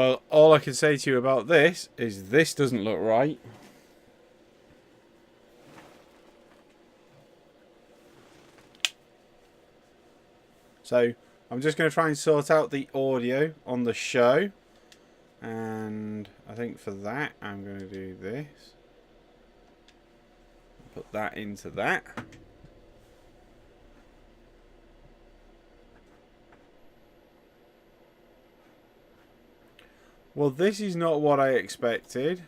Well, all I can say to you about this is this doesn't look right. So I'm just going to try and sort out the audio on the show. And I think for that, I'm going to do this. Put that into that. Well, this is not what I expected.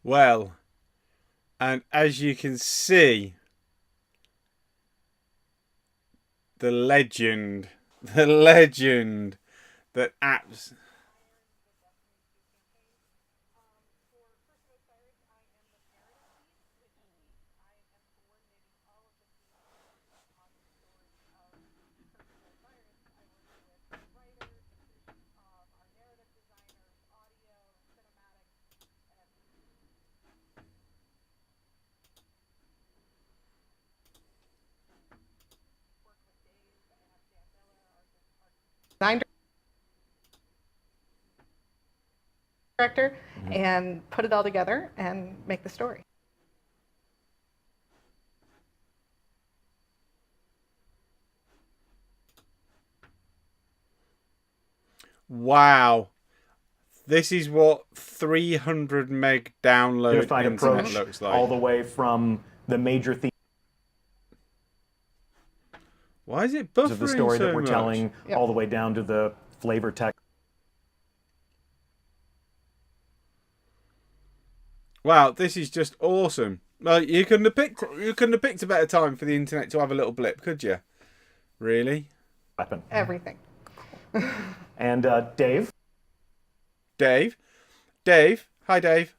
Well, and as you can see, the legend that apps. Director, and put it all together and make the story. Wow. This is what 300 meg download Unified internet approach looks like. all the way from the major themes Why is it buffering of the story so that we're much? telling, all the way down to the flavor text. Wow, this is just awesome. Well, you couldn't have picked a better time for the internet to have a little blip, could you? Really? Weapon. Everything. And Dave. Dave, hi Dave.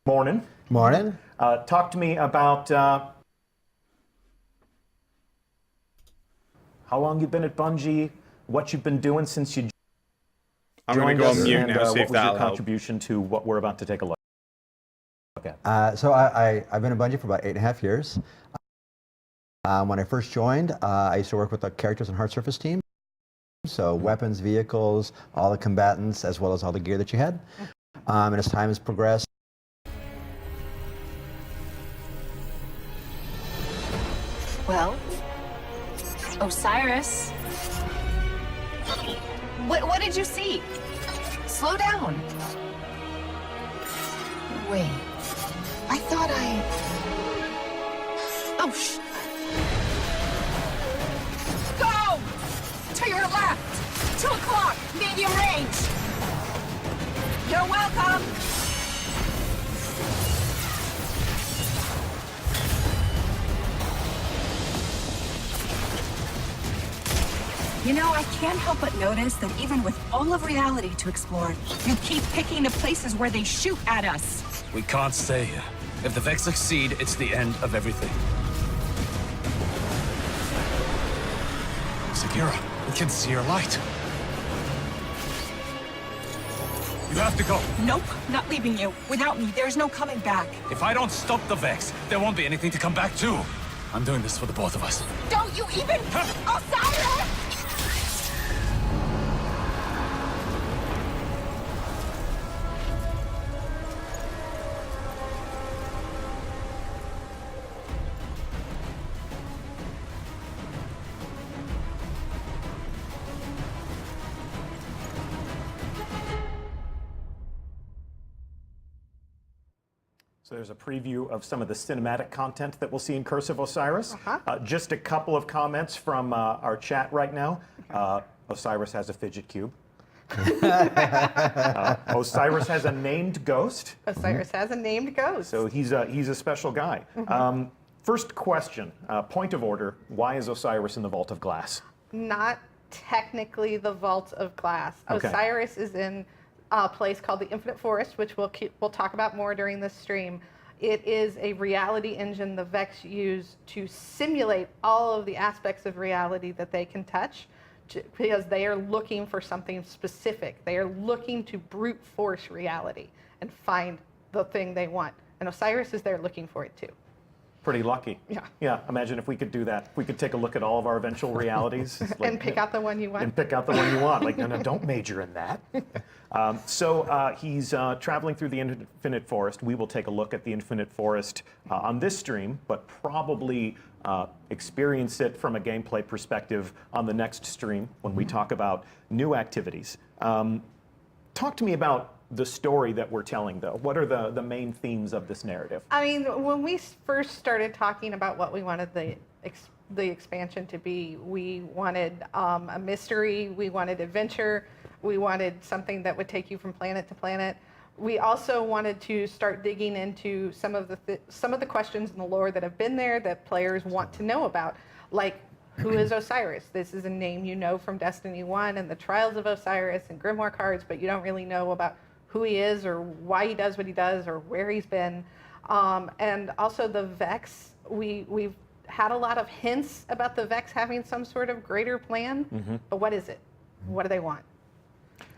Morning. Morning. Talk to me about how long you've been at Bungie, what you've been doing since you I'm going joined to go us, on mute and now, see if what was your that'll help. contribution to what we're about to take a look at. So I've been at Bungie for about 8.5 years. When I first joined, I used to work with the characters and hard surface team. So weapons, vehicles, all the combatants, as well as all the gear that you had. And as time has progressed, Well, Osiris. What did you see? Slow down. Wait. I thought I... Oh, Go! To your left! 2 o'clock, medium range! You're welcome! You know, I can't help but notice that even with all of reality to explore, you keep picking the places where they shoot at us. We can't stay here. If the Vex succeed, it's the end of everything. Sagira, we can see your light. You have to go. Nope, not leaving you. Without me, there's no coming back. If I don't stop the Vex, there won't be anything to come back to. I'm doing this for the both of us. Don't you even... Osiris! So there's a preview of some of the cinematic content that we'll see in Curse of Osiris. Just a couple of comments from our chat right now. Osiris has a fidget cube. Osiris has a named ghost, Osiris has a named ghost. so he's a special guy. First question, point of order, why is Osiris in the Vault of Glass? Not technically the Vault of Glass. Okay. Osiris is in a place called the Infinite Forest, which we'll talk about more during this stream. It is a reality engine the Vex use to simulate all of the aspects of reality that they can touch, because they are looking for something specific. They are looking to brute force reality and find the thing they want. And Osiris is there looking for it too. Pretty lucky. Yeah. Yeah, imagine if we could do that. We could take a look at all of our eventual realities. And pick out the one you want. And pick out the one you want. Like, no, don't major in that. So he's traveling through the Infinite Forest. We will take a look at the Infinite Forest on this stream, but probably experience it from a gameplay perspective on the next stream when we talk about new activities. Talk to me about the story that we're telling, though. What are the main themes of this narrative? I mean, when we first started talking about what we wanted the expansion to be, we wanted a mystery, we wanted adventure, we wanted something that would take you from planet to planet. We also wanted to start digging into some of the questions in the lore that have been there that players want to know about, like who is Osiris? This is a name you know from Destiny 1 and the Trials of Osiris and Grimoire cards, but you don't really know about who he is or why he does what he does or where he's been. And also the Vex, we've had a lot of hints about the Vex having some sort of greater plan, but what is it? What do they want?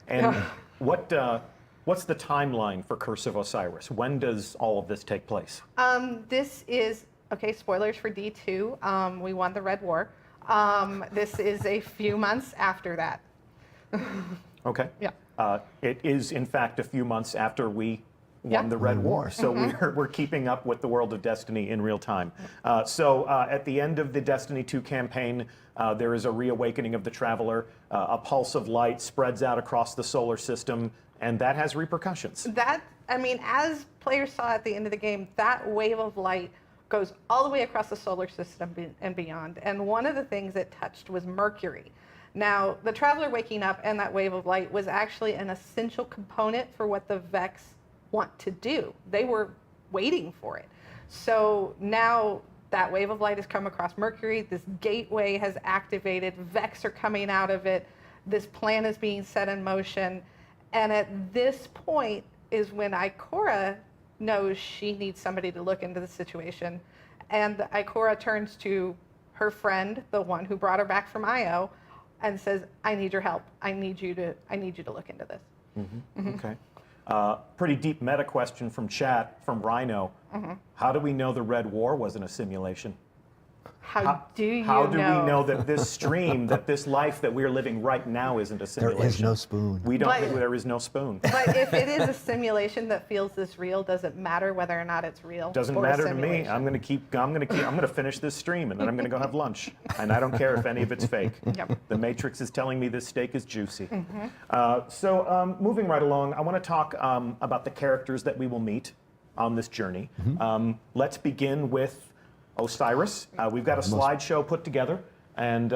And what's the timeline for Curse of Osiris? When does all of this take place? This is, okay, spoilers for D2. We won the Red War. This is a few months after that. Okay. Yeah. It is, in fact, a few months after we won the Red War. So we're keeping up with the world of Destiny in real time. So at the end of the Destiny 2 campaign, there is a reawakening of the Traveler. A pulse of light spreads out across the solar system, and that has repercussions. That, I mean, as players saw at the end of the game, that wave of light goes all the way across the solar system and beyond. And one of the things it touched was Mercury. Now, the Traveler waking up and that wave of light was actually an essential component for what the Vex want to do. They were waiting for it. So now that wave of light has come across Mercury, this gateway has activated, Vex are coming out of it, this plan is being set in motion, and at this point is when Ikora knows she needs somebody to look into the situation, and Ikora turns to her friend, the one who brought her back from Io, and says, I need your help. I need you to look into this. Okay. Pretty deep meta question from chat, from Rhino. How do we know the Red War wasn't a simulation? How do we know that this stream, that this life that we're living right now isn't a simulation? There is no spoon. We don't. But- There is no spoon. But if it is a simulation that feels this real, does it matter whether or not it's real? Doesn't or a matter to me. simulation? I'm gonna finish this stream, and then I'm gonna go have lunch, and I don't care if any of it's fake. Yep. The Matrix is telling me this steak is juicy. So moving right along, I want to talk about the characters that we will meet on this journey. Let's begin with Osiris. We've got a slideshow put together, and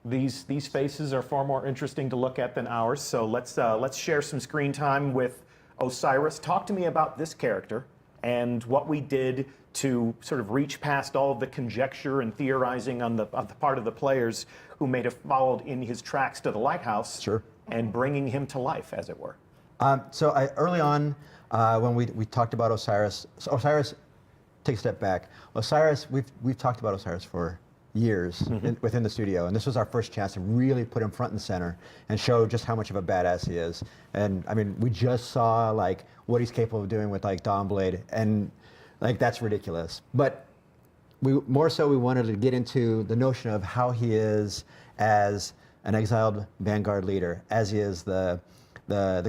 these faces are far more interesting to look at than ours. So let's share some screen time with Osiris. Talk to me about this character and what we did to sort of reach past all of the conjecture and theorizing on the part of the players who may have followed in his tracks to the lighthouse. Sure. And bringing him to life, as it were. So early on, when we talked about Osiris, take a step back. Osiris, we've talked about Osiris for years within the studio, and this was our first chance to really put him front and center and show just how much of a badass he is. And I mean, we just saw like what he's capable of doing with like Dawnblade, and like that's ridiculous. But we wanted to get into the notion of how he is as an exiled Vanguard leader, as he is the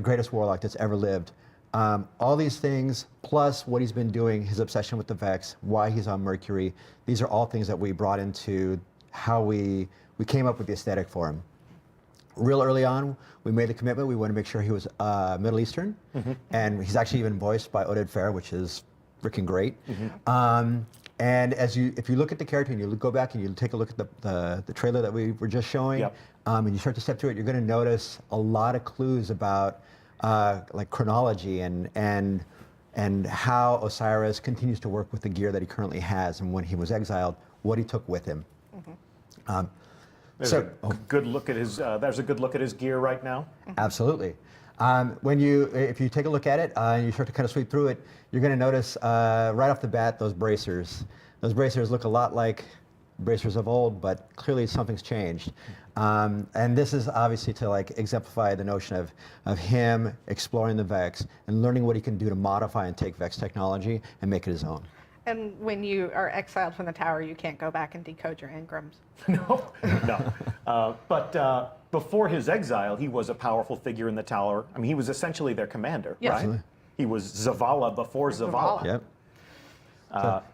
greatest warlock that's ever lived. All these things, plus what he's been doing, his obsession with the Vex, why he's on Mercury, these are all things that we brought into how we came up with the aesthetic for him. Real early on, we made the commitment, we wanted to make sure he was Middle And he's actually even voiced by Oded Fehr, which is freaking great. And if you look at the character and you go back and you take a look at the trailer that we were just showing, Yep. And you start to step through it, you're going to notice a lot of clues about like chronology and how Osiris continues to work with the gear that he currently has, and when he was exiled, what he took with him. There's a good look at his. There's a good look at his gear right now. Absolutely. If you take a look at it and you start to kind of sweep through it, you're going to notice right off the bat those bracers. Those bracers look a lot like bracers of old, but clearly something's changed. And this is obviously to like exemplify the notion of him exploring the Vex and learning what he can do to modify and take Vex technology and make it his own. And when you are exiled from the tower, you can't go back and decode your engrams. No. But before his exile, he was a powerful figure in the tower. I mean, he was essentially their commander, Yes. right? Absolutely. He was Zavala before Zavala. Yep.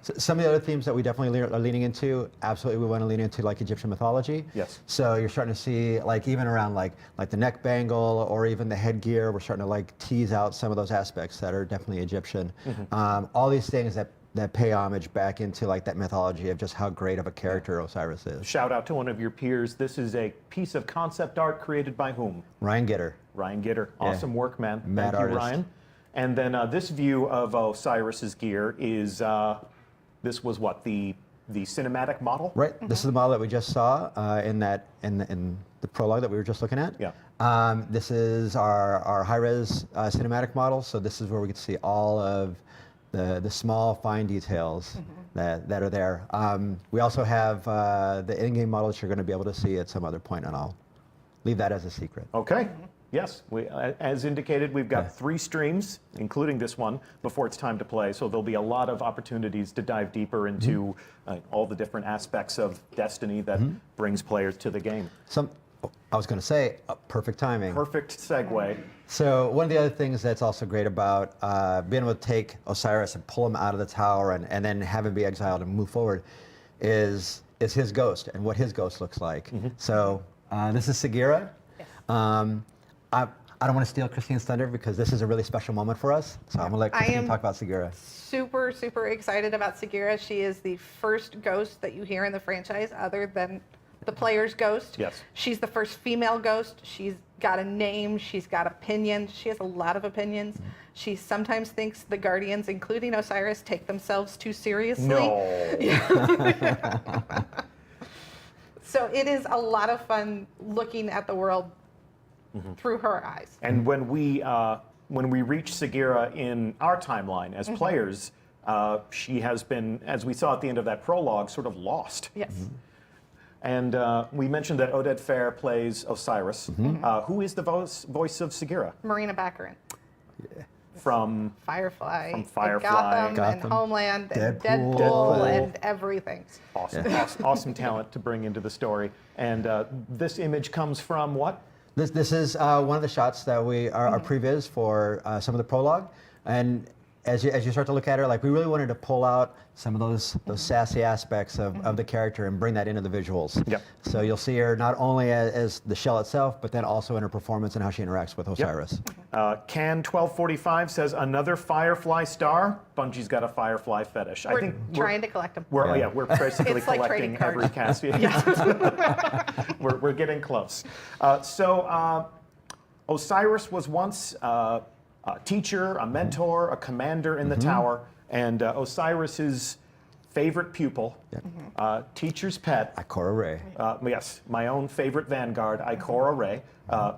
So some of the other themes that we definitely are leaning into, absolutely we want to lean into like Egyptian mythology. Yes. So you're starting to see like even around like the neck bangle or even the headgear, we're starting to like tease out some of those aspects that are definitely Egyptian. All these things that pay homage back into like that mythology of just how great of a character Osiris is. Shout out to one of your peers. This is a piece of concept art created by whom? Ryan Gitter. Ryan Gitter. Awesome work, man. Mad Thank you, artist. Ryan. And then this view of Osiris's gear is, this was what, the cinematic model? Right. This is the model that we just saw in the prologue that we were just looking at. Yeah. This is our high-res cinematic model. So this is where we get to see all of the small, fine details that are there. We also have the in-game model that you're going to be able to see at some other point, and I'll leave that as a secret. Okay. Yes, as indicated, we've got 3 streams, including this one, before it's time to play. So there'll be a lot of opportunities to dive deeper into all the different aspects of Destiny that brings players to the game. I was going to say, perfect timing. Perfect segue. So one of the other things that's also great about being able to take Osiris and pull him out of the tower and then have him be exiled and move forward is his ghost and what his ghost looks like. So this is Sagira. Yes. I don't want to steal Christine's thunder because this is a really special moment for us. So I'm going to let Christine talk about Sagira. Super, super excited about Sagira. She is the first ghost that you hear in the franchise other than the player's ghost. Yes. She's the first female ghost. She's got a name. She's got opinions. She has a lot of opinions. She sometimes thinks the Guardians, including Osiris, take themselves too seriously. No. So it is a lot of fun looking at the world through her eyes. And when we reach Sagira in our timeline as players, she has been, as we saw at the end of that prologue, sort of lost. Yes. And we mentioned that Oded Fair plays Osiris. Who is the voice of Sagira? Marina Baccarin. From Firefly. From Firefly. And Gotham and Gotham. Homeland and Deadpool. Deadpool and everything. awesome talent to bring into the story. And this image comes from what? This is one of the shots that we are previs for some of the prologue, and as you start to look at her, like we really wanted to pull out some of those sassy aspects of the character and bring that into the visuals. Yep. So you'll see her not only as the shell itself, but then also in her performance and how she interacts with Osiris. Can 1245 says another Firefly star. Bungie's got a Firefly fetish. We're trying to collect them. We're Yeah. we're basically It's like collecting trading cards. every cast. We're getting close. So Osiris was once a teacher, a mentor, a commander in the tower, and Osiris's favorite pupil, teacher's pet. Ikora Rey. Yes, my own favorite Vanguard, Ikora Rey,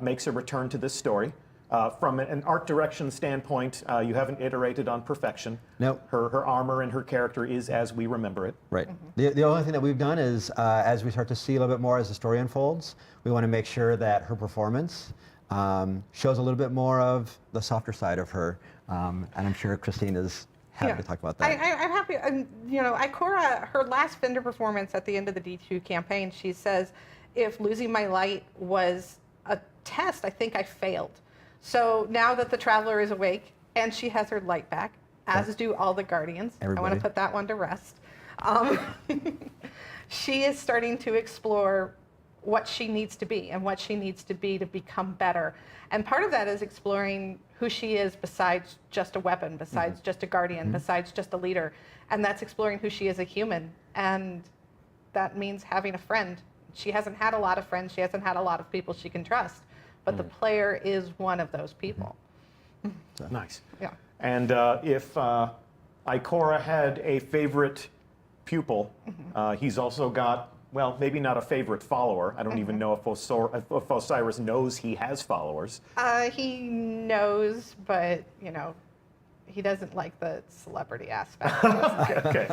makes a return to this story. From an art direction standpoint, you haven't iterated on perfection. Nope. Her armor and her character is as we remember it. Right. The only thing that we've done is, as we start to see a little bit more as the story unfolds, we want to make sure that her performance shows a little bit more of the softer side of her. And I'm sure Christine is happy to talk about that. I'm happy. And, Ikora, her last Fender performance at the end of the D2 campaign, she says, if losing my light was a test, I think I failed. So now that the Traveler is awake and she has her light back, as do all the Guardians, I want Everybody. to put that one to rest. She is starting to explore what she needs to be and what she needs to be to become better. And part of that is exploring who she is besides just a weapon, besides just a guardian, besides just a leader. And that's exploring who she is as a human. And that means having a friend. She hasn't had a lot of friends. She hasn't had a lot of people she can trust. But the player is one of those people. Nice. Yeah. And if Ikora had a favorite pupil, he's also got, well, maybe not a favorite follower. I don't even know if Osiris knows he has followers. He knows, but, you know, he doesn't like the celebrity aspect. Okay.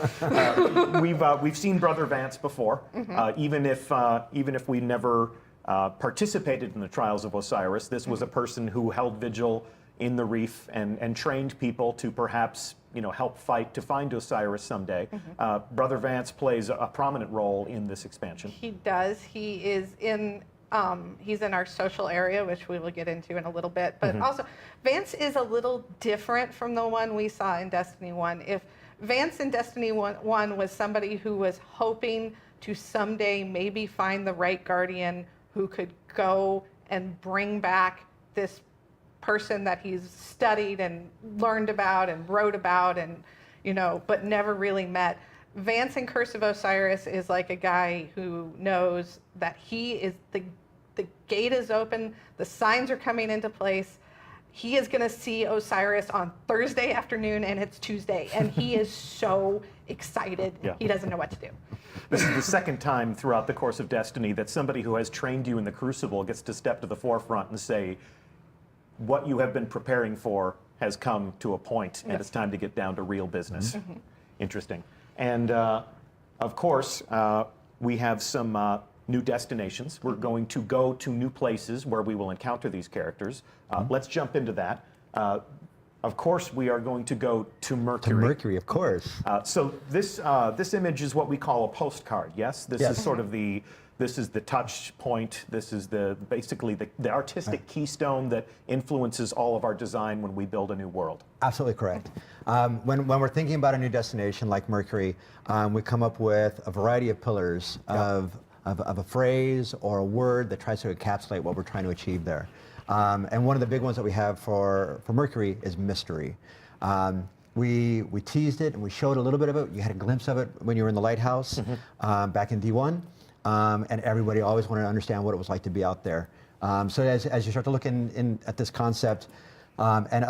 We've seen Brother Vance before, even if we never participated in the Trials of Osiris. This was a person who held vigil in the reef and trained people to perhaps, you know, help fight to find Osiris someday. Brother Vance plays a prominent role in this expansion. He does. He is in. He's in our social area, which we will get into in a little bit. But also, Vance is a little different from the one we saw in Destiny 1. If Vance in Destiny 1 was somebody who was hoping to someday maybe find the right guardian who could go and bring back this person that he's studied and learned about and wrote about and, you know, but never really met. Vance in Curse of Osiris is like a guy who knows that he is the gate is open, the signs are coming into place. He is going to see Osiris on Thursday afternoon and it's Tuesday, and he is so excited. Yeah. He doesn't know what to do. This is the second time throughout the course of Destiny that somebody who has trained you in the Crucible gets to step to the forefront and say, what you have been preparing for has come to a point, and it's time to get down to real business. Interesting. And of course, we have some new destinations. We're going to go to new places where we will encounter these characters. Let's jump into that. Of course, we are going to go to Mercury. To Mercury, of course. So this image is what we call a postcard. Yes, this is sort of the touch point. This is basically the artistic keystone that influences all of our design when we build a new world. Absolutely correct. When we're thinking about a new destination like Mercury, we come up with a variety of pillars of a phrase or a word that tries to encapsulate what we're trying to achieve there. And one of the big ones that we have for Mercury is mystery. We teased it and we showed a little bit of it. You had a glimpse of it when you were in the lighthouse back in D1. And everybody always wanted to understand what it was like to be out there. So as you start to look at this concept and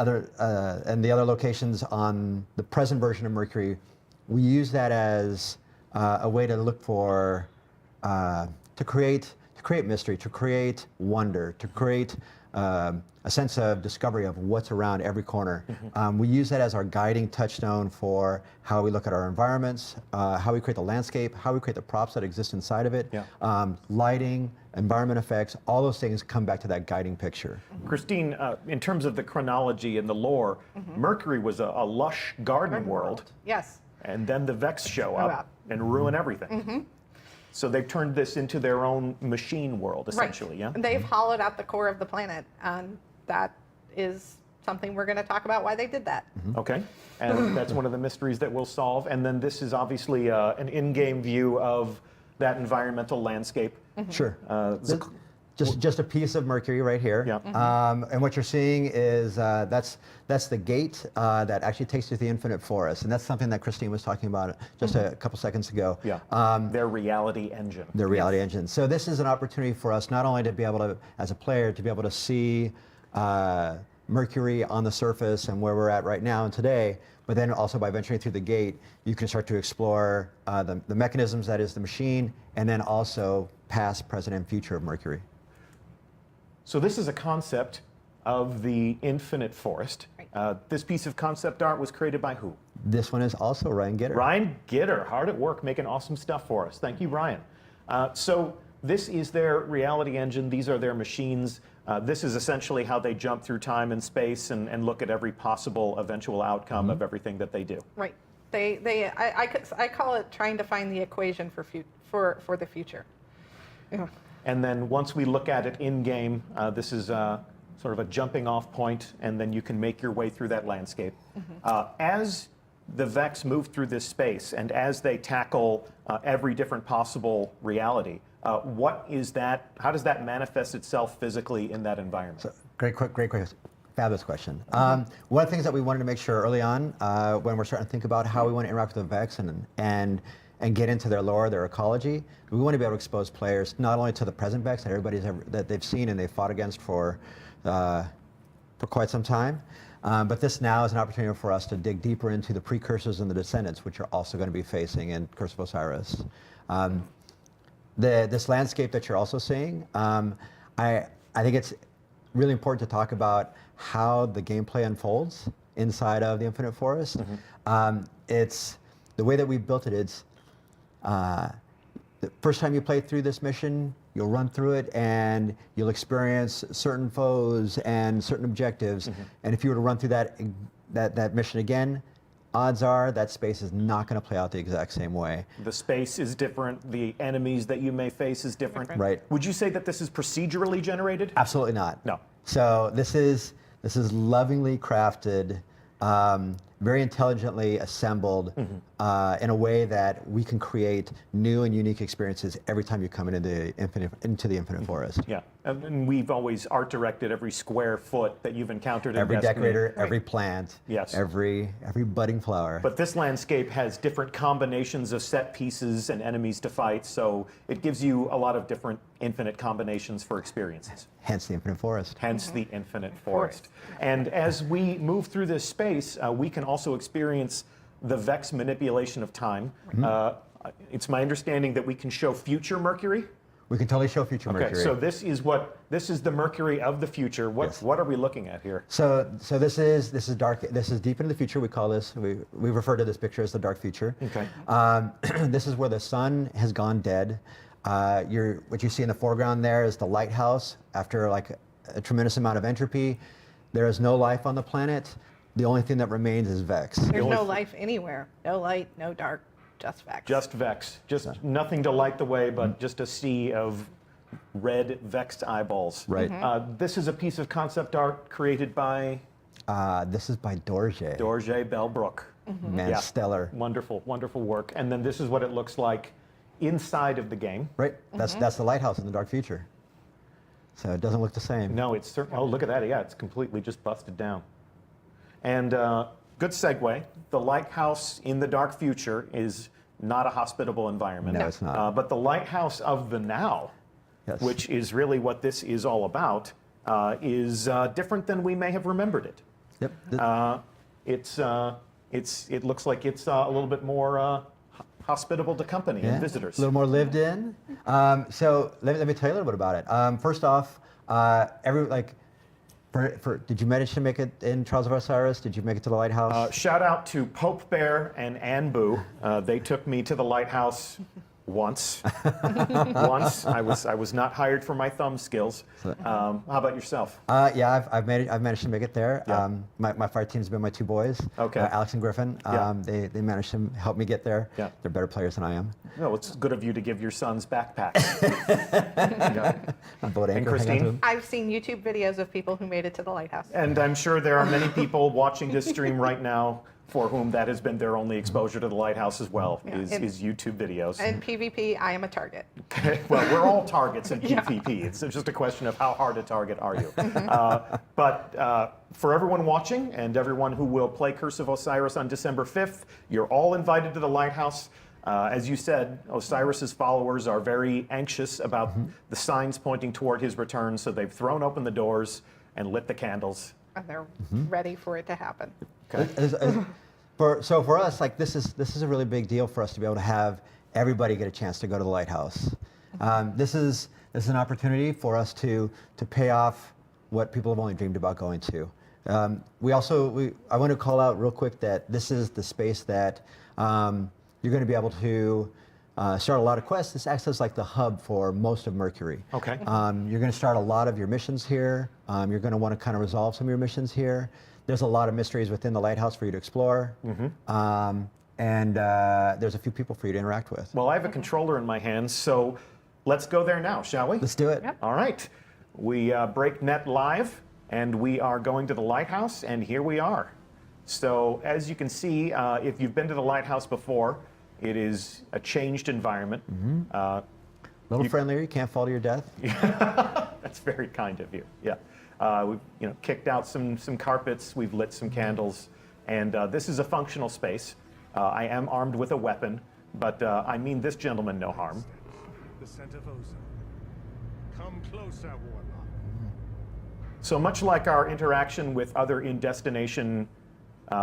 the other locations on the present version of Mercury, we use that as a way to look for to create mystery, to create wonder, to create a sense of discovery of what's around every corner. We use that as our guiding touchstone for how we look at our environments, how we create the landscape, how we create the props that exist inside of it, lighting, environment effects, all those things come back to that guiding picture. Christine, in terms of the chronology and the lore, Mercury was a lush garden world. Yes. And then the Vex show up and ruin everything. So they've turned this into their own machine world, essentially, yeah? And they've hollowed out the core of the planet, and that is something we're going to talk about why they did that. Okay, and that's one of the mysteries that we'll solve. And then this is obviously an in-game view of that environmental landscape. Sure. Just a piece of Mercury right here. Yeah. And what you're seeing is that's the gate that actually takes you to the Infinite Forest, and that's something that Christine was talking about just a couple seconds ago. Yeah. Their reality engine. Their reality engine. So this is an opportunity for us not only to be able to, as a player, to be able to see Mercury on the surface and where we're at right now and today, but then also by venturing through the gate, you can start to explore the mechanisms that is the machine, and then also past, present, and future of Mercury. So this is a concept of the Infinite Forest. This piece of concept art was created by who? This one is also Ryan Gitter. Ryan Gitter, hard at work making awesome stuff for us. Thank you, Ryan. So this is their reality engine. These are their machines. This is essentially how they jump through time and space and look at every possible eventual outcome of everything that they do. Right. I call it trying to find the equation for the future. Yeah. And then once we look at it in-game, this is sort of a jumping off point, and then you can make your way through that landscape. As the Vex move through this space, and as they tackle every different possible reality, What is that? How does that manifest itself physically in that environment? So, great question. Fabulous question. One of the things that we wanted to make sure early on, when we're starting to think about how we want to interact with the Vex and get into their lore, their ecology, we want to be able to expose players not only to the present Vex that they've seen and they've fought against for quite some time, but this now is an opportunity for us to dig deeper into the precursors and the descendants, which are also going to be facing in Curse of Osiris. This landscape that you're also seeing, I think it's really important to talk about how the gameplay unfolds inside of the Infinite Forest. It's the way that we built it. It's the first time you play through this mission, you'll run through it and you'll experience certain foes and certain objectives. And if you were to run through that mission again, odds are that space is not going to play out the exact same way. The space is different. The enemies that you may face is different. Right. Would you say that this is procedurally generated? Absolutely not. No. So this is lovingly crafted, very intelligently assembled in a way that we can create new and unique experiences every time you come into the Infinite Forest. Yeah, and we've always art directed every square foot that you've encountered in Every Destiny. decorator, every plant, Yes. every budding flower. But this landscape has different combinations of set pieces and enemies to fight, so it gives you a lot of different infinite combinations for experiences. Hence the Infinite Forest. Hence the Infinite Forest. And as we move through this space, we can also experience the Vex manipulation of time. It's my understanding that we can show future Mercury. We can totally show future Okay, Mercury. so this is the Mercury of the future. What are we looking at here? So this is dark. This is deep into the future. We call this. We refer to this picture as the dark future. Okay. This is where the sun has gone dead. What you see in the foreground there is the lighthouse. After like a tremendous amount of entropy, there is no life on the planet. The only thing that remains is Vex. There's no life anywhere. No light, no dark, just Vex. Just Vex. Just nothing to light the way, but just a sea of red vexed eyeballs. Right. This is a piece of concept art created by This is by Dorje. Dorje Bellbrook. Man, Yeah. stellar. Wonderful, wonderful work. And then this is what it looks like inside of the game. Right. That's the lighthouse in the dark future. So it doesn't look the same. No, it's certainly. Oh, look at that. Yeah, it's completely just busted down. And good segue. The lighthouse in the dark future is not a hospitable environment. No, it's not. But the lighthouse of the now, Yes. which is really what this is all about, is different than we may have remembered it. Yep. It looks like it's a little bit more hospitable to company and visitors. A little more lived in. So let me tell you a little bit about it. First off, did you manage to make it in Trials of Osiris? Did you make it to the lighthouse? Shout out to Pope Bear and Anbu. They took me to the lighthouse once. Once. I was not hired for my thumb skills. How about yourself? Yeah, I've managed to make it there. Yeah. My fire team's been my two boys, Okay. Alex and Griffin. Yeah. They managed to help me get there. Yeah. They're better players than I am. No, it's good of you to give your sons backpacks. Yeah. Boat And anchor, hang on to Christine? them. I've seen YouTube videos of people who made it to the lighthouse. And I'm sure there are many people watching this stream right now for whom that has been their only exposure to the lighthouse as well, Yeah. is YouTube videos. In PvP, I am a target. Well, we're all targets in PvP. It's just a question of how hard a target are you. But for everyone watching and everyone who will play Curse of Osiris on December 5th, you're all invited to the lighthouse. As you said, Osiris's followers are very anxious about the signs pointing toward his return, so they've thrown open the doors and lit the candles. And they're ready for it to happen. So for us, like this is a really big deal for us to be able to have everybody get a chance to go to the lighthouse. This is an opportunity for us to pay off what people have only dreamed about going to. I want to call out real quick that this is the space that you're going to be able to start a lot of quests. This acts as like the hub for most of Mercury. Okay. You're going to start a lot of your missions here. You're going to want to kind of resolve some of your missions here. There's a lot of mysteries within the lighthouse for you to explore. And there's a few people for you to interact with. Well, I have a controller in my hands, so let's go there now, shall we? Let's do it. Yep. All right. We break net live, and we are going to the lighthouse, and here we are. So as you can see, if you've been to the lighthouse before, it is a changed environment. little friendlier. You can't fall to your death. That's very kind of you. Yeah. We've kicked out some carpets. We've lit some candles. And this is a functional space. I am armed with a weapon, but I mean this gentleman no harm. The scent of ozone. Come closer, Warlock. So much like our interaction with other in-destination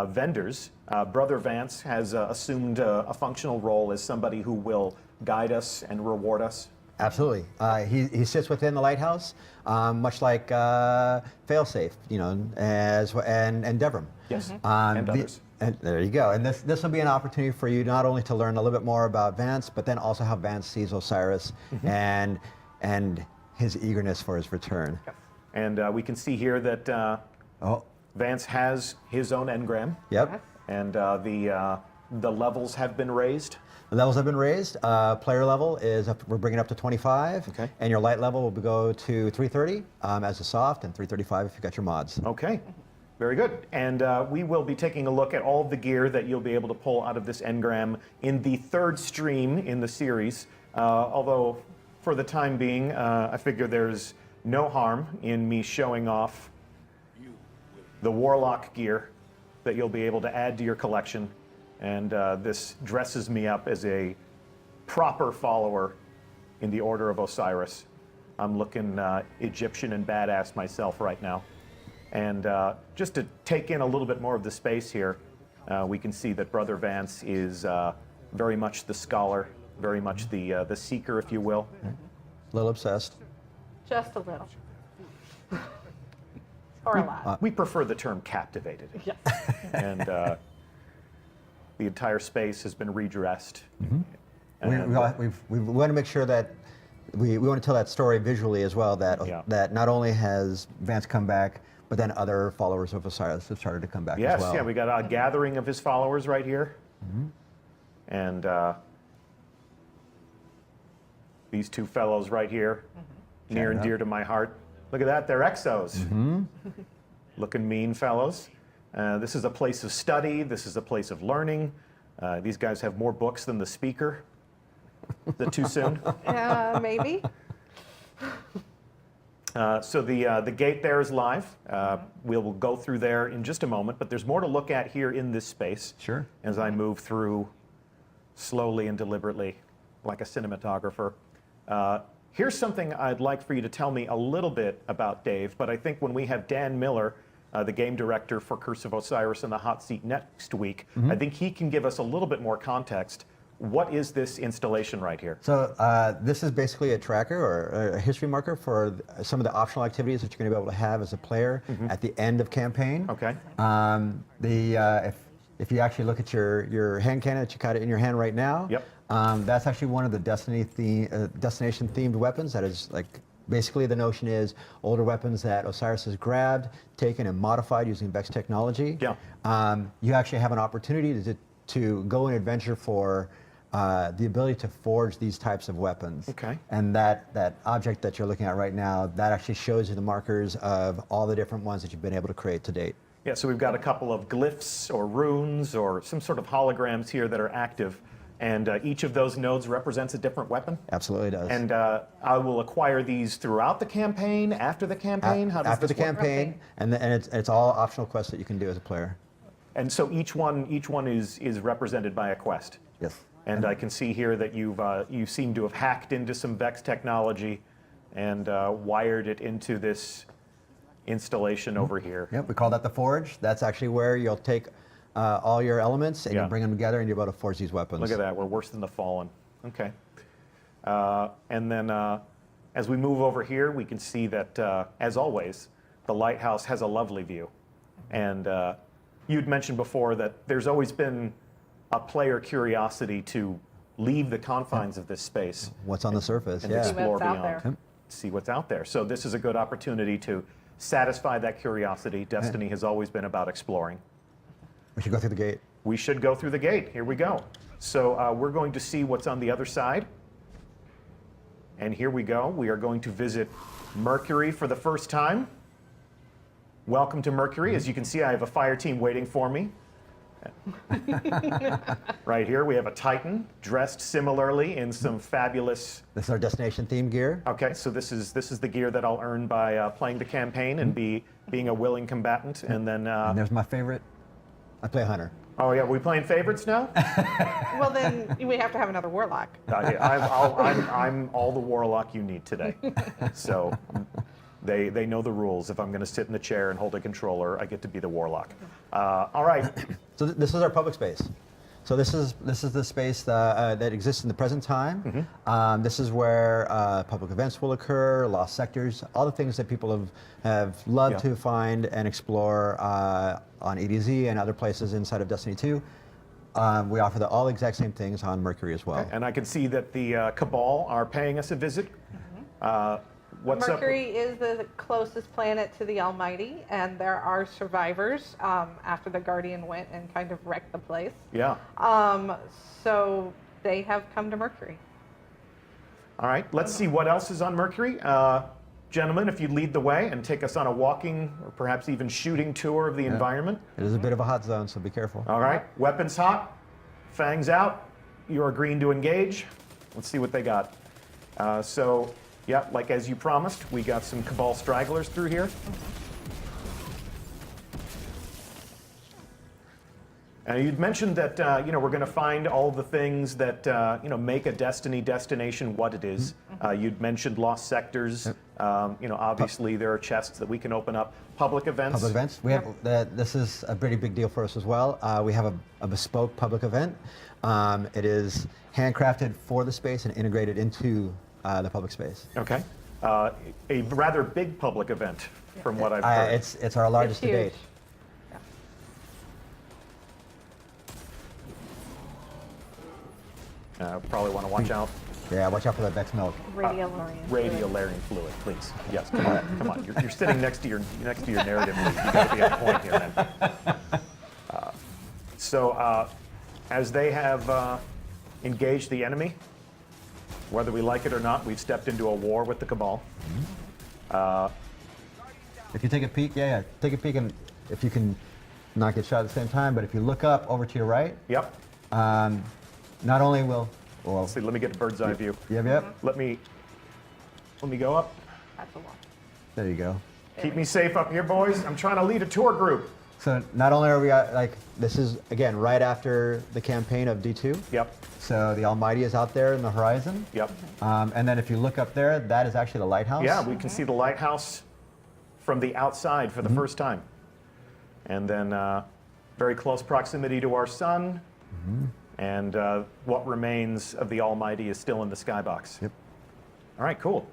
vendors, Brother Vance has assumed a functional role as somebody who will guide us and reward us. Absolutely. He sits within the lighthouse, much like Failsafe, and Devrim. Yes, Um, and the- others. And there you go. And this will be an opportunity for you not only to learn a little bit more about Vance, but then also how Vance sees Osiris and his eagerness for his return. And we can see here that Oh, Vance has his own engram, yep. and the levels have been raised. The levels have been raised. Player level is up, we're bringing it up to 25. Okay. And your light level will go to 330 as a soft, and 335 if you got your mods. Okay, very good. And we will be taking a look at all of the gear that you'll be able to pull out of this engram in the third stream in the series. Although, for the time being, I figure there's no harm in me showing off the Warlock gear that you'll be able to add to your collection. And this dresses me up as a proper follower in the Order of Osiris. I'm looking Egyptian and badass myself right now. And just to take in a little bit more of the space here, we can see that Brother Vance is very much the scholar, very much the seeker, if you will. A little obsessed. Just a little. Or a lot. We prefer the term captivated. Yes. And the entire space has been redressed. We And, want to make sure that we want to tell that story visually as well, that Yeah. that not only has Vance come back, but then other followers of Osiris have started to come back yes, as well. yeah, we got a gathering of his followers right here. And these two fellows right here, near and dear to my heart. Look at that, they're exos. Looking mean fellows. This is a place of study. This is a place of learning. These guys have more books than the speaker. Is that too soon? Maybe. So the gate there is live. We'll go through there in just a moment, but there's more to look at here in this space. Sure. As I move through slowly and deliberately, like a cinematographer. Here's something I'd like for you to tell me a little bit about, Dave, but I think when we have Dan Miller, the game director for Curse of Osiris, in the hot seat next week, I think he can give us a little bit more context. What is this installation right here? So this is basically a tracker or a history marker for some of the optional activities that you're going to be able to have as a player at the end of campaign. Okay. If you actually look at your hand cannon that you got it in your hand right now, Yep. That's actually one of the destination themed weapons. That is like basically the notion is older weapons that Osiris has grabbed, taken, and modified using Vex technology. Yeah. You actually have an opportunity to go and adventure for the ability to forge these types of weapons. Okay. And that object that you're looking at right now, that actually shows you the markers of all the different ones that you've been able to create to date. Yeah, so we've got a couple of glyphs or runes or some sort of holograms here that are active, and each of those nodes represents a different weapon. Absolutely does. And I will acquire these throughout the campaign, after the campaign. How does After the this work? campaign, and it's all optional quests that you can do as a player. And so each one is represented by a quest. Yes. And I can see here that you seem to have hacked into some Vex technology and wired it into this installation over here. Yep, we call that the forge. That's actually where you'll take all your elements and Yeah. you bring them together and you're able to forge these weapons. Look at that, we're worse than the Fallen. Okay. And then as we move over here, we can see that, as always, the lighthouse has a lovely view. And you'd mentioned before that there's always been a player curiosity to leave the confines of this space What's on the surface? and Yeah. explore what's out beyond. there. See what's out there. So this is a good opportunity to satisfy that curiosity. Destiny has always been about exploring. We should go through the gate. We should go through the gate. Here we go. So we're going to see what's on the other side. And here we go. We are going to visit Mercury for the first time. Welcome to Mercury. As you can see, I have a fire team waiting for me. Right here, we have a Titan dressed similarly in some fabulous. This is our destination theme gear. Okay, so this is the gear that I'll earn by playing the campaign and being a willing combatant, and then. And there's my favorite. I play Hunter. Oh yeah, we playing favorites now? Well, then we have to have another warlock. I'm all the warlock you need today. So they know the rules. If I'm going to sit in the chair and hold a controller, I get to be the warlock. All right. So this is our public space. So this is the space that exists in the present time. This is where public events will occur, lost sectors, all the things that people have loved to find and explore on EDZ and other places inside of Destiny 2. We offer all the exact same things on Mercury as well. And I can see that the Cabal are paying us a visit. What's Mercury is the closest planet to the Almighty, and there are survivors after the Guardian went and kind of wrecked the place. Yeah. So they have come to Mercury. All right. Let's see what else is on Mercury. Gentlemen, if you lead the way and take us on a walking or perhaps even shooting tour of the environment. It is a bit of a hot zone, so be careful. All right. Weapons hot. Fangs out. You are green to engage. Let's see what they got. Yeah, like as you promised, we got some Cabal stragglers through here. You'd mentioned that we're going to find all the things that make a Destiny destination what it is. You'd mentioned lost sectors. Obviously there are chests that we can open up. Public events. Public events. We have this is a pretty big deal for us as well. We have a bespoke public event. It is handcrafted for the space and integrated into the public space. Okay. A rather big public event, from what I've heard. It's our largest to huge. date. Probably want to watch out. Yeah, watch out for that Vex milk. Radiolarian. Radiolarian fluid, please. Yes, come on, come on. You're sitting next to your narrative. You got to be on point here, man. As they have engaged the enemy, whether we like it or not, we've stepped into a war with the Cabal. If you take a peek, take a peek, and if you can not get shot at the same time, but if you look up over to your right, Yep. not only will, Let's see, let me get a bird's eye view. yep, Let me go up. That's a lot. there you go. Keep me safe up here, boys. I'm trying to lead a tour group. So not only are we this is again right after the campaign of D2. Yep. So the Almighty is out there in the horizon. Yep. And then if you look up there, that is actually the lighthouse. Yeah, we can see the lighthouse from the outside for the first time. And then very close proximity to our sun. And what remains of the Almighty is still in the skybox. Yep. All right, cool.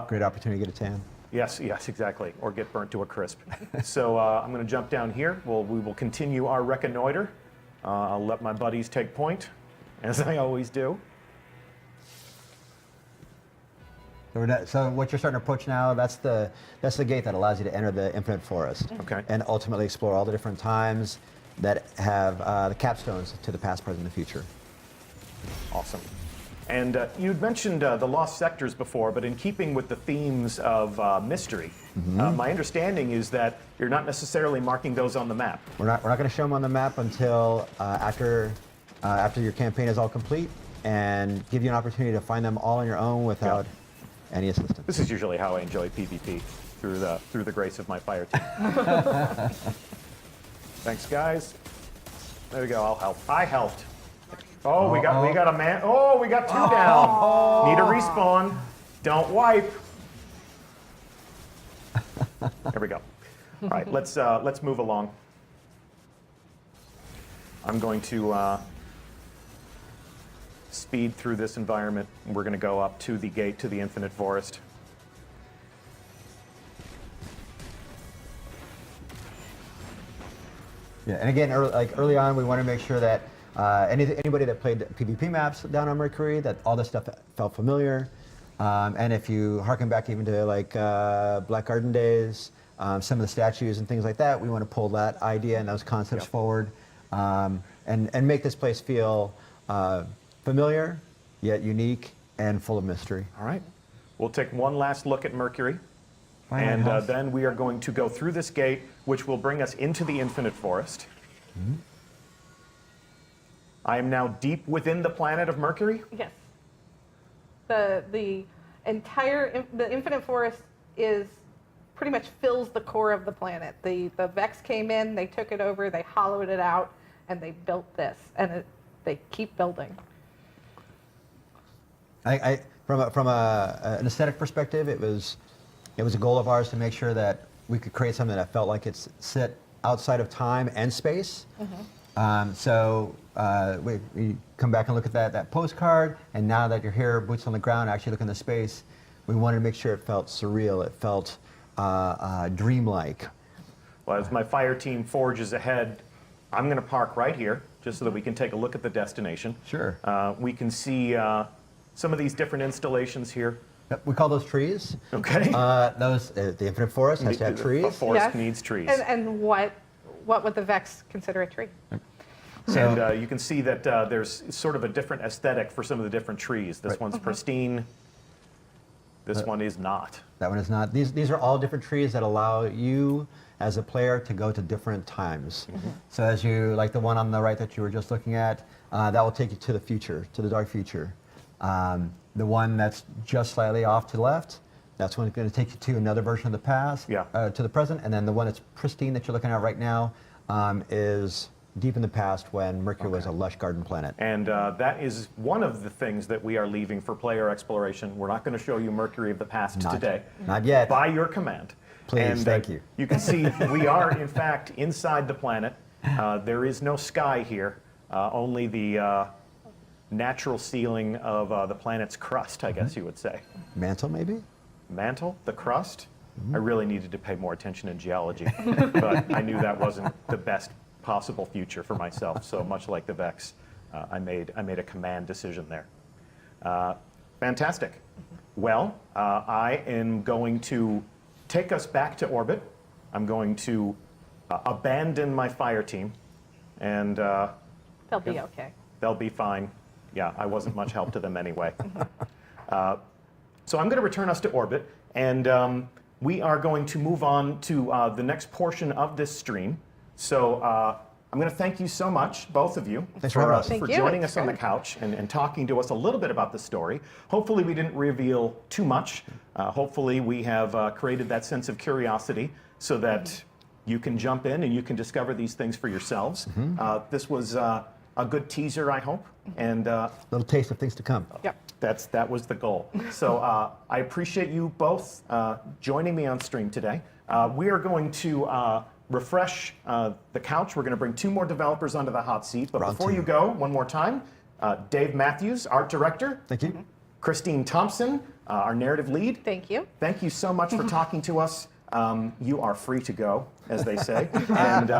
Great opportunity to get a tan. Yes, exactly. Or get burnt to a crisp. So I'm going to jump down here. We will continue our reconnoiter. I'll let my buddies take point, as I always do. So what you're starting to approach now, that's the gate that allows you to enter the Infinite Forest. Okay. And ultimately explore all the different times that have the capstones to the past, present, and future. Awesome. And you'd mentioned the lost sectors before, but in keeping with the themes of mystery, my understanding is that you're not necessarily marking those on the map. We're not going to show them on the map until after your campaign is all complete, and give you an opportunity to find them all on your own without any assistance. This is usually how I enjoy PvP, through the grace of my fire team. Thanks, guys. There we go. I'll help. I helped. Oh, we got a man. Oh, we got two down. Need a respawn. Don't wipe. There we go. All right, let's move along. I'm going to speed through this environment. We're going to go up to the gate to the Infinite Forest. Yeah, and again, early on, we want to make sure that anybody that played PvP maps down on Mercury, that all this stuff felt familiar. And if you harken back even to Black Garden days, some of the statues and things like that, we want to pull that idea and those concepts forward, and make this place feel familiar, yet unique and full of mystery. All right. We'll take one last look at Mercury. Fine, And house. then we are going to go through this gate, which will bring us into the Infinite Forest. I am now deep within the planet of Mercury. Yes. The entire the Infinite Forest is pretty much fills the core of the planet. The Vex came in, they took it over, they hollowed it out, and they built this, and they keep building. From an aesthetic perspective, it was a goal of ours to make sure that we could create something that felt like it's set outside of time and space. So we come back and look at that postcard, and now that you're here, boots on the ground, actually looking at space, we wanted to make sure it felt surreal, it felt dreamlike. Well, as my fire team forges ahead, I'm going to park right here just so that we can take a look at the destination. Sure. We can see some of these different installations here. Yep, we call those trees. Okay. The Infinite Forest has to have A trees. forest Yes. needs trees. And what would the Vex consider a tree? And you can see that there's sort of a different aesthetic for some of the different trees. This one's pristine. This one is not. That one is not. These are all different trees that allow you as a player to go to different times. So as you, like the one on the right that you were just looking at, that will take you to the future, to the dark future. The one that's just slightly off to the left, that's one that's going to take you to another version of the past, to the present. And then the one that's pristine that you're looking at right now is deep in the past when Mercury was a lush garden planet. And that is one of the things that we are leaving for player exploration. We're not going to show you Mercury of the past today. Not yet. By your command. Please, And, thank you. You can see we are, in fact, inside the planet. There is no sky here, only the natural ceiling of the planet's crust, I guess you would say. Mantle, maybe? Mantle, the crust? I really needed to pay more attention in geology, but I knew that wasn't the best possible future for myself. So much like the Vex, I made a command decision there. Fantastic. Well, I am going to take us back to orbit. I'm going to abandon my fire team, and They'll be okay. they'll be fine. Yeah, I wasn't much help to them anyway. So I'm going to return us to orbit, and we are going to move on to the next portion of this stream. So I'm going to thank you so much, both of you, Thanks for having us. Thank you. joining It's us on the great. couch and talking to us a little bit about the story. Hopefully we didn't reveal too much. Hopefully we have created that sense of curiosity so that you can jump in and you can discover these things for yourselves. This was a good teaser, I hope, and Little taste of things to come. Yep. that was the goal. So I appreciate you both joining me on stream today. We are going to refresh the couch. We're going to bring 2 more developers onto the hot seat. But Round before 2. you go, one more time, Dave Matthews, art director. Thank you. Christine Thompson, our narrative lead. Thank you. Thank you so much for talking to us. You are free to go, as they say. And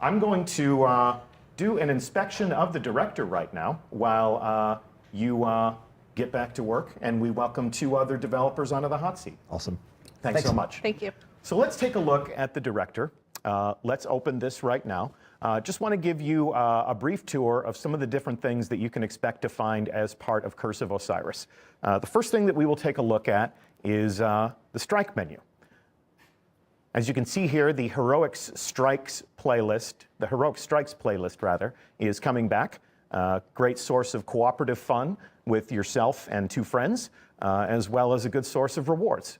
I'm going to do an inspection of the director right now while you get back to work, and we welcome 2 other developers onto the hot seat. Awesome. Thanks so much. Thank you. So let's take a look at the director. Let's open this right now. Just want to give you a brief tour of some of the different things that you can expect to find as part of Curse of Osiris. The first thing that we will take a look at is the strike menu. As you can see here, the Heroics Strikes playlist, is coming back. Great source of cooperative fun with yourself and 2 friends, as well as a good source of rewards.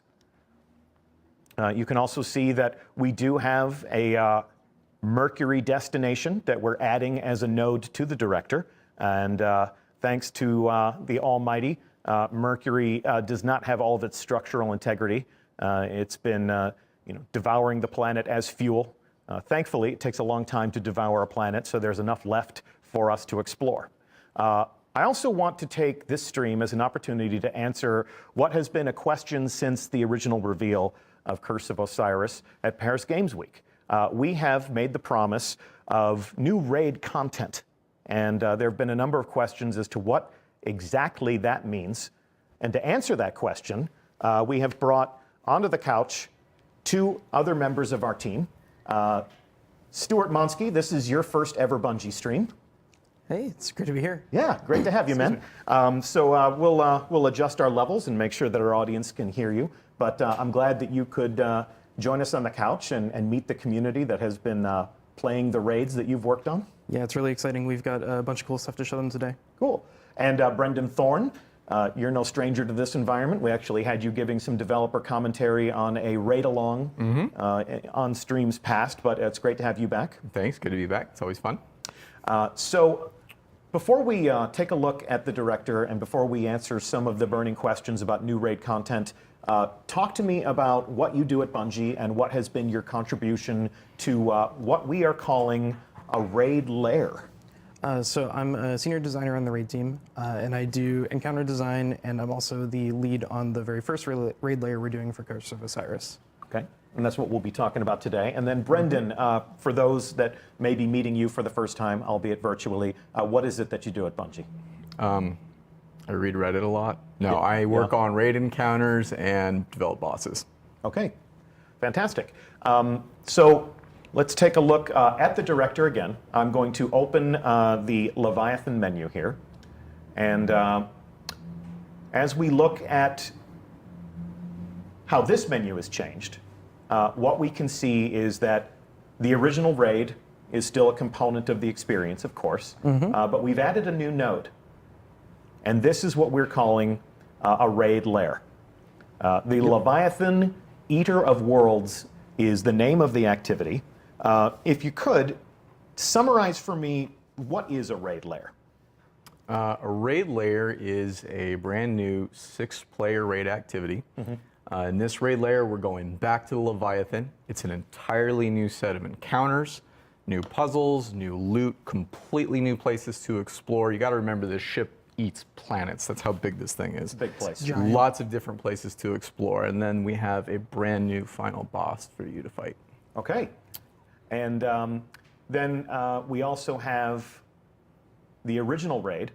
You can also see that we do have a Mercury destination that we're adding as a node to the director. And thanks to the almighty, Mercury does not have all of its structural integrity. It's been devouring the planet as fuel. Thankfully, it takes a long time to devour a planet, so there's enough left for us to explore. I also want to take this stream as an opportunity to answer what has been a question since the original reveal of Curse of Osiris at Paris Games Week. We have made the promise of new raid content, and there have been a number of questions as to what exactly that means. And to answer that question, we have brought onto the couch 2 other members of our team. Stuart Monsky, this is your first ever Bungie stream. Hey, it's great to be here. Yeah, great to have you, man. So we'll adjust our levels and make sure that our audience can hear you. But I'm glad that you could join us on the couch and meet the community that has been playing the raids that you've worked on? Yeah, it's really exciting. We've got a bunch of cool stuff to show them today. Cool. And Brendan Thorne, you're no stranger to this environment. We actually had you giving some developer commentary on a raid-along on streams past, but it's great to have you back. Thanks, good to be back. It's always fun. So before we take a look at the director and before we answer some of the burning questions about new raid content, talk to me about what you do at Bungie and what has been your contribution to what we are calling a raid lair. So I'm a senior designer on the raid team, and I do encounter design, and I'm also the lead on the very first raid layer we're doing for Curse of Osiris. Okay, and that's what we'll be talking about today. And then Brendan, for those that may be meeting you for the first time, albeit virtually, what is it that you do at Bungie? I read Reddit a lot. No, I work on raid encounters and develop bosses. Okay, fantastic. So let's take a look at the director again. I'm going to open the Leviathan menu here. And as we look at how this menu has changed, what we can see is that the original raid is still a component of the experience, of course, but we've added a new node. And this is what we're calling a raid lair. The Leviathan Eater of Worlds is the name of the activity. If you could, summarize for me, what is a raid lair? A raid lair is a brand new 6-player raid activity. In this raid lair, we're going back to the Leviathan. It's an entirely new set of encounters, new puzzles, new loot, completely new places to explore. You got to remember this ship eats planets. That's how big this thing is. Big place. Lots of different places to explore. And then we have a brand new final boss for you to fight. Okay. And then we also have the original raid.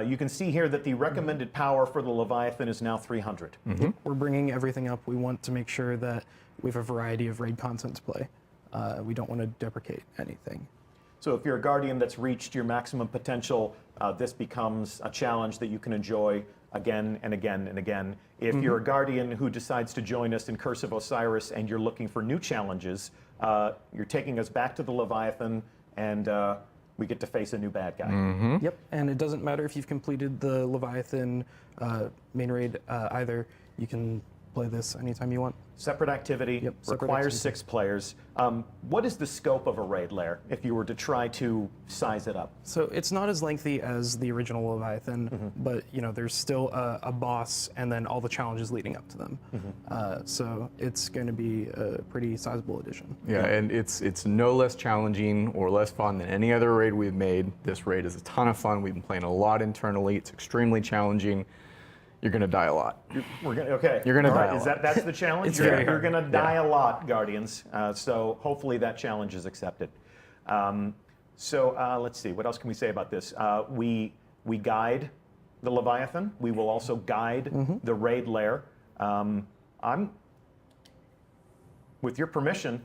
You can see here that the recommended power for the Leviathan is now 300. We're bringing everything up. We want to make sure that we have a variety of raid content to play. We don't want to deprecate anything. So if you're a Guardian that's reached your maximum potential, this becomes a challenge that you can enjoy again and again and again. If you're a Guardian who decides to join us in Curse of Osiris and you're looking for new challenges, you're taking us back to the Leviathan, and we get to face a new bad guy. Yep, and it doesn't matter if you've completed the Leviathan main raid either. You can play this anytime you want. Separate activity, separate requires activity. 6 players. What is the scope of a raid lair if you were to try to size it up? So it's not as lengthy as the original Leviathan, but you know there's still a boss and then all the challenges leading up to them. So it's going to be a pretty sizable addition. Yeah, and it's no less challenging or less fun than any other raid we've made. This raid is a ton of fun. We've been playing a lot internally. It's extremely challenging. You're going to die a lot. Okay. You're gonna All die a Is lot. that's the challenge? It's very You're hard. going to die a lot, Guardians. So hopefully that challenge is accepted. Let's see. What else can we say about this? We guide the Leviathan. We will also guide the raid lair. With your permission,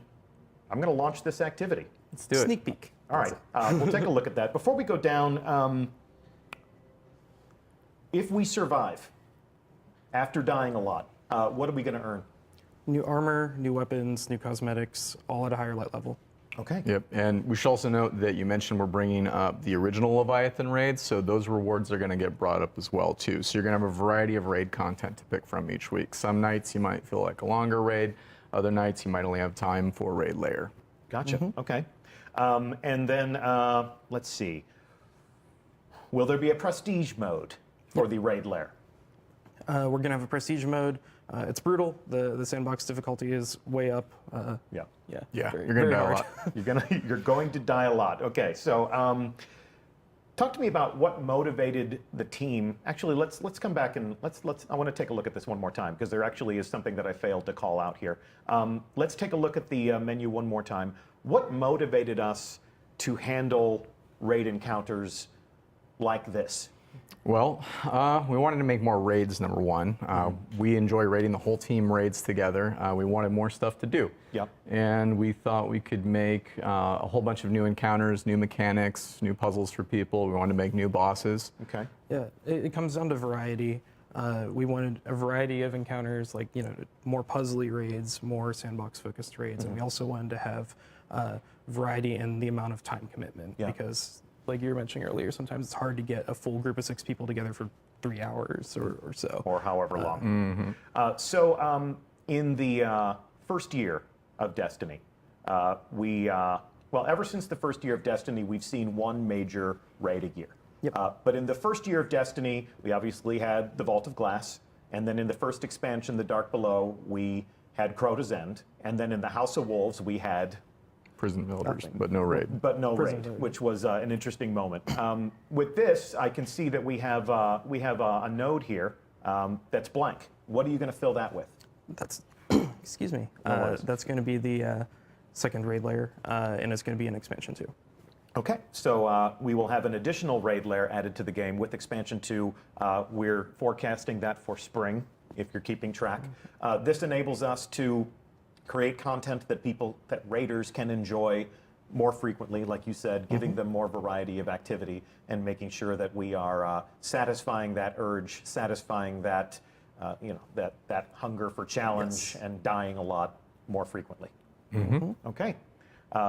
I'm going to launch this activity. Let's do it. Sneak peek. All right. We'll take a look at that. Before we go down, if we survive after dying a lot, what are we going to earn? New armor, new weapons, new cosmetics, all at a higher light level. Okay. Yep, and we should also note that you mentioned we're bringing up the original Leviathan raid, so those rewards are going to get brought up as well too. So you're going to have a variety of raid content to pick from each week. Some nights you might feel like a longer raid, other nights you might only have time for a raid layer. Gotcha. Okay. And then let's see. Will there be a prestige mode for the raid lair? We're going to have a prestige mode. It's brutal. The sandbox difficulty is way up. Yeah. Yeah, very- you're going to very die a hard. lot. You're going to die a lot. Okay. So talk to me about what motivated the team. Actually, let's come back and I want to take a look at this one more time because there actually is something that I failed to call out here. Let's take a look at the menu one more time. What motivated us to handle raid encounters like this? Well, we wanted to make more raids, number one. We enjoy raiding the whole team raids together. We wanted more stuff to do. Yep. And we thought we could make a whole bunch of new encounters, new mechanics, new puzzles for people. We wanted to make new bosses. Okay. Yeah, it comes down to variety. We wanted a variety of encounters, like more puzzly raids, more sandbox-focused raids, and we also wanted to have variety in the amount of time commitment because, like you were mentioning earlier, sometimes it's hard to get a full group of 6 people together for 3 hours or so. Or however long. In the first year of Destiny, ever since the first year of Destiny, we've seen one major raid a year. Yep. But in the first year of Destiny, we obviously had the Vault of Glass, and then in the first expansion, The Dark Below, we had Crota's End, and then in the House of Wolves, we had Prison Builders, but no raid. But no raid, which was an interesting moment. With this, I can see that we have a node here that's blank. What are you going to fill that with? That's, excuse me, that's going to be the second raid layer, and it's going to be an expansion too. Okay, so we will have an additional raid layer added to the game with expansion 2. We're forecasting that for spring, if you're keeping track. This enables us to create content that raiders can enjoy more frequently, like you said, giving them more variety of activity and making sure that we are satisfying that urge, satisfying that that hunger for challenge and dying a lot more frequently. Okay,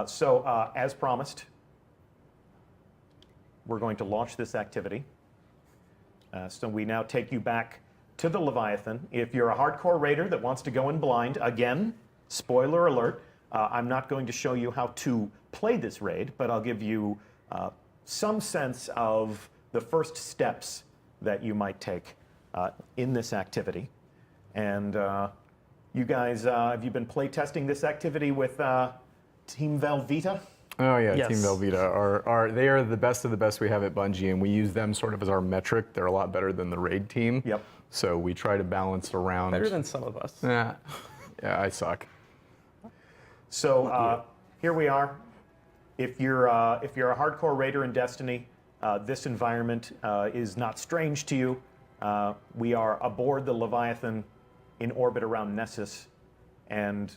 so as promised, we're going to launch this activity. So we now take you back to the Leviathan. If you're a hardcore raider that wants to go in blind, again, spoiler alert, I'm not going to show you how to play this raid, but I'll give you some sense of the first steps that you might take in this activity. And you guys, have you been play testing this activity with Team Velveeta? Oh yeah, Yes. Team Velveeta they are the best of the best we have at Bungie, and we use them sort of as our metric. They're a lot better than the raid team. Yep. So we try to balance around. Better than some of us. Yeah, I suck. So here we are. If you're a hardcore raider in Destiny, this environment is not strange to you. We are aboard the Leviathan in orbit around Nessus, and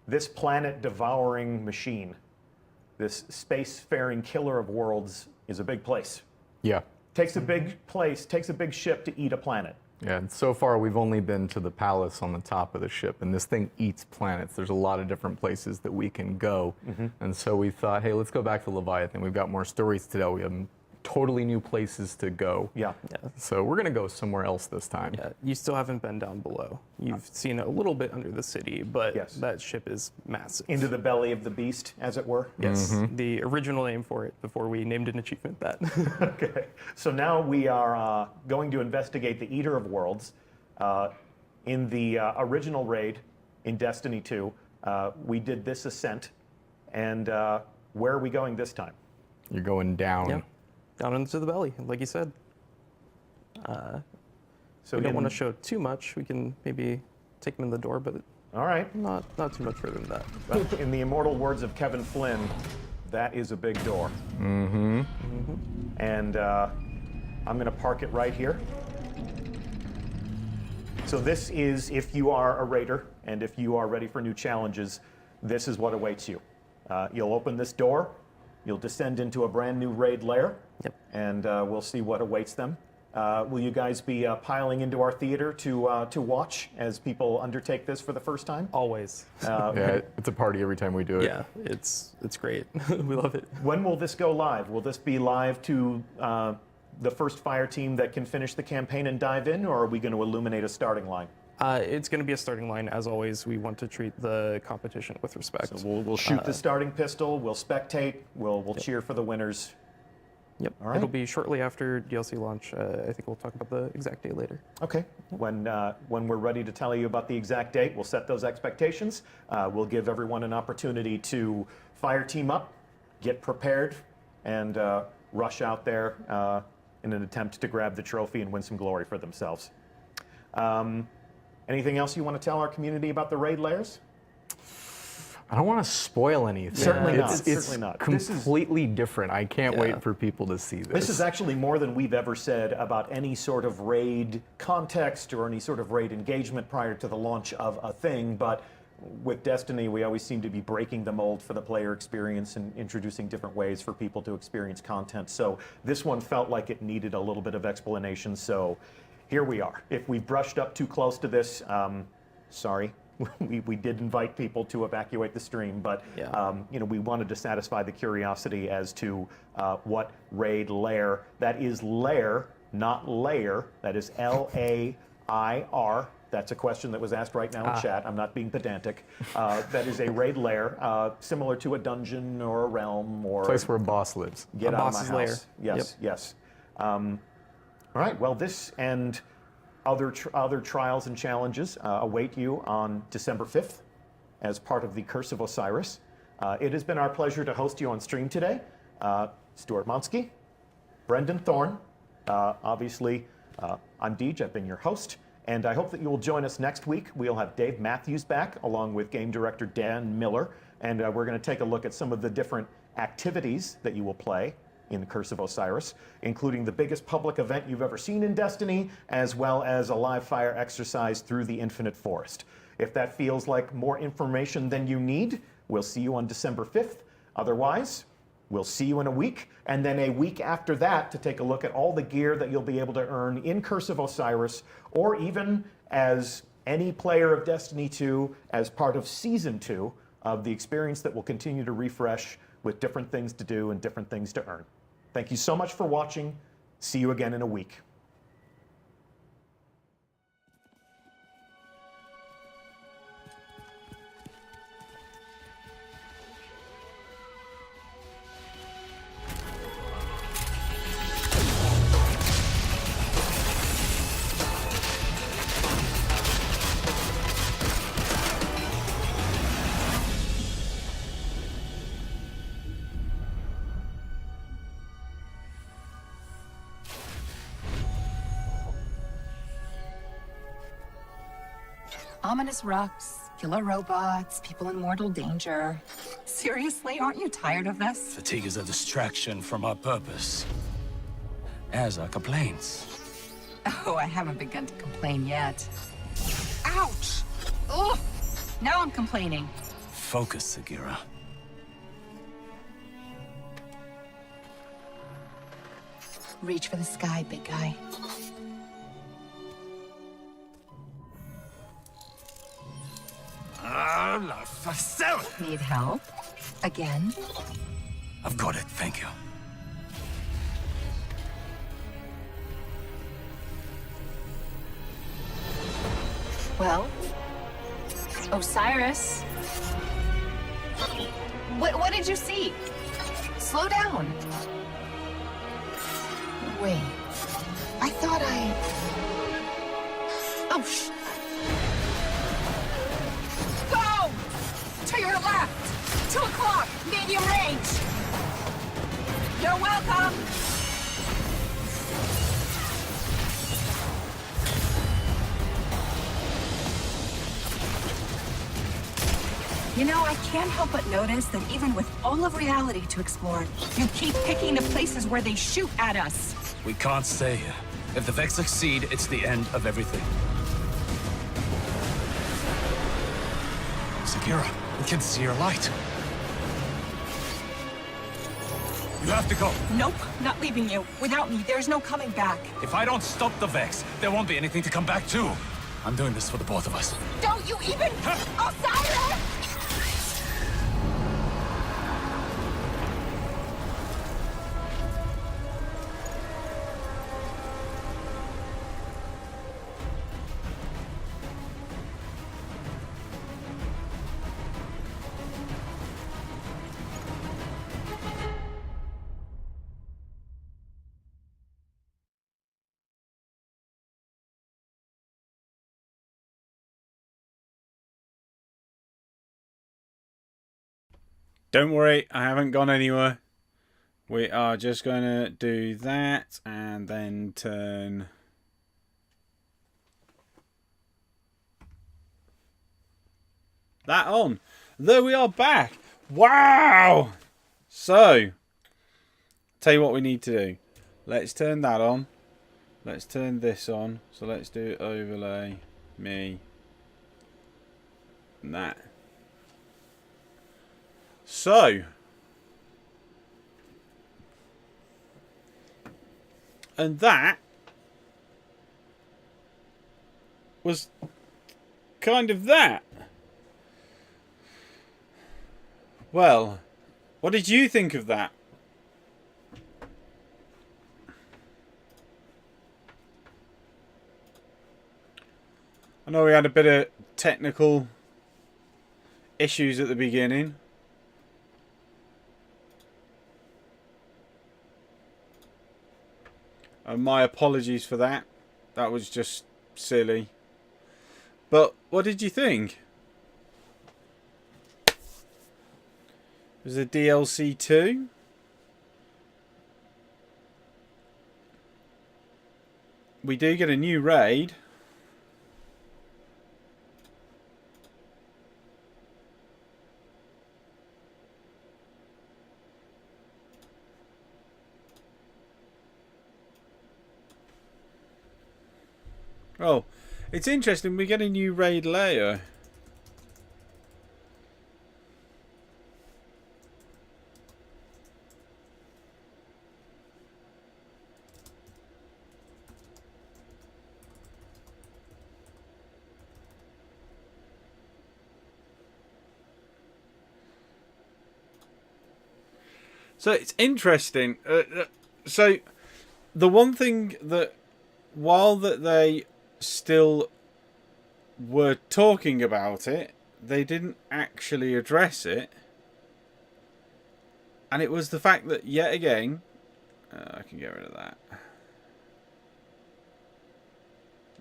this planet-devouring machine, this space-faring killer of worlds, is a big place. Yeah. Takes a big place, takes a big ship to eat a planet. Yeah, and so far we've only been to the palace on the top of the ship, and this thing eats planets. There's a lot of different places that we can go, and so we thought, hey, let's go back to Leviathan. We've got more stories to tell. We have totally new places to go. Yeah. So we're gonna go somewhere else this time. Yeah, you still haven't been down below. You've seen a little bit under the city, but Yes. that ship is massive. Into the belly of the beast, as it were. Yes, the original name for it before we named an achievement that. Okay, so now we are going to investigate the Eater of Worlds. In the original raid in Destiny 2, we did this ascent, and where are we going this time? You're going down. Yeah, down into the belly, like you said. So We don't want to show too much. We can maybe take them in the door, but All right, not too much further than that. but in the immortal words of Kevin Flynn, that is a big door. And I'm going to park it right here. So this is, if you are a raider and if you are ready for new challenges, this is what awaits you. You'll open this door, you'll descend into a brand new raid lair, and we'll see what awaits them. Will you guys be piling into our theater to watch as people undertake this for the first time? Always. Yeah, it's a party every time we do it. Yeah, it's great. We love it. When will this go live? Will this be live to the first fire team that can finish the campaign and dive in, or are we going to illuminate a starting line? It's going to be a starting line. As always, we want to treat the competition with respect. So we'll shoot the starting pistol, we'll spectate, we'll cheer for the winners. Yep. All right. It'll be shortly after DLC launch. I think we'll talk about the exact date later. Okay. When we're ready to tell you about the exact date, we'll set those expectations. We'll give everyone an opportunity to fire team up, get prepared, and rush out there in an attempt to grab the trophy and win some glory for themselves. Anything else you want to tell our community about the raid lairs? I don't want to spoil anything. Certainly not. It's Certainly not. This is- completely different. I can't wait for people to see this. This is actually more than we've ever said about any sort of raid context or any sort of raid engagement prior to the launch of a thing, but with Destiny, we always seem to be breaking the mold for the player experience and introducing different ways for people to experience content. So this one felt like it needed a little bit of explanation, so here we are. If we brushed up too close to this, sorry. We did invite people to evacuate the stream, but you know, we wanted to satisfy the curiosity as to what raid lair. That is lair, not layer. That is L-A-I-R. That's a question that was asked right now in chat. I'm not being pedantic. That is a raid lair, similar to a dungeon or a realm or Place where a boss lives. Get A out of boss's my lair. house. Yes, yes. All right. Well, this and other trials and challenges await you on December 5th as part of the Curse of Osiris. It has been our pleasure to host you on stream today. Stuart Monsky, Brendan Thorne, obviously I'm Deej, I've been your host, and I hope that you will join us next week. We'll have Dave Matthews back along with game director Dan Miller, and we're going to take a look at some of the different activities that you will play in the Curse of Osiris, including the biggest public event you've ever seen in Destiny, as well as a live fire exercise through the Infinite Forest. If that feels like more information than you need, we'll see you on December 5th. Otherwise, we'll see you in a week, and then a week after that to take a look at all the gear that you'll be able to earn in Curse of Osiris, or even as any player of Destiny 2 as part of Season 2 of the experience that will continue to refresh with different things to do and different things to earn. Thank you so much for watching. See you again in a week. Ominous rocks, killer robots, people in mortal danger. Seriously, aren't you tired of this? Fatigue is a distraction from our purpose. As are complaints. Oh, I haven't begun to complain yet. Ouch! Ugh! Now I'm complaining. Focus, Sagira. Reach for the sky, big guy. La facelle! Need help? Again? I've got it, thank you. Well, Osiris. What did you see? Slow down. Wait. I thought Oh, Go! To your left! 2 o'clock! Medium range! You're welcome! You know, I can't help but notice that even with all of reality to explore, you keep picking the places where they shoot at us. We can't stay here. If the Vex succeed, it's the end of everything. Sagira, we can see your light. You have to go. Nope, not leaving you. Without me, there's no coming back. If I don't stop the Vex, there won't be anything to come back to. I'm doing this for the both of us. Don't you even... Osiris! Don't worry, I haven't gone anywhere. We are just going to do that and then turn that on. There we are back. Wow! So, tell you what we need to do. Let's turn that on. Let's turn this on. So let's do overlay, me, and that. So, and that was kind of that. Well, what did you think of that? I know we had a bit of technical issues at the beginning. And my apologies for that. That was just silly. But what did you think? Was the DLC 2? We do get a new raid. Oh, it's interesting. We get a new raid layer. So it's interesting. So the one thing that, while that they still were talking about it, they didn't actually address it. And it was the fact that, yet again, I can get rid of that.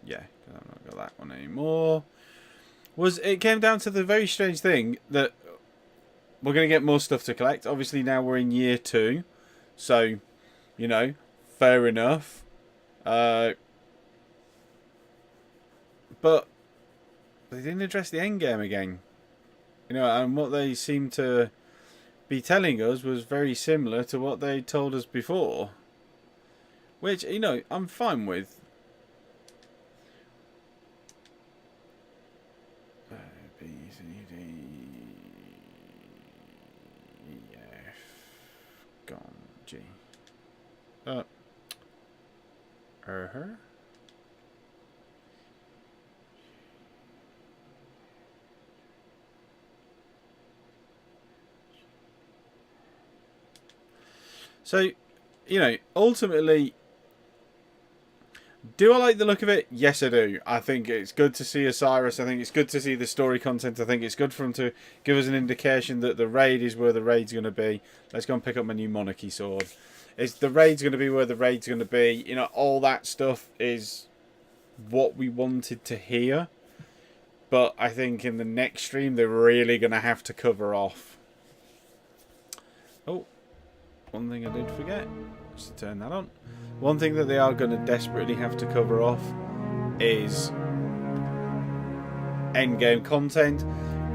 Yeah, because I've not got that one anymore. It came down to the very strange thing that we're going to get more stuff to collect. Obviously now we're in year 2. So, you know, fair enough. But they didn't address the end game again. You know, and what they seemed to be telling us was very similar to what they told us before. Which, you know, I'm fine with. B, C, D, E, F, gone, G. So, you know, ultimately, do I like the look of it? Yes, I do. I think it's good to see Osiris. I think it's good to see the story content. I think it's good for them to give us an indication that the raid is where the raid's going to be. Let's go and pick up my new Monarchy sword. Is the raid's going to be where the raid's going to be? You know, all that stuff is what we wanted to hear. But I think in the next stream, they're really going to have to cover off. Oh, one thing I did forget. Just to turn that on. One thing that they are going to desperately have to cover off is endgame content.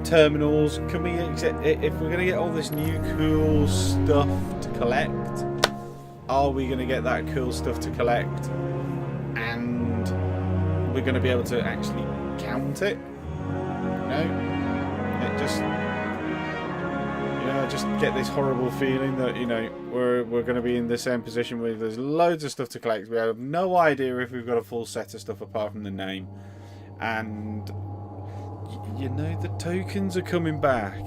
Terminals. Can we accept, if we're going to get all this new cool stuff to collect, are we going to get that cool stuff to collect and we're going to be able to actually count it? No, it just, you know, I just get this horrible feeling that, you know, we're going to be in the same position where there's loads of stuff to collect. We have no idea if we've got a full set of stuff apart from the name, and you know, the tokens are coming back.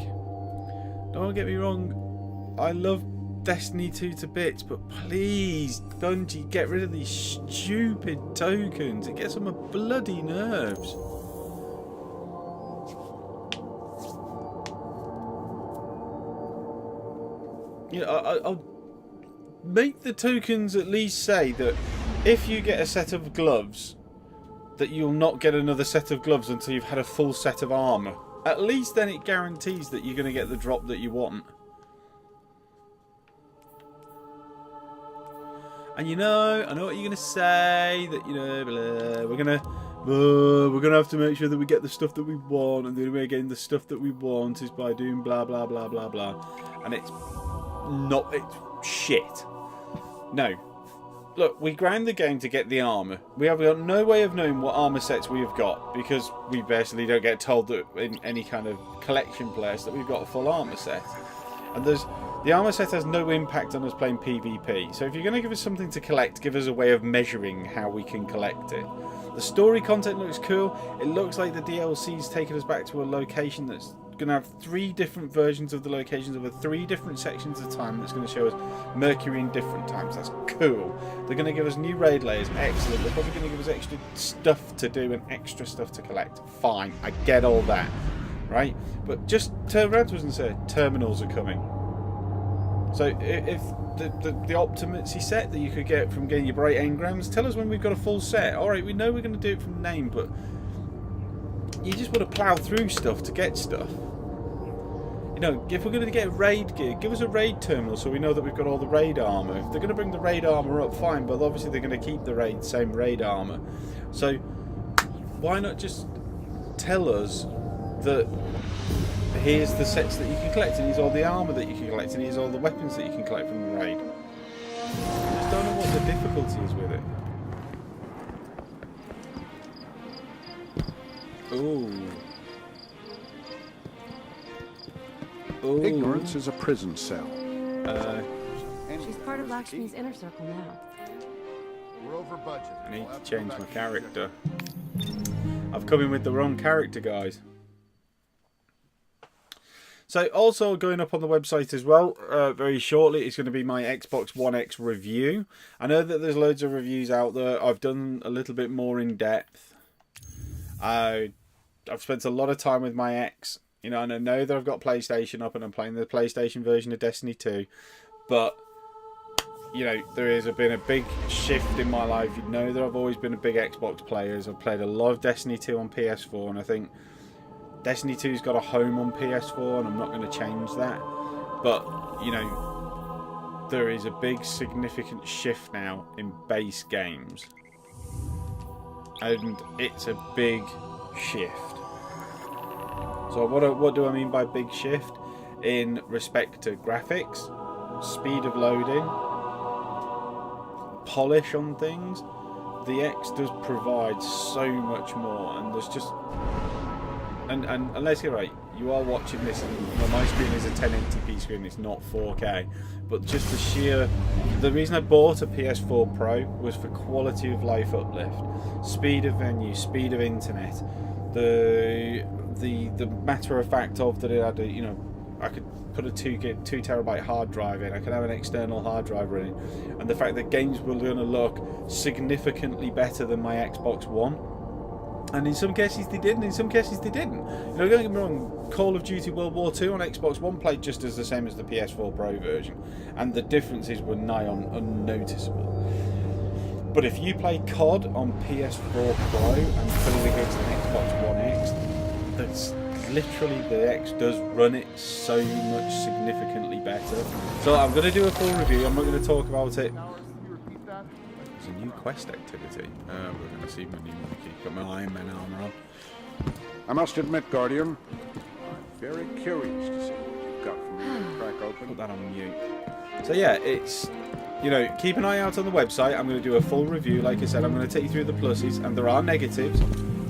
Don't get me wrong, I love Destiny 2 to bits, but please, Bungie, get rid of these stupid tokens. It gets on my bloody nerves. You know, I'll make the tokens at least say that if you get a set of gloves, that you'll not get another set of gloves until you've had a full set of armor. At least then it guarantees that you're going to get the drop that you want. And you know, I know what you're going to say, that, you know, blah, we're going to have to make sure that we get the stuff that we want, and the only way of getting the stuff that we want is by doing blah, blah, blah, blah, blah. And it's not, it's shit. No. Look, we grind the game to get the armor. We have got no way of knowing what armor sets we have got, because we basically don't get told that in any kind of collection place that we've got a full armor set. And the armor set has no impact on us playing PvP. So if you're going to give us something to collect, give us a way of measuring how we can collect it. The story content looks cool. It looks like the DLC's taken us back to a location that's going to have 3 different versions of the locations over 3 different sections of time. That's going to show us Mercury in different times. That's cool. They're going to give us new raid layers. Excellent. They're probably going to give us extra stuff to do and extra stuff to collect. Fine. I get all that. Right? But just turn around to us and say, terminals are coming. So if the optimacy set that you could get from getting your bright engrams, tell us when we've got a full set. Alright, we know we're going to do it from name, but you just want to plow through stuff to get stuff. You know, if we're going to get raid gear, give us a raid terminal so we know that we've got all the raid armor. If they're going to bring the raid armor up, fine, but obviously they're going to keep the same raid armor. So why not just tell us that here's the sets that you can collect, and here's all the armor that you can collect, and here's all the weapons that you can collect from the raid. I just don't know what the difficulty is with it. Ooh. Ooh. Ignorance is a prison cell. She's part of Lakshmi's inner circle now. We're over budget. I need to change my character. I've come in with the wrong character, guys. So also going up on the website as well, very shortly, it's going to be my Xbox One X review. I know that there's loads of reviews out there. I've done a little bit more in depth. I've spent a lot of time with my X, you know, and I know that I've got PlayStation up and I'm playing the PlayStation version of Destiny 2. But, you know, there has been a big shift in my life. You know that I've always been a big Xbox player. I've played a lot of Destiny 2 on PS4, and I think Destiny 2's got a home on PS4, and I'm not going to change that. But, you know, there is a big significant shift now in base games. And it's a big shift. So what do I mean by big shift? In respect to graphics, speed of loading, polish on things, the X does provide so much more, and there's just... And let's get right, you are watching this, and my screen is a 1080p screen, it's not 4K, but just the reason I bought a PS4 Pro was for quality of life uplift, speed of venue, speed of internet, the matter of fact of that it had I could put a 2 terabyte hard drive in, I could have an external hard drive running, and the fact that games were going to look significantly better than my Xbox One. And in some cases they did, and in some cases they didn't. You know, don't get me wrong, Call of Duty World War II on Xbox One played just as the same as the PS4 Pro version, and the differences were nigh on unnoticeable. But if you play COD on PS4 Pro and put it against an Xbox One X, that's literally, the X does run it so much significantly better. So I'm going to do a full review, I'm not going to talk about it. There's a new quest activity. We're going to see my new monkey. Got my Iron Man armor on. I must admit, Guardian, I'm very curious to see what you've got for me to crack open. Put that on mute. So yeah, it's, you know, keep an eye out on the website. I'm going to do a full review. Like I said, I'm going to take you through the pluses, and there are negatives.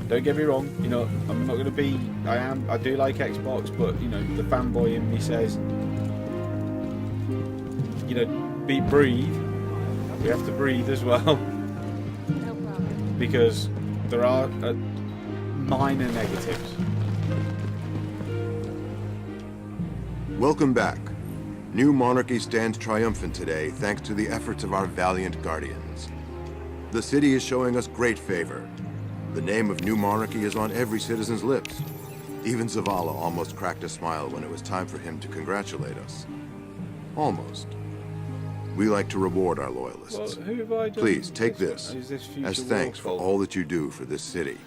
Don't get me wrong. You know, I'm not going to be. I do like Xbox, but you know, the fanboy in me says, you know, breathe. We have to breathe as well. No problem. Because there are minor negatives. Welcome back. New Monarchy stands triumphant today thanks to the efforts of our valiant guardians. The city is showing us great favor. The name of New Monarchy is on every citizen's lips. Even Zavala almost cracked a smile when it was time for him to congratulate us. Almost. We like to reward our loyalists. Well, who have I done? Please take this Future as thanks for Warfall? all that you do for this city.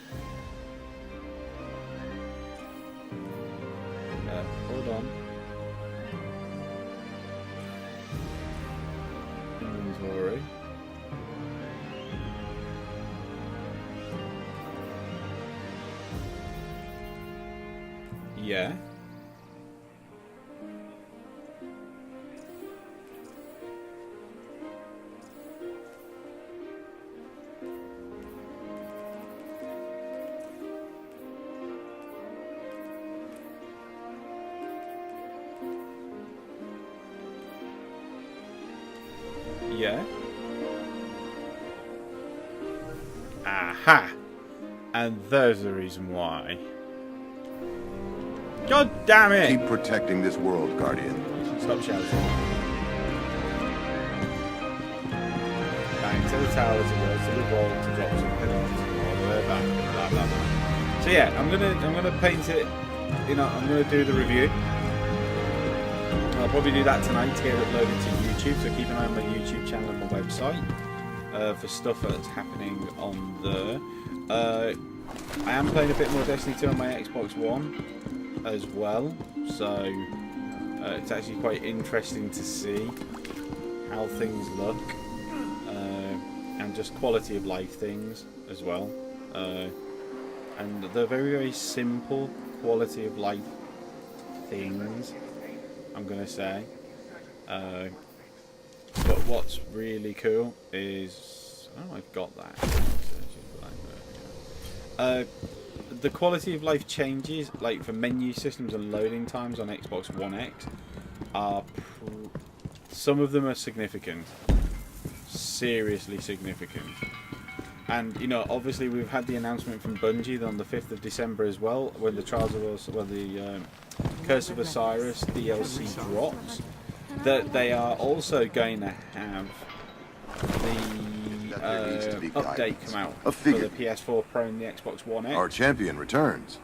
Hold on. Inventory. Yeah. Yeah. Aha! And there's the reason why. God damn it! Keep protecting this world, Guardian. Stop shouting. Bang to the towers, to the wall, to drop some pillars, all the way back, blah blah blah. So yeah, I'm gonna paint it. You know, I'm gonna do the review. I'll probably do that tonight to get it uploaded to YouTube. So keep an eye on my YouTube channel and my website for stuff that's happening on there. I am playing a bit more Destiny 2 on my Xbox One as well, so it's actually quite interesting to see how things look and just quality of life things as well. And they're very simple quality of life things, I'm gonna say. But what's really cool is, oh, I've got that. The quality of life changes, like for menu systems and loading times on Xbox One X, are some of them are significant, seriously significant. And you know, obviously we've had the announcement from Bungie on the 5th of December as well, when the the Curse of Osiris DLC drops, that they are also going to have the update come out for the PS4 Pro and the Xbox One X. Our champion returns.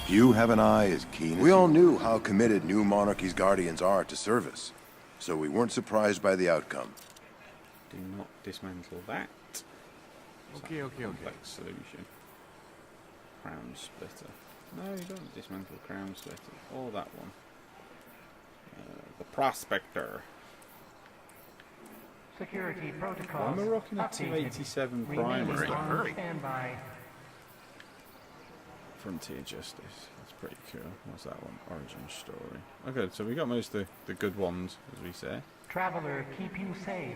You have an eye as keen as we all knew how committed New Monarchy's Guardians are to service, so we weren't surprised by the outcome. Do not dismantle that. Okay. Complex solution. Crown splitter. No, you don't dismantle crown splitter. Or that one. The prospector. Security protocol. Why am I rocking a 287 primary? Frontier Justice. That's pretty cool. What's that one? Origin Story. Okay, so we got most of the good ones, as we say. Traveler, keep you safe.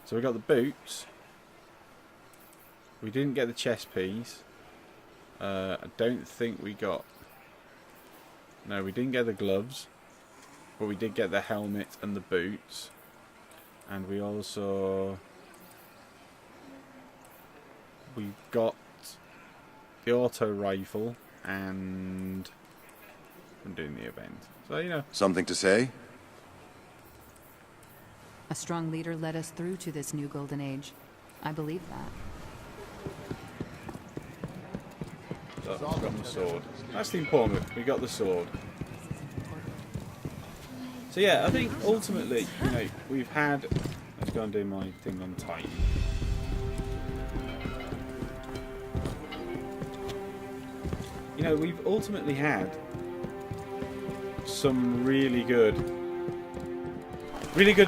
So we got the boots. We didn't get the chest piece. I don't think we got... No, we didn't get the gloves. But we did get the helmet and the boots. And we also... We got the auto rifle and... I'm doing the event. So, you know... Something to say? A strong leader led us through to this new golden age. I believe that. So, we got the sword. That's the important bit. We got the sword. So yeah, I think ultimately, you know, we've had... Let's go and do my thing on Titan. You know, we've ultimately had some really good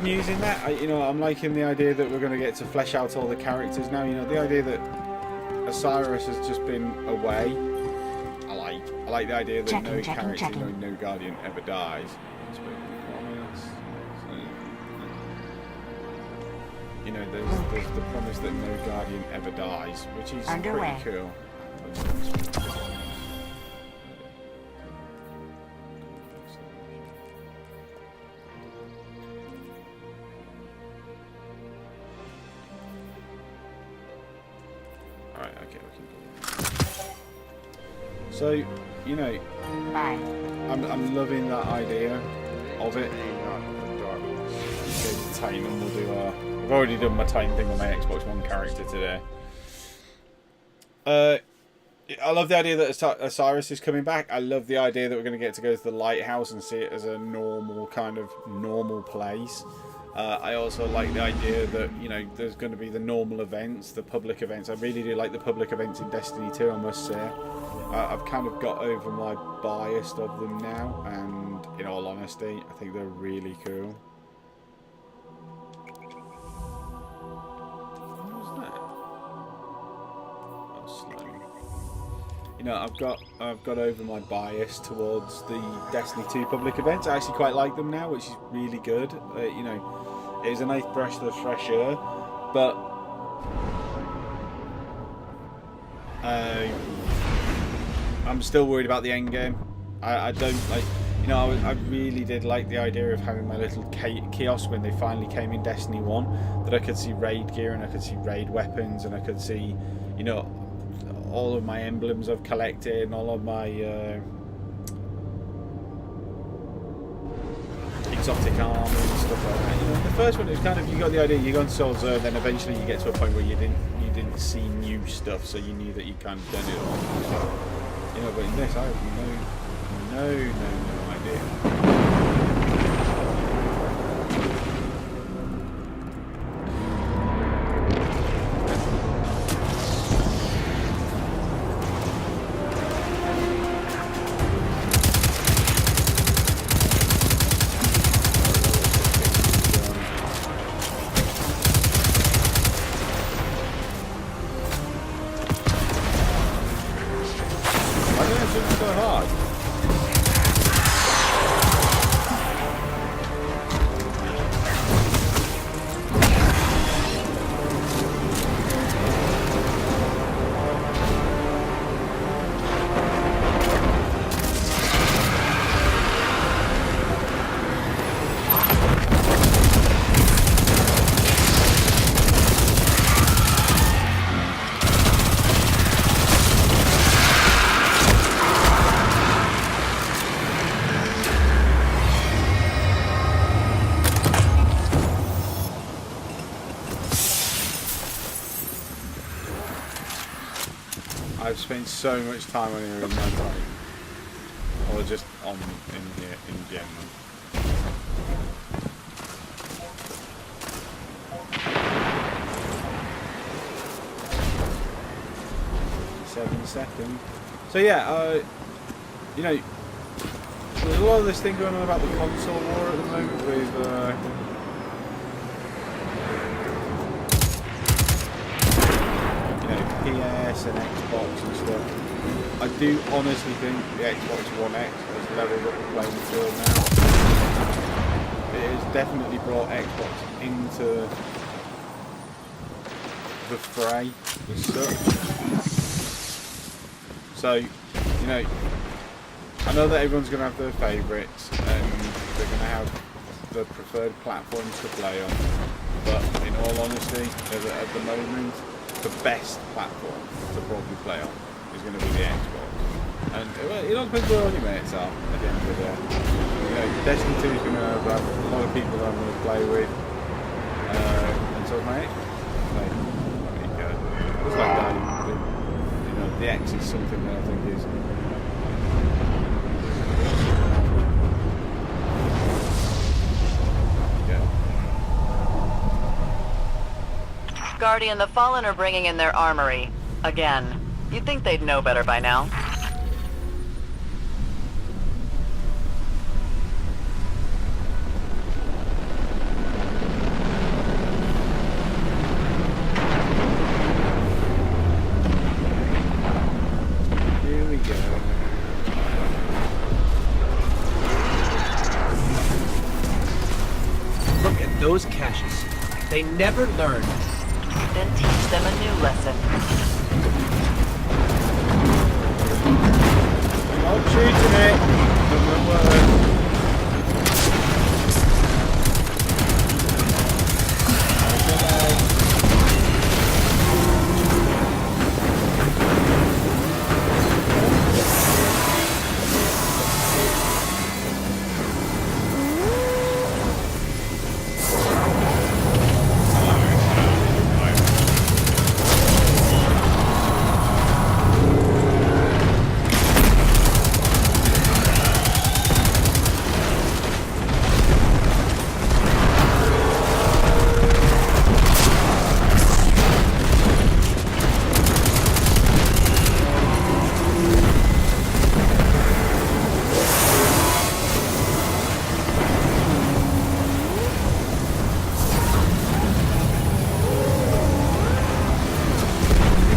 news in that. You know, I'm liking the idea that we're going to get to flesh out all the characters now. You know, the idea that Osiris has just been away. I like the idea that no character, no Guardian ever dies. You know, there's the promise that no Guardian ever dies, which is pretty cool. Alright, okay, we can go. So, you know, I'm loving that idea of it. Okay, Titan, and we'll do our... I've already done my Titan thing on my Xbox One character today. I love the idea that Osiris is coming back. I love the idea that we're going to get to go to the lighthouse and see it as a normal place. I also like the idea that, you know, there's going to be the normal events, the public events. I really do like the public events in Destiny 2, I must say. I've kind of got over my bias of them now, and in all honesty, I think they're really cool. You know, I've got over my bias towards the Destiny 2 public events. I actually quite like them now, which is really good. You know, it was a nice breath of fresh air, but I'm still worried about the end game. I don't like. You know, I really did like the idea of having my little kiosk when they finally came in Destiny 1, that I could see raid gear and I could see raid weapons and I could see, you know, all of my emblems I've collected and all of my exotic armor and stuff like that. You know, the first one, it was kind of, you got the idea, you go on Soul Zone, then eventually you get to a point where you didn't see new stuff, so you knew that you kind of done it all. You know, but in this, I have no idea. I've spent so much time on here in my time, or just on in here in general. Seconds. So yeah, you know, there's a lot of this thing going on about the console war at the moment with. PS and Xbox and stuff. I do honestly think the Xbox One X has leveled up the playing field now. It has definitely brought Xbox into the fray as such. So, you know, I know that everyone's going to have their favourites and they're going to have the preferred platforms to play on, but in all honesty, at the moment, the best platform to probably play on is going to be the Xbox. And it all depends where all your mates are at the end of the day. You know, Destiny 2 is going to have a lot of people that I'm going to play with, and so is my Xbox. Like, just like that, you know, the X is something that I think is. Guardian, the Fallen are bringing in their armory. Again. You'd think they'd know better by now. Here we go. Look at those caches. They never learn. Then teach them a new lesson. I'm not shooting it. Doesn't work.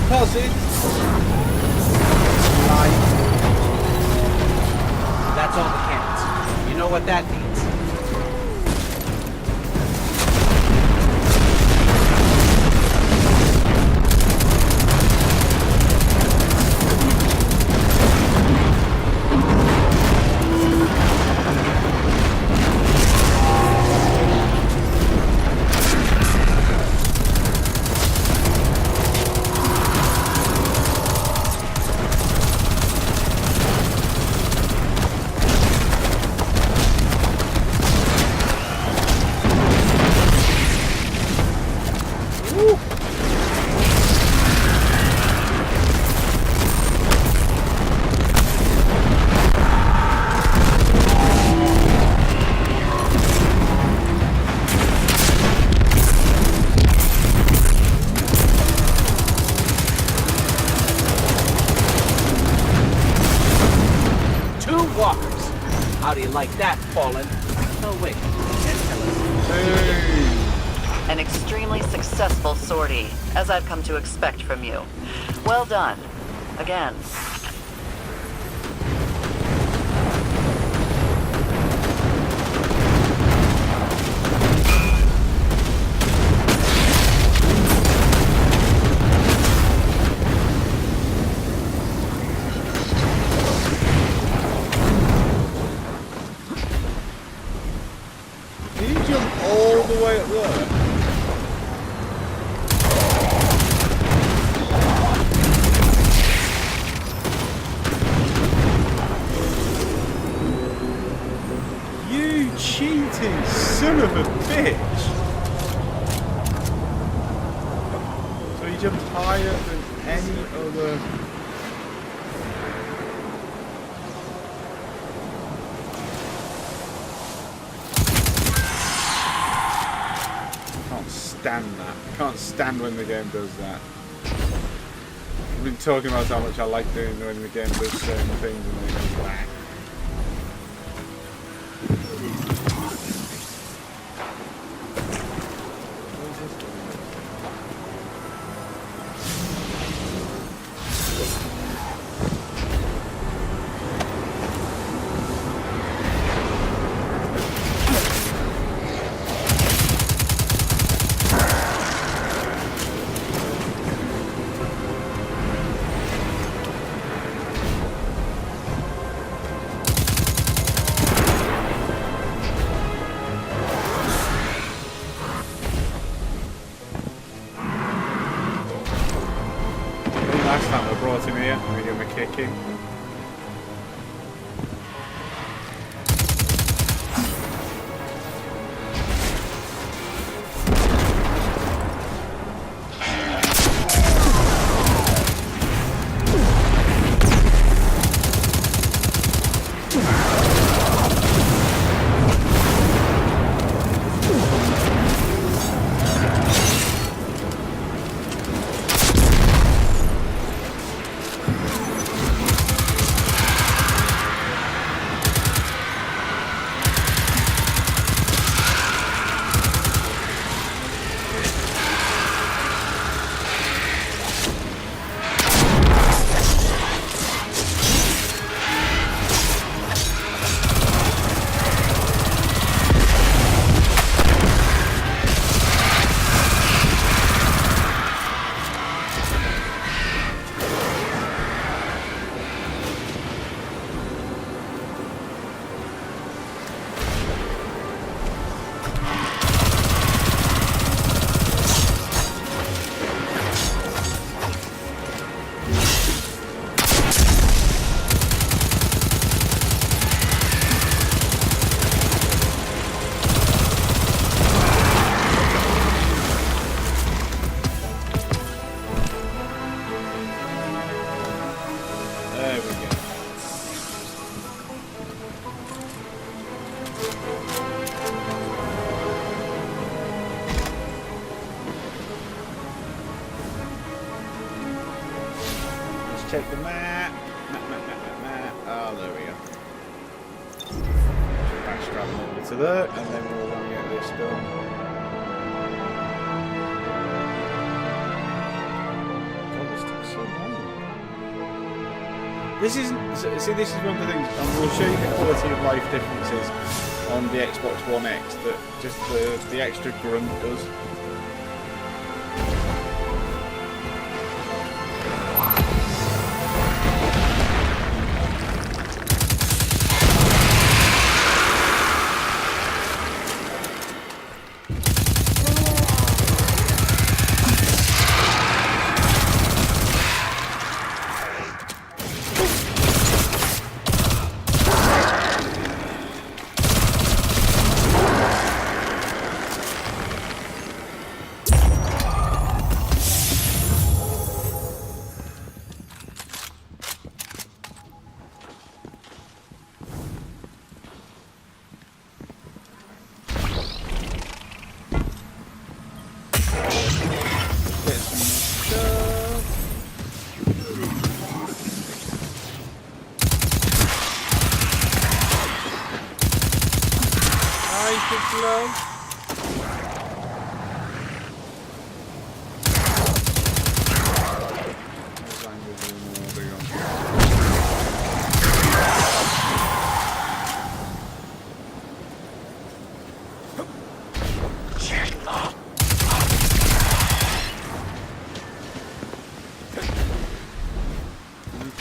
Deposit. That's all the cannons. You know what that means. walkers. How do you like that, Fallen? Oh, wait. You can't tell us. An extremely successful sortie, as I've come to expect from you. Well done. Again. Did you jump all the way up there? You cheating son of a bitch! So you jumped higher than any other... Can't stand that. Can't stand when the game does that. I've been talking about how much I like doing when the game does certain things and then it goes whack. Last time I brought him here, we gave him a kicking. Check the map. Map. Oh, there we go. Fast travel over to there, and then we're going to get this done. God, this took so long. This isn't. See, this is one of the things, and we'll show you the quality of life differences on the Xbox One X that just the extra grunt does. super slow.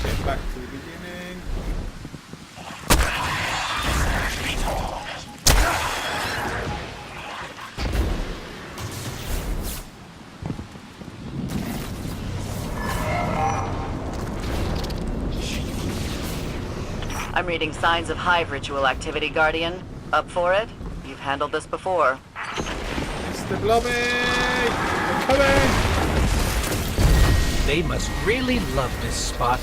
Get back to the beginning. I'm reading signs of hive ritual activity, Guardian. Up for it? You've handled this before. Mr. Blobby! They're coming! They must really love this spot.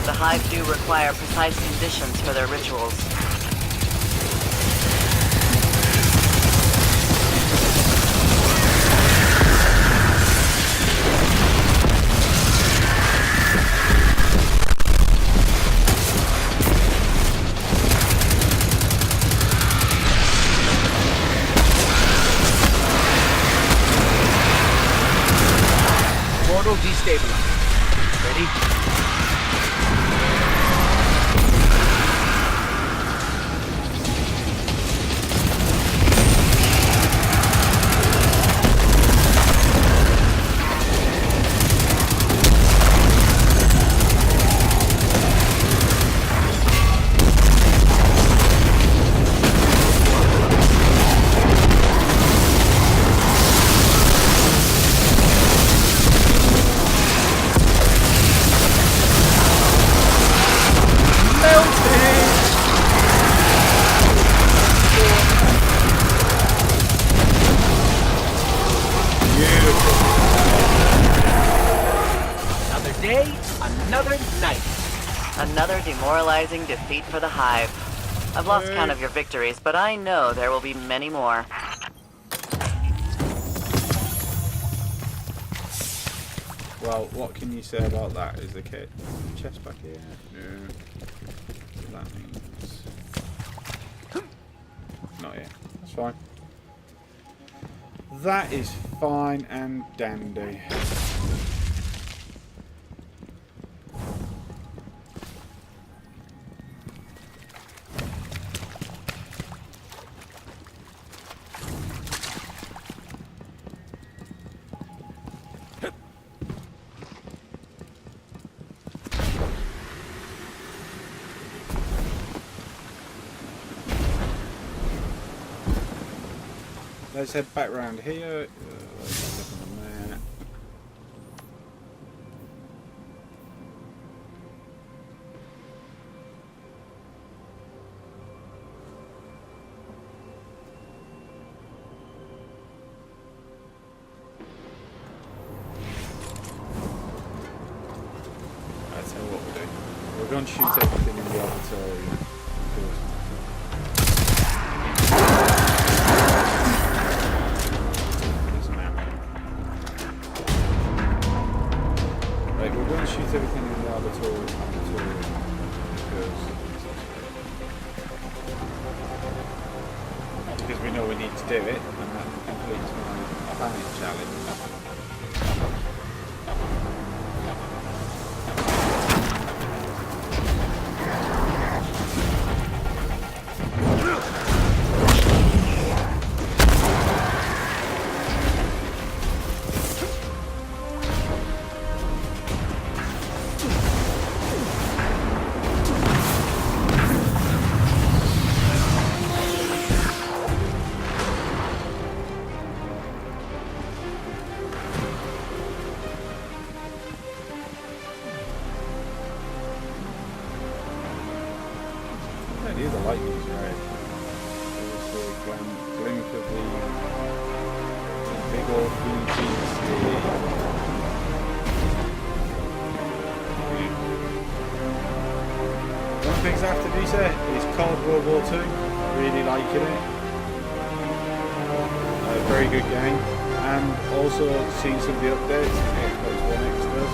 The hive do require precise conditions for their rituals. Portal destabilized. Ready? Another day, another night. Another demoralizing defeat for the hive. I've lost count of your victories, but I know there will be many more. Well, what can you say about that? Is the chest back here? No. So that means... Not here. That's fine. That is fine and dandy. Let's head back round here. Let's look on the map. I'll tell you what we'll do. We're going to shoot everything in the auditorium. Right, we're going to shoot everything in the auditorium because we know we need to do it, and that completes my planet challenge. The lightning's red. There's the glint of the big old BGC. One thing I have to do, sir, is COD World War II. Really liking it. A very good game. And also seen some of the updates. Xbox One X does.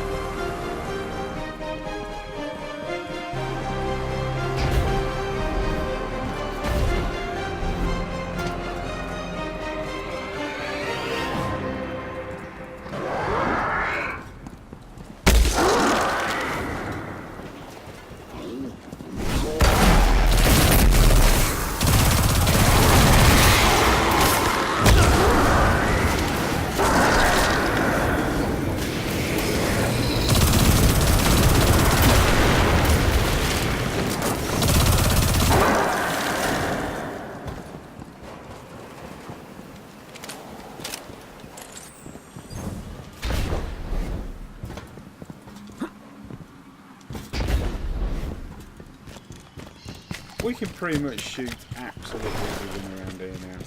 We can pretty much shoot absolutely everything around here now.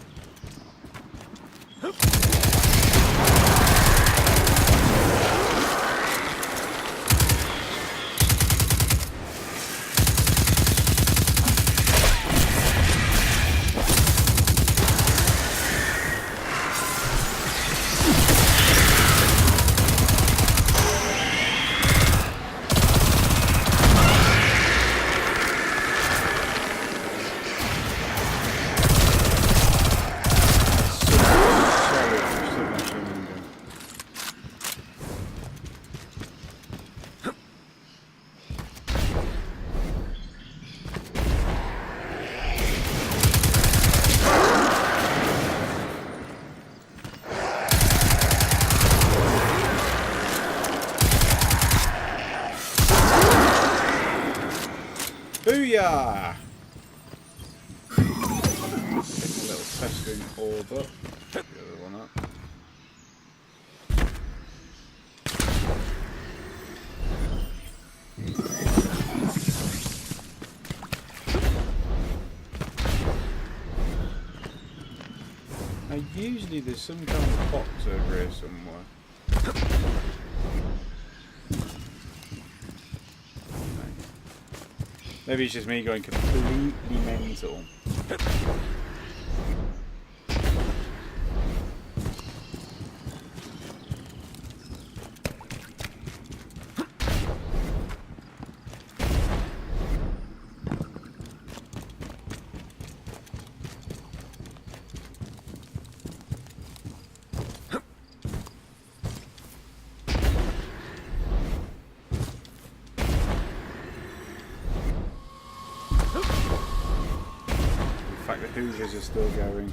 Booyah! Pick a little testing orb up. Pick the other one up. Now usually there's some kind of box over here somewhere. Maybe it's just me going completely mental. The Hoosiers are still going.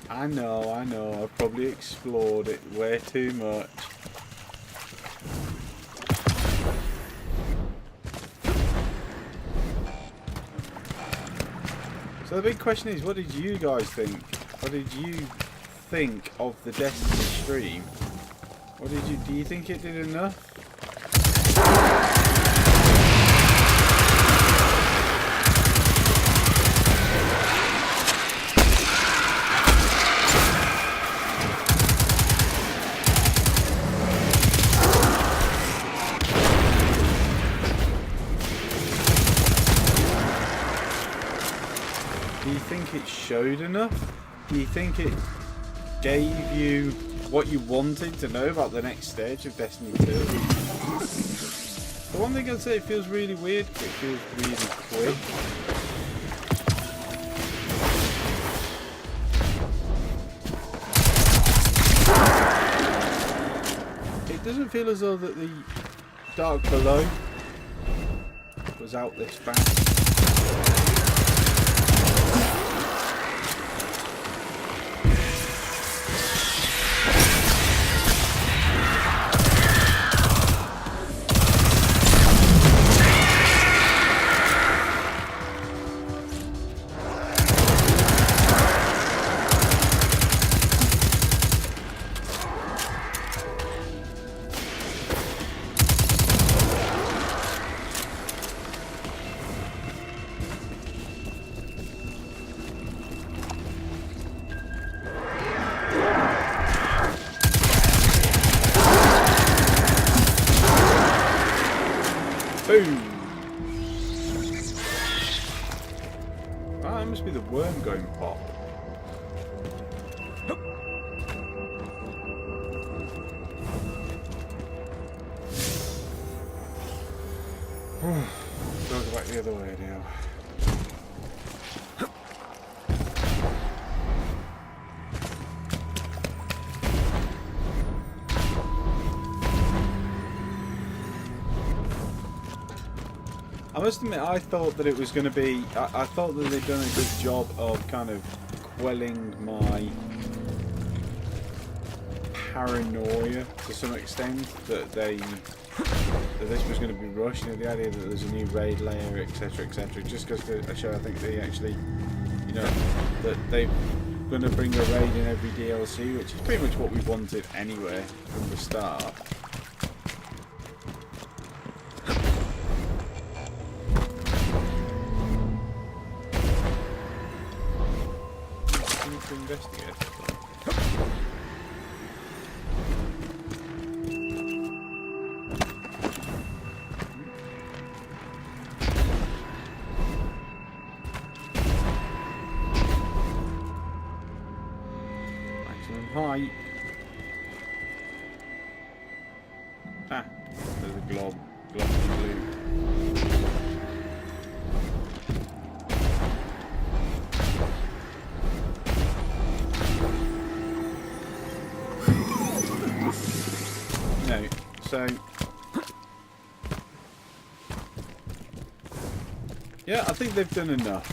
I know, I've probably explored it way too much. So the big question is, what did you guys think? What did you think of the Destiny stream? What did you, do you think it did enough? Do you think it showed enough? Do you think it gave you what you wanted to know about the next stage of Destiny 2? The one thing I'd say, it feels really weird, but it feels really quick. It doesn't feel as though that the Dark Below was out this fast. Boom! Ah, that must be the worm going pop. Goes back the other way now. I must admit, I thought that it was going to be... I thought that they'd done a good job of kind of quelling my paranoia to some extent that this was going to be rushed. You know, the idea that there's a new raid layer, etc., etc. Just because the show, I think they actually, you know, that they're going to bring a raid in every DLC, which is pretty much what we wanted anyway from the start. To investigate. Maximum height. Ah, there's a glob blue. No, so yeah, I think they've done enough.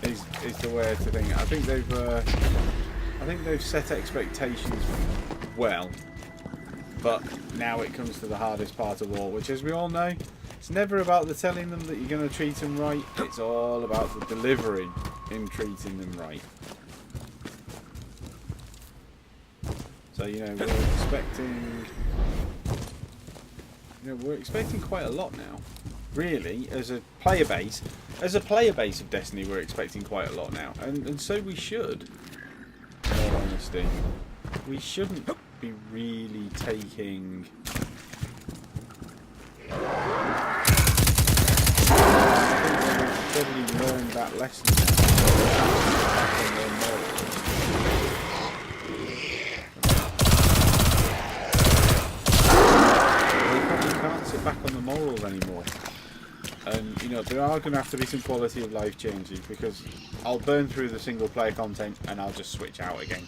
Is the way to think. I think they've set expectations well, but now it comes to the hardest part of all, which, as we all know, it's never about the telling them that you're going to treat them right. It's all about the delivery in treating them right. So, you know, we're expecting quite a lot now. Really, as a player base of Destiny, we're expecting quite a lot now, and so we should. In all honesty, we shouldn't be really taking. I think we've probably learned that lesson now. Sit back on the morals anymore, and you know there are going to have to be some quality of life changes, because I'll burn through the single player content and I'll just switch out again,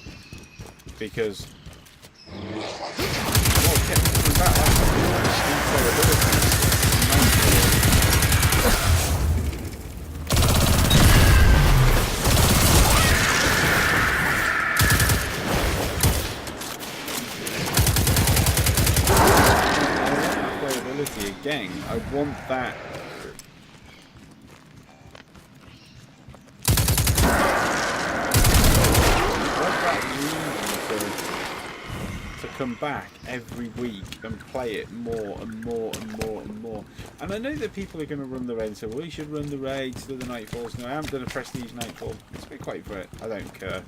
because what kept me coming back again. I want that. To come back every week and play it more and more and more and more. And I know that people are going to run the raid and say, well, you should run the raids to the Nightfalls. No, I haven't done a Prestige Nightfall. Let's be quite for it. I don't care.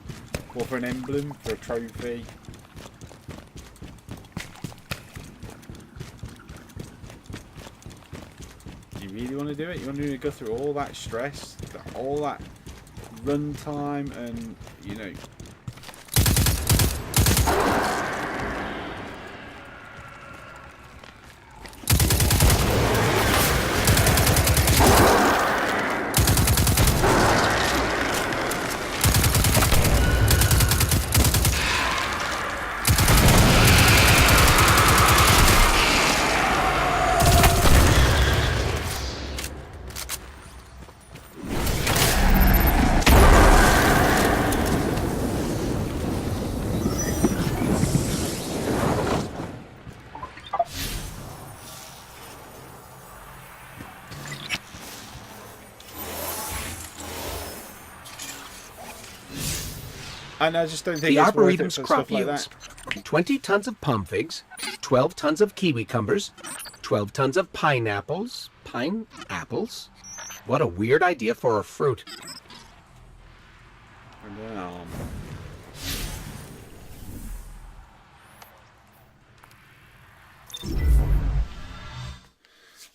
Or for an emblem, for a trophy. You really want to do it? You want to go through all that stress, all that run time, and you know. And I just don't think the it's worth it Arboretum's for crop stuff like yields that. 20 tons of plum figs, 12 tons of kiwi cumbers, 12 tons of pineapples. Pineapples? What a weird idea for a fruit.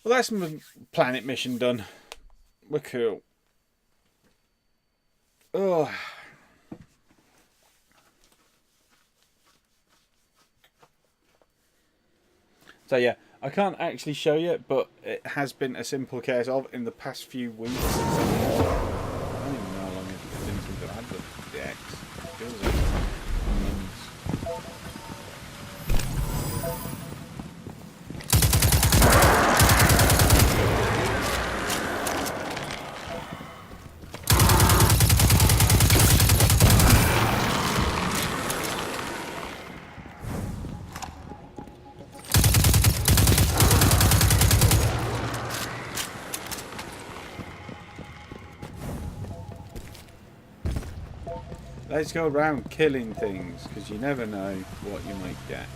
Well, that's my planet mission done. We're cool. Oh. So yeah, I can't actually show you, but it has been a simple case of, in the past few weeks, I don't even know how long it's been since I've had the X. It feels like months. Let's go around killing things, because you never know what you might get.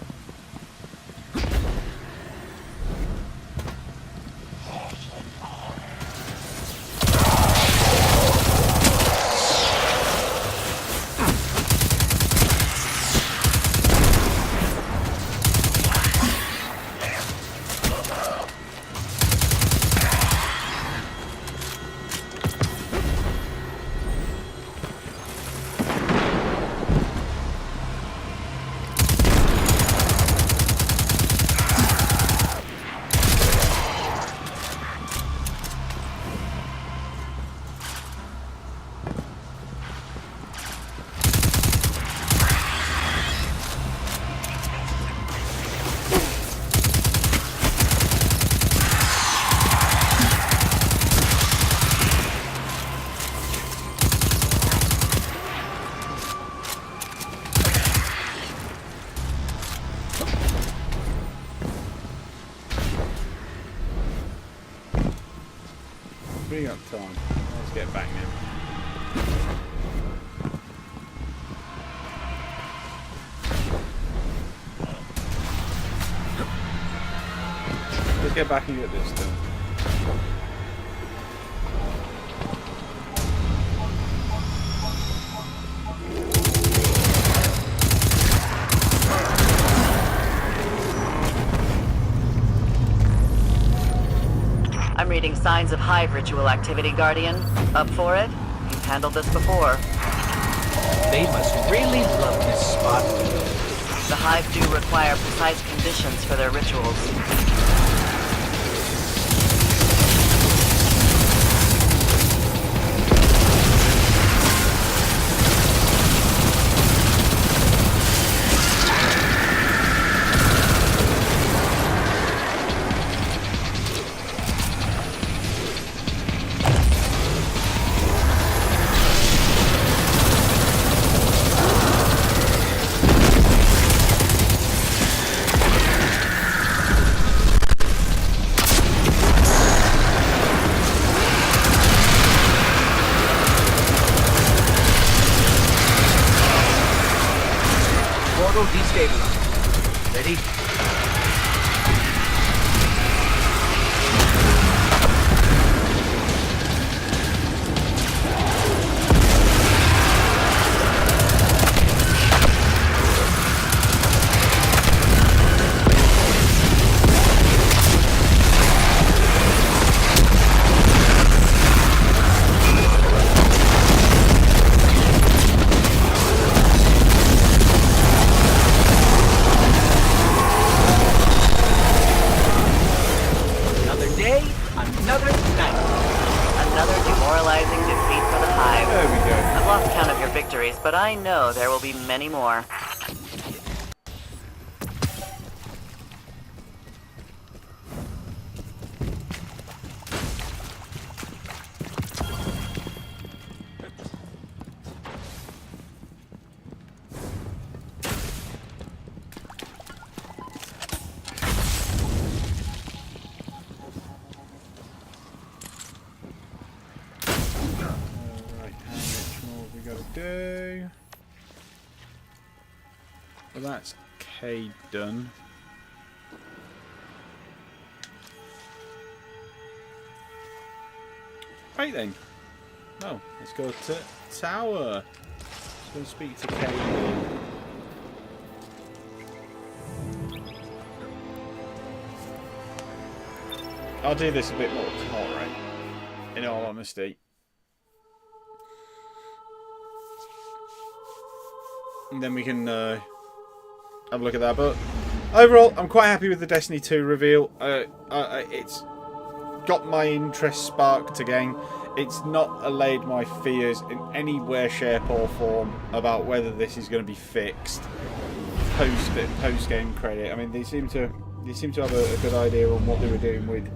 Bring up time. Let's get back now. Let's get back and get this done. I'm reading signs of hive ritual activity, Guardian. Up for it? You've handled this before. They must really love this spot. The hive do require precise conditions for their rituals. Portal destabilized. Ready? But I know there will be many more. Do. Well, that's K done. Right then. Oh, let's go to Tower. Let's go speak to K. I'll do this a bit more tomorrow, in all honesty. And then we can have a look at that. But overall, I'm quite happy with the Destiny 2 reveal. It's got my interest sparked again. It's not allayed my fears in any way, shape or form about whether this is going to be fixed post game credit. I mean, they seem to have a good idea on what they were doing with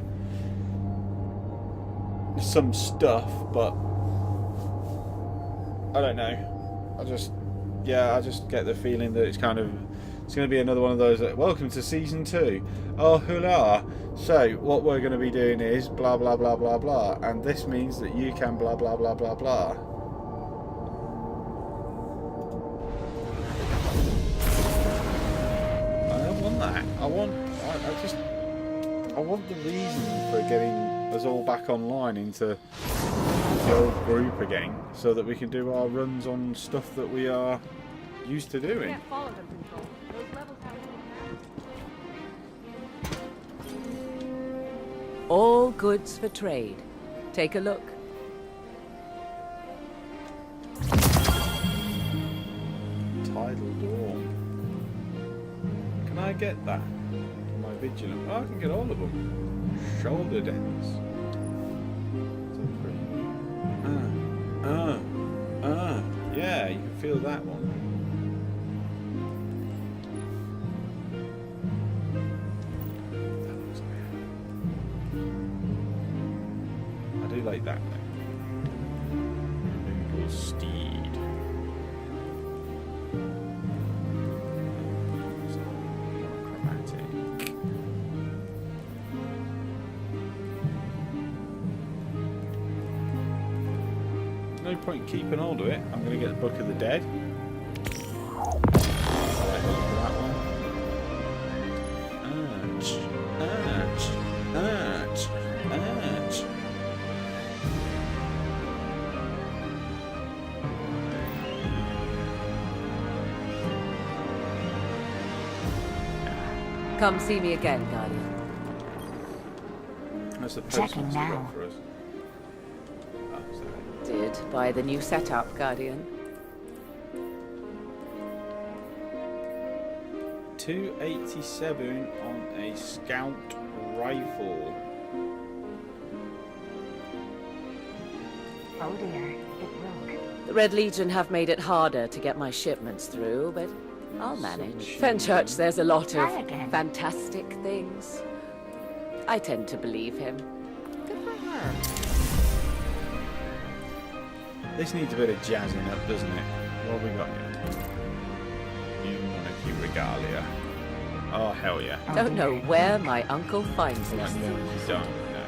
some stuff, but I don't know. I just get the feeling that it's going to be another one of those that, welcome to season 2. Oh, hurrah. So, what we're going to be doing is blah, blah, blah, blah, blah. And this means that you can blah, blah, blah, blah, blah. I want the reason for getting us all back online into the old group again, so that we can do our runs on stuff that we are used to doing. Can't follow them, Control. Those levels haven't been All goods for trade. Take a look. Tidal Dawn. Can I get that? Am I vigilant? Oh, I can get all of them. Shoulder dents. Yeah, you can feel that one. I do like that thing. Noble steed. Chromatic. No point keeping hold of it. I'm going to get the Book of the Dead. That one. Arch. Come see me again, Guardian. That's the Checking postman's now. got for us. Oh, sorry. Did buy the new setup, Guardian. 287 on a scout rifle. Oh dear, it broke. The Red Legion have made it harder to get my shipments through, but I'll manage. Fenchurch, there's a lot of fantastic things. I tend to believe him. Good for her. This needs a bit of jazzing up, doesn't it? What have we got here? New Monarchy Regalia. Oh, hell yeah. Don't know where my uncle finds No, these you things. don't. No.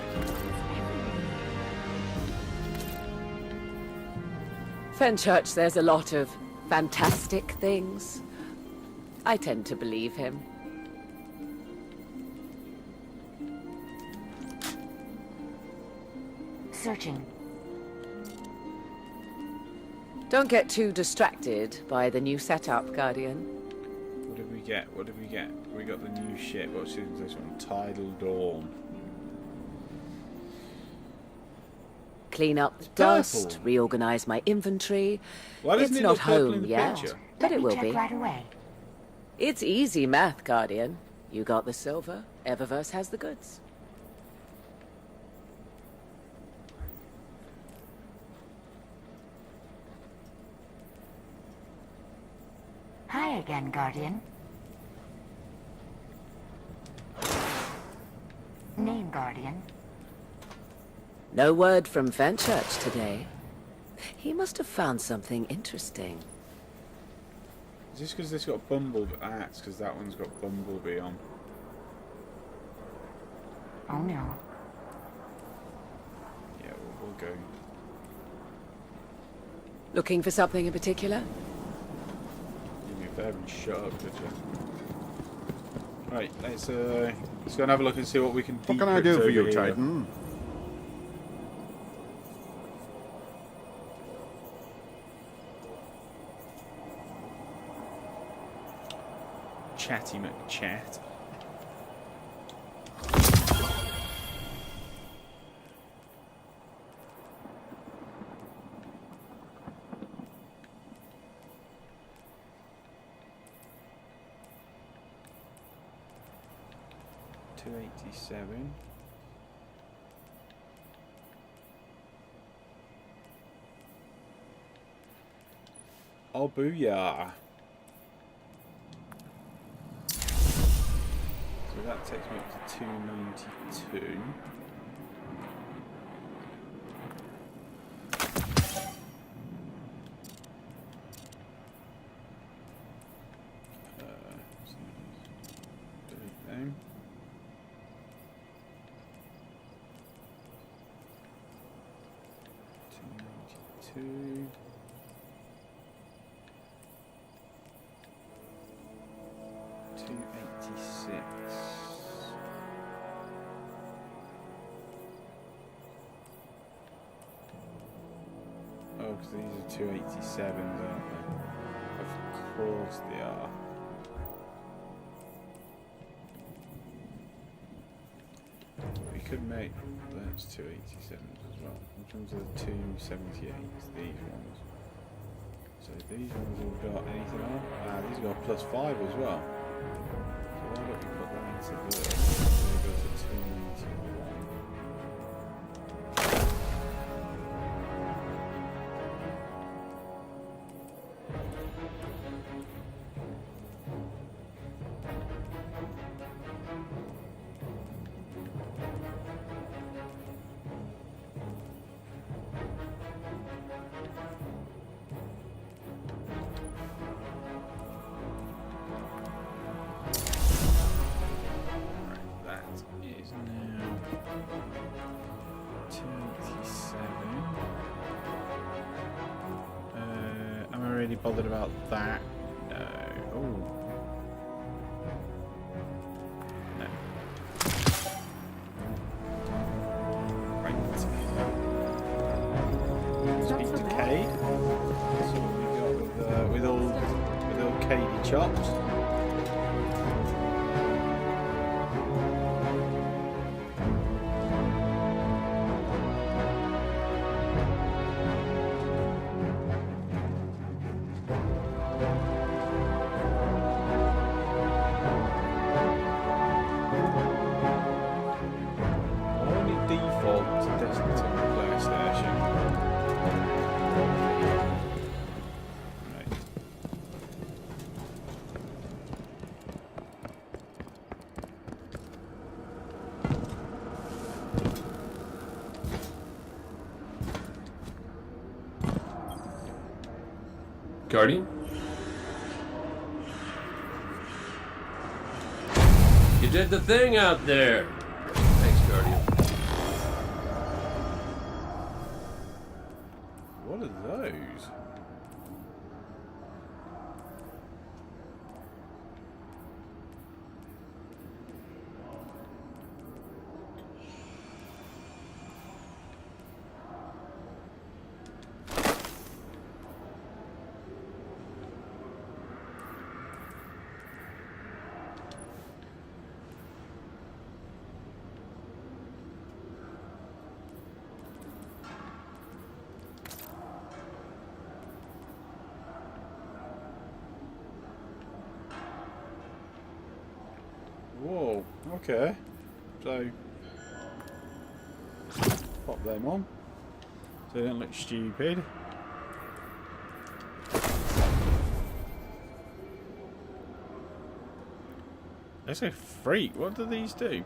Fenchurch, there's a lot of fantastic things. I tend to believe him. Searching. Don't get too distracted by the new setup, Guardian. What did we get? What did we get? We got the new shit. What's this one? Tidal Dawn. Clean up the It's dust, purple. reorganize my inventory. Why doesn't It's it not look purple in home the yet, picture? but it will check be. right away. It's easy math, Guardian. You got the silver, Eververse has the goods. Hi again, Guardian. Name, Guardian. No word from Fenchurch today. He must have found something interesting. Is this because this got Bumblebee? Ah, it's because that one's got Bumblebee on. Oh no. Yeah, we'll go. Looking for something in particular? Give me a favor and shut up, could you? Right, let's go and have a look and see what we can do. What can I do for you, Titan? Chatty McChat. $287. Oh, booyah. So that takes me up to 292. Delete them. $292. $286. because these are 287s, aren't they? Of course they are. We could make those 287s as well. Which ones are the 278s? These ones. So these ones have got anything on? Ah, these have got +5 as well. So why don't we put that into the... There goes the 291. Bothered about that? No. Oh. No. Right. Speak to Cade. That's what we got with all Cadey chops. Guardian? You did the thing out there. Thanks, Guardian. What are those? Whoa, okay. So, pop them on so they don't look stupid. That's a freak. What do these do?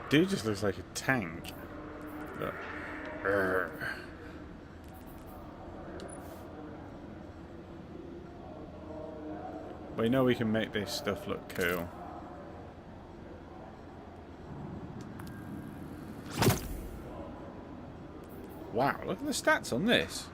Dude just looks like a tank. Look. We know we can make this stuff look cool. Wow, look at the stats on this.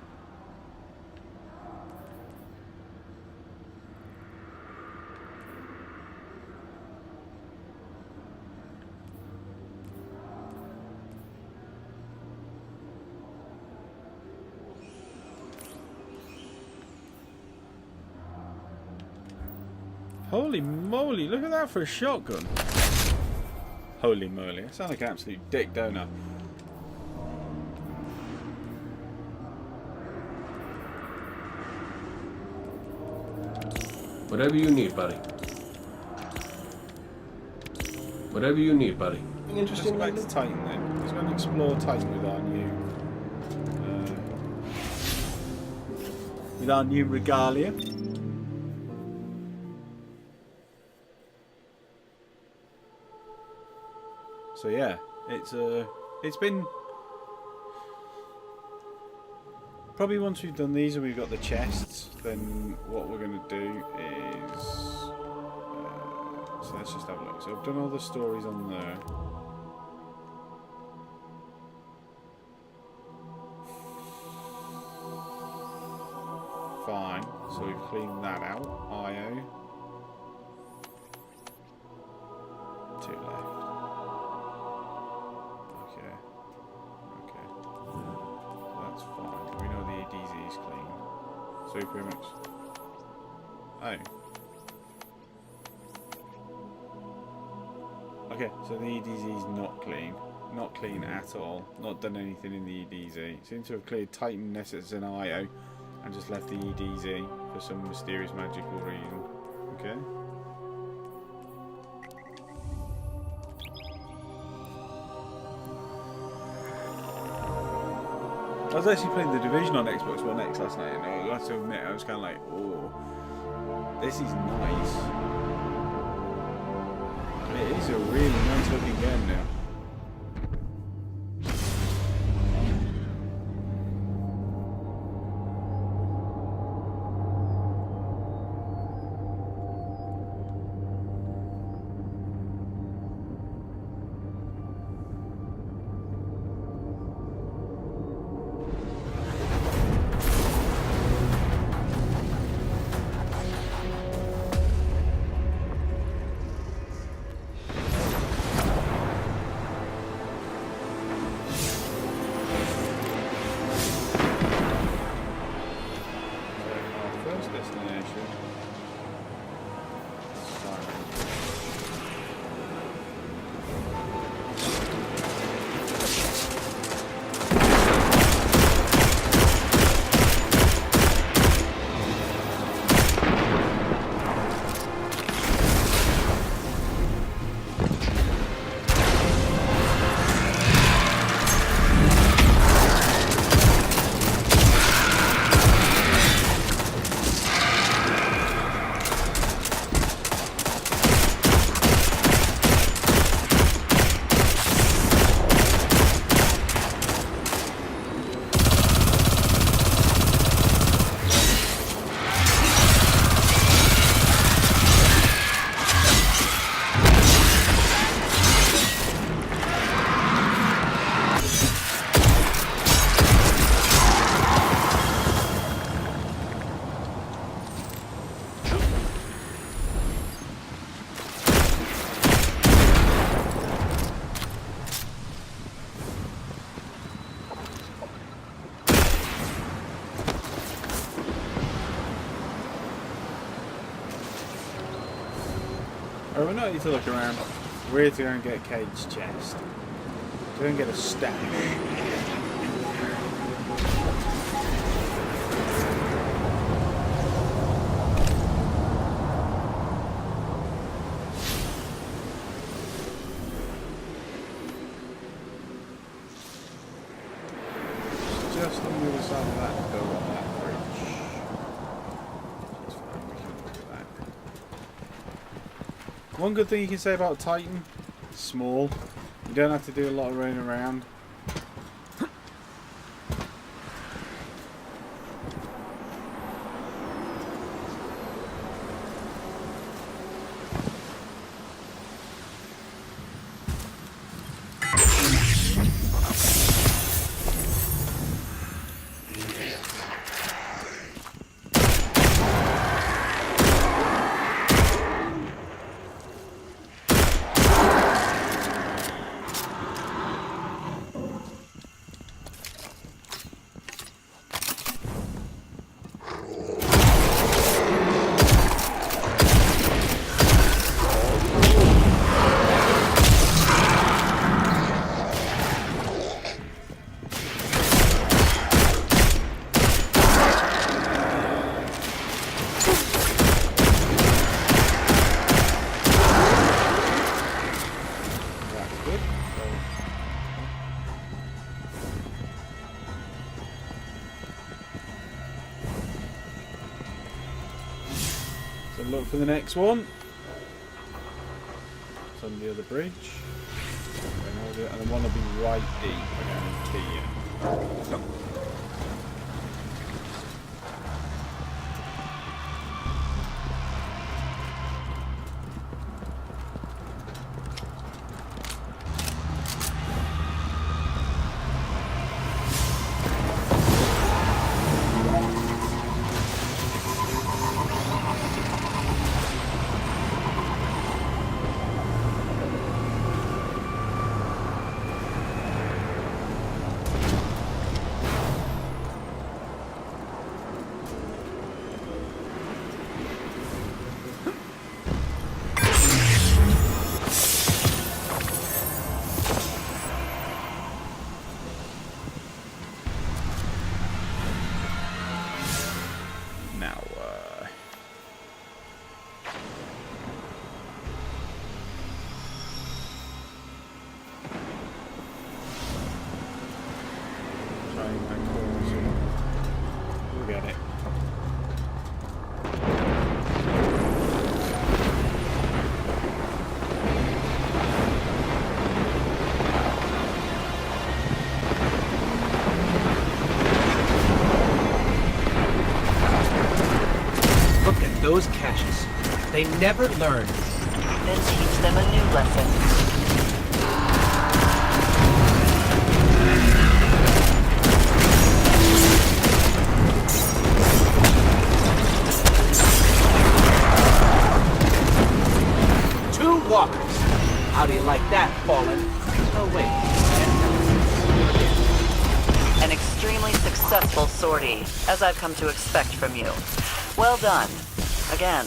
Holy moly, look at that for a shotgun. Holy moly, I sound like an absolute dick, don't I? Whatever you need, buddy. Whatever you need, buddy. Interesting. Let's go back to Titan then. Let's go and explore Titan with our new regalia. So yeah, it's been probably once we've done these and we've got the chests, then what we're going to do is so let's just have a look. So I've done all the stories on there. fine. So we've cleaned that out. IO. 2 left. Okay. Okay. That's fine. We know the ADZ is clean. So we pretty much... Oh. Okay, so the EDZ is not clean. Not clean at all. Not done anything in the EDZ. Seems to have cleared Titan, Nessus and IO and just left the EDZ for some mysterious magical reason. Okay. I was actually playing The Division on Xbox One X last night, and I have to admit, I was kind of like, oh, this is nice. It is a really nice looking game now. Alright, we don't need to look around. We're here to go and get Cade's chest. To go and get a stash. Just on the other side of that door on that bridge. That's fine, we can look at that. One good thing you can say about Titan, it's small. You don't have to do a lot of running around. So look for the next one. It's on the other bridge. And I want to be right deep. I guarantee you. those caches. They never learn. Then teach them a new lesson. Two walkers. How do you like that, Fallen? Oh, wait. An extremely successful sortie, as I've come to expect from you. Well done. Again.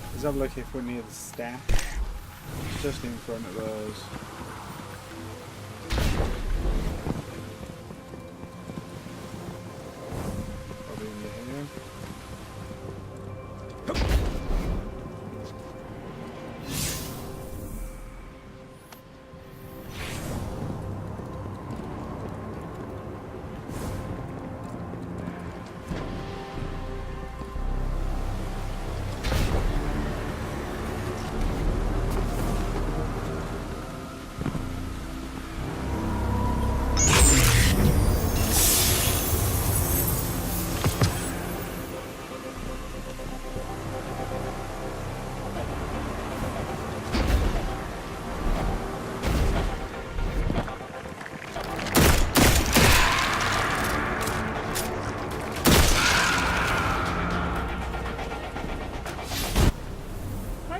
Let's have a look if we're near the stash. Just in front of us. Probably under here.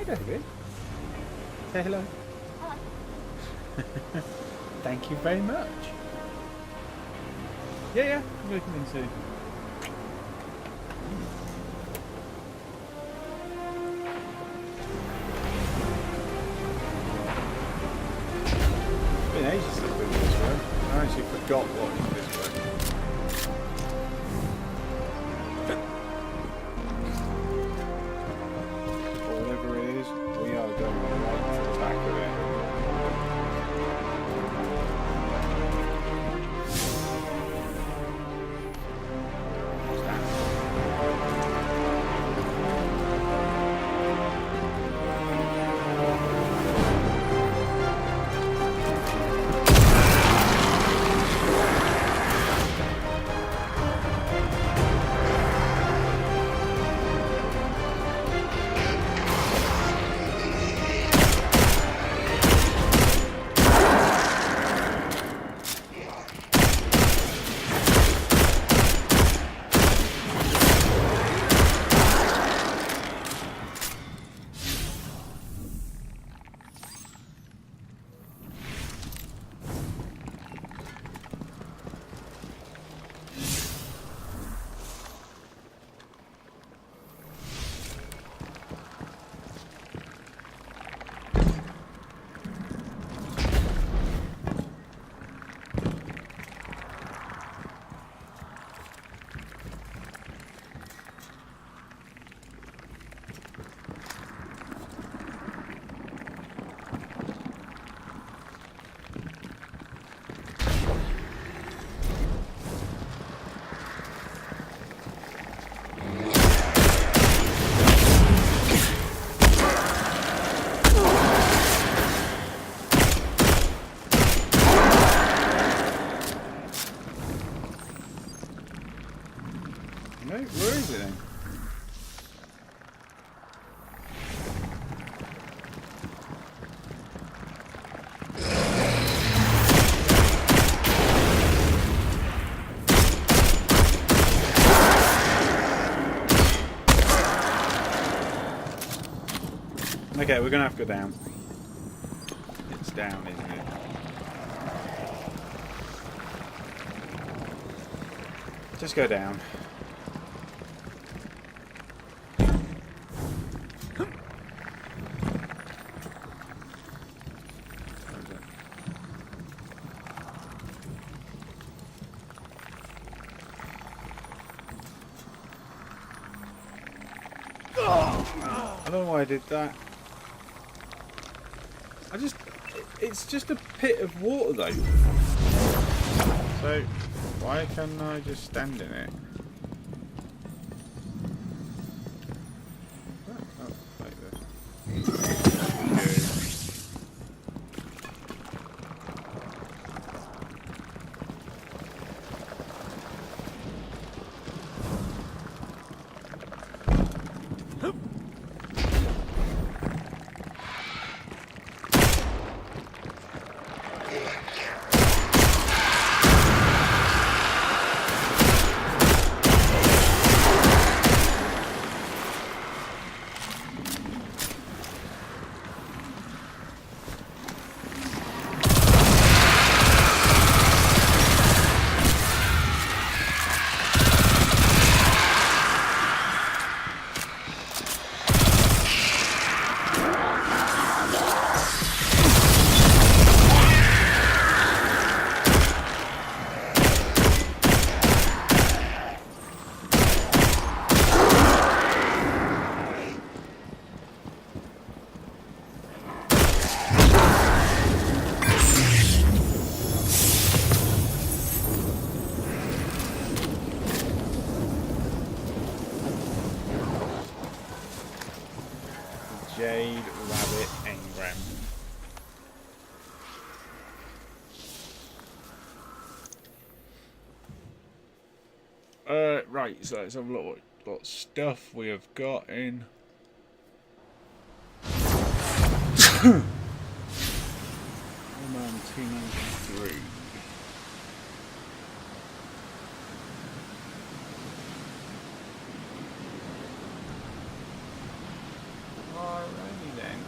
David. Say hello. Hello. Thank you very much. Yeah, I'm going to come in soon. It's been ages since I've been this way. I actually forgot what is this way. Whatever it is, we are going right to the back of it. What's that? No, where is it then? Okay, we're gonna have to go down. It's down, isn't it? Just go down. I don't know why I did that. It's just a pit of water though. So, why can't I just stand in it? Oh, like this. Jade Rabbit Engram. Right, so let's have a look what stuff we have got in. Man 293. Alrighty then.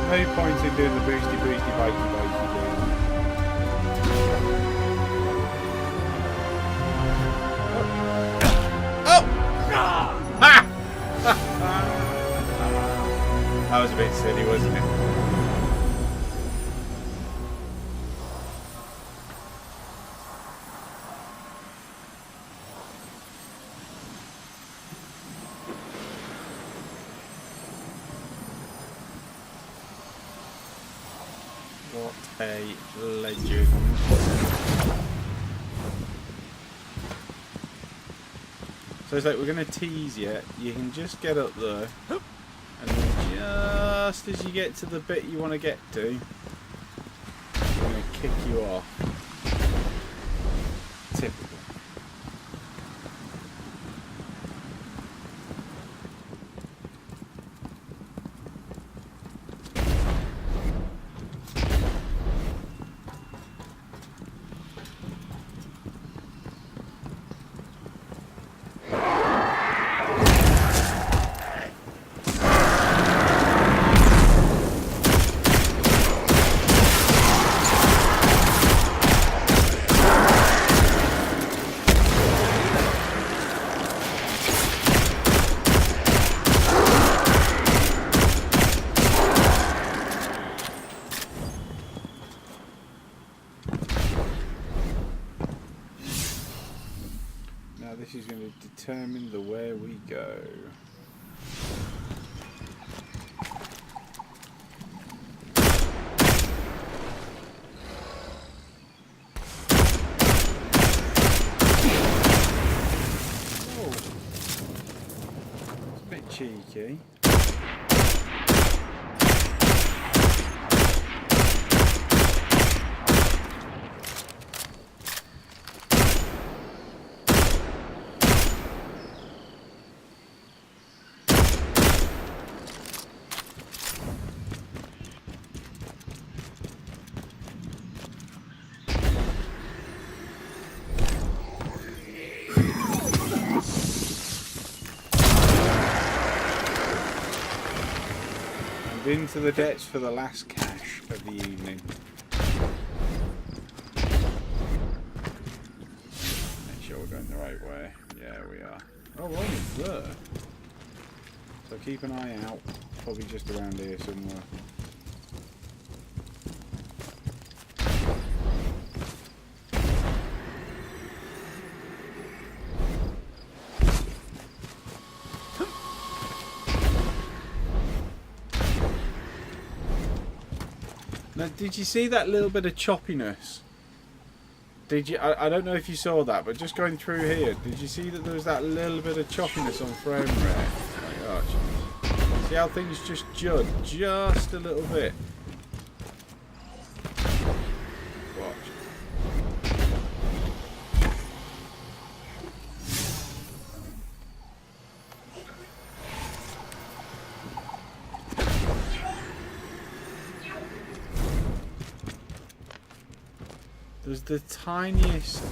No point in doing the boosty, bitey doing. Oh! Ha! That was a bit silly, wasn't it? What a legend. So it's like we're going to tease you. You can just get up there. And then just as you get to the bit you want to get to, we're going to kick you off. Typical. This is going to determine the way we go. Oh, it's a bit cheeky. Into the depths for the last cache of the evening. Make sure we're going the right way. Yeah, we are. Oh, we're almost there. So keep an eye out. Probably just around here somewhere. Now, did you see that little bit of choppiness? Did you? I don't know if you saw that, but just going through here, did you see that there was that little bit of choppiness on frame rate? Oh my gosh. See how things just jud just a little bit? Watch. There's the tiniest...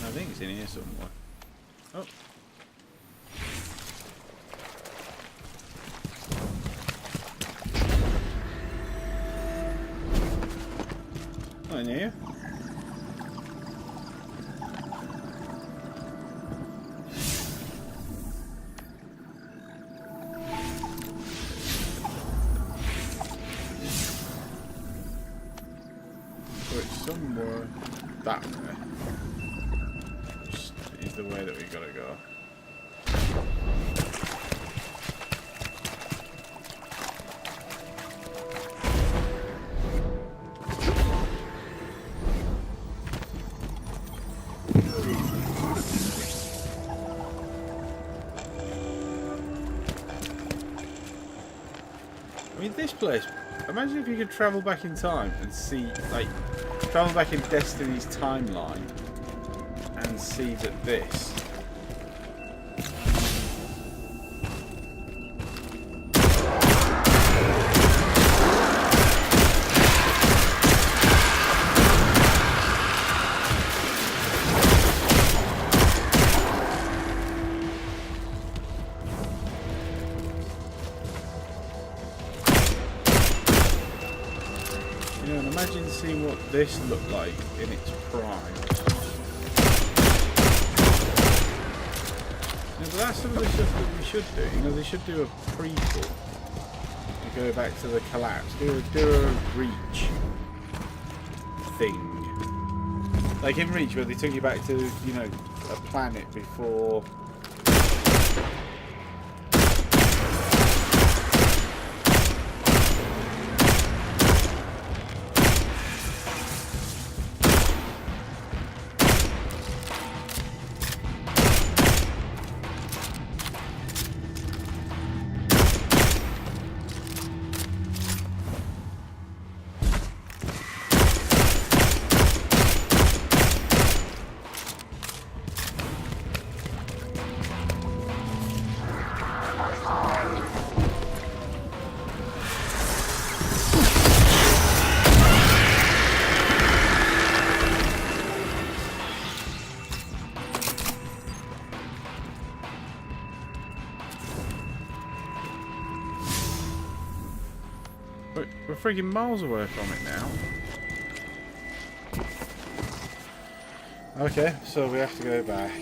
I think it's in here somewhere. Oh. In here. So it's somewhere that way. Which is the way that we gotta go. I mean, this place, imagine if you could travel back in time and see, like, travel back in Destiny's timeline and see that this. And imagine seeing what this looked like in its prime. Yeah, but that's some of the stuff that we should do. You know, they should do a prequel. go back to the collapse. Do a Reach thing. Like in Reach, where they took you back to, you know, a planet before. We're freaking miles away from it now. Okay, so we have to go back.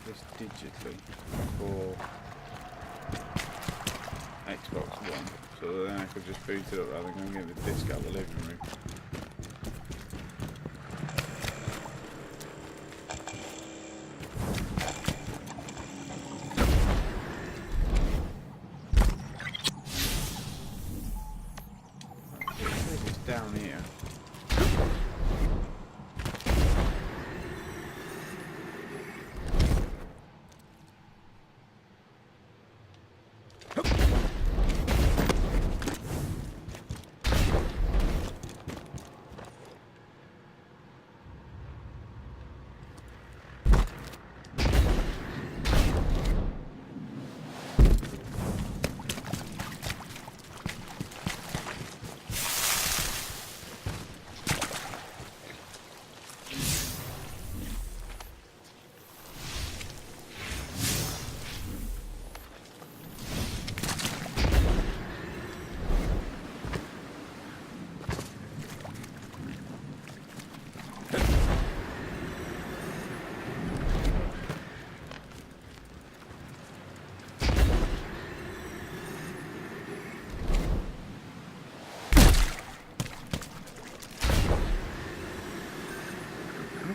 This digitally for Xbox One, so then I could just boot it up rather than get the disc out of the living room. It's down here.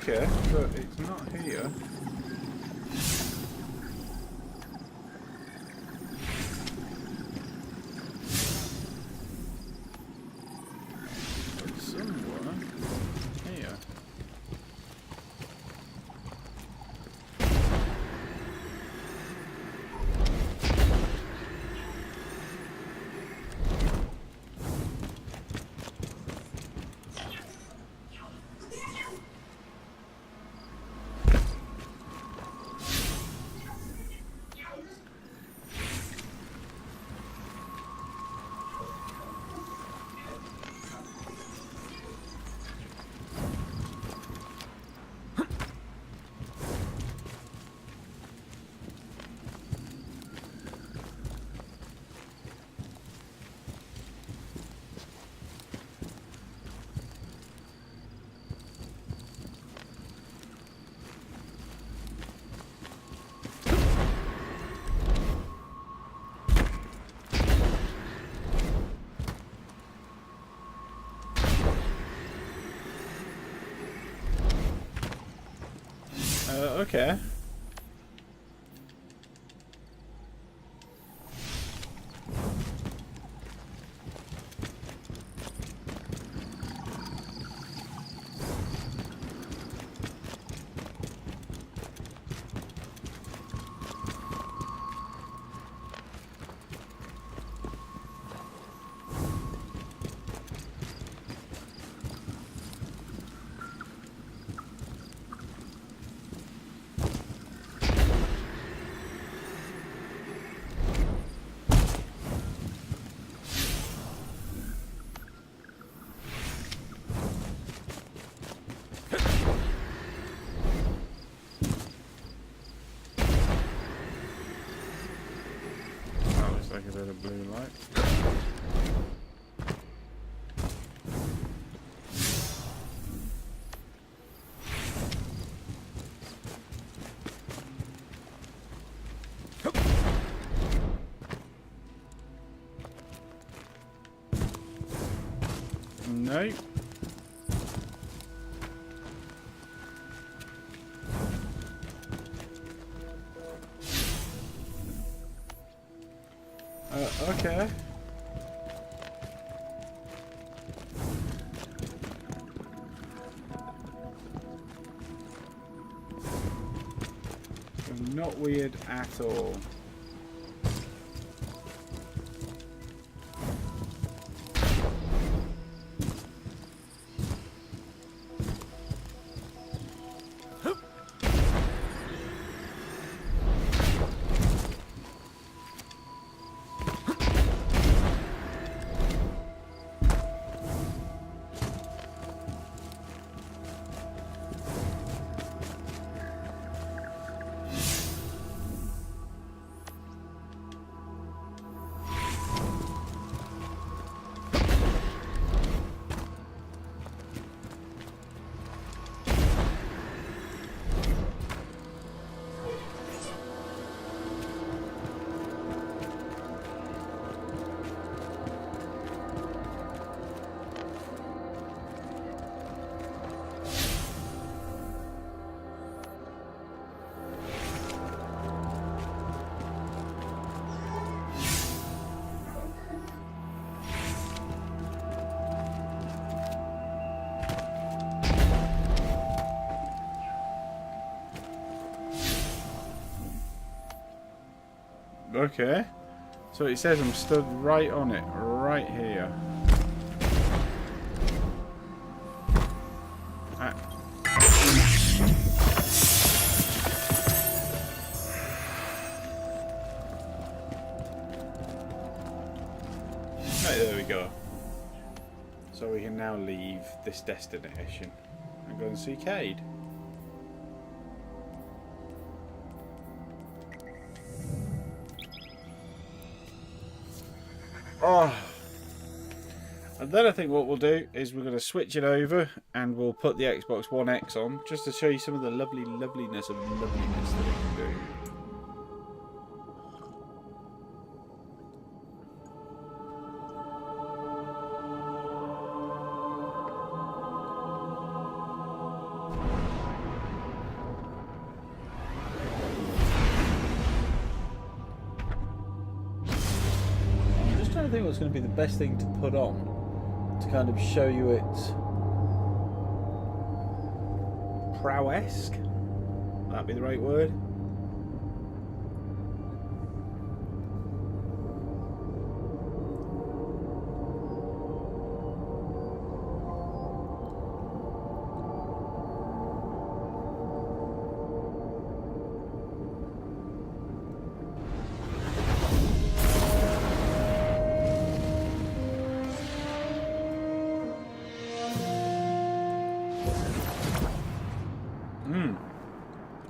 Okay, but it's not here. It's somewhere here. Okay. like a bit of blue light. No. Okay. Not weird at all. Okay. So it says I'm stood right on it, right here. Right, there we go. So we can now leave this destination and go and see Cayde. Oh. And then I think what we'll do is we're going to switch it over and we'll put the Xbox One X on just to show you some of the loveliness that it can do. I think what's going to be the best thing to put on to kind of show you its prowess. Would that be the right word?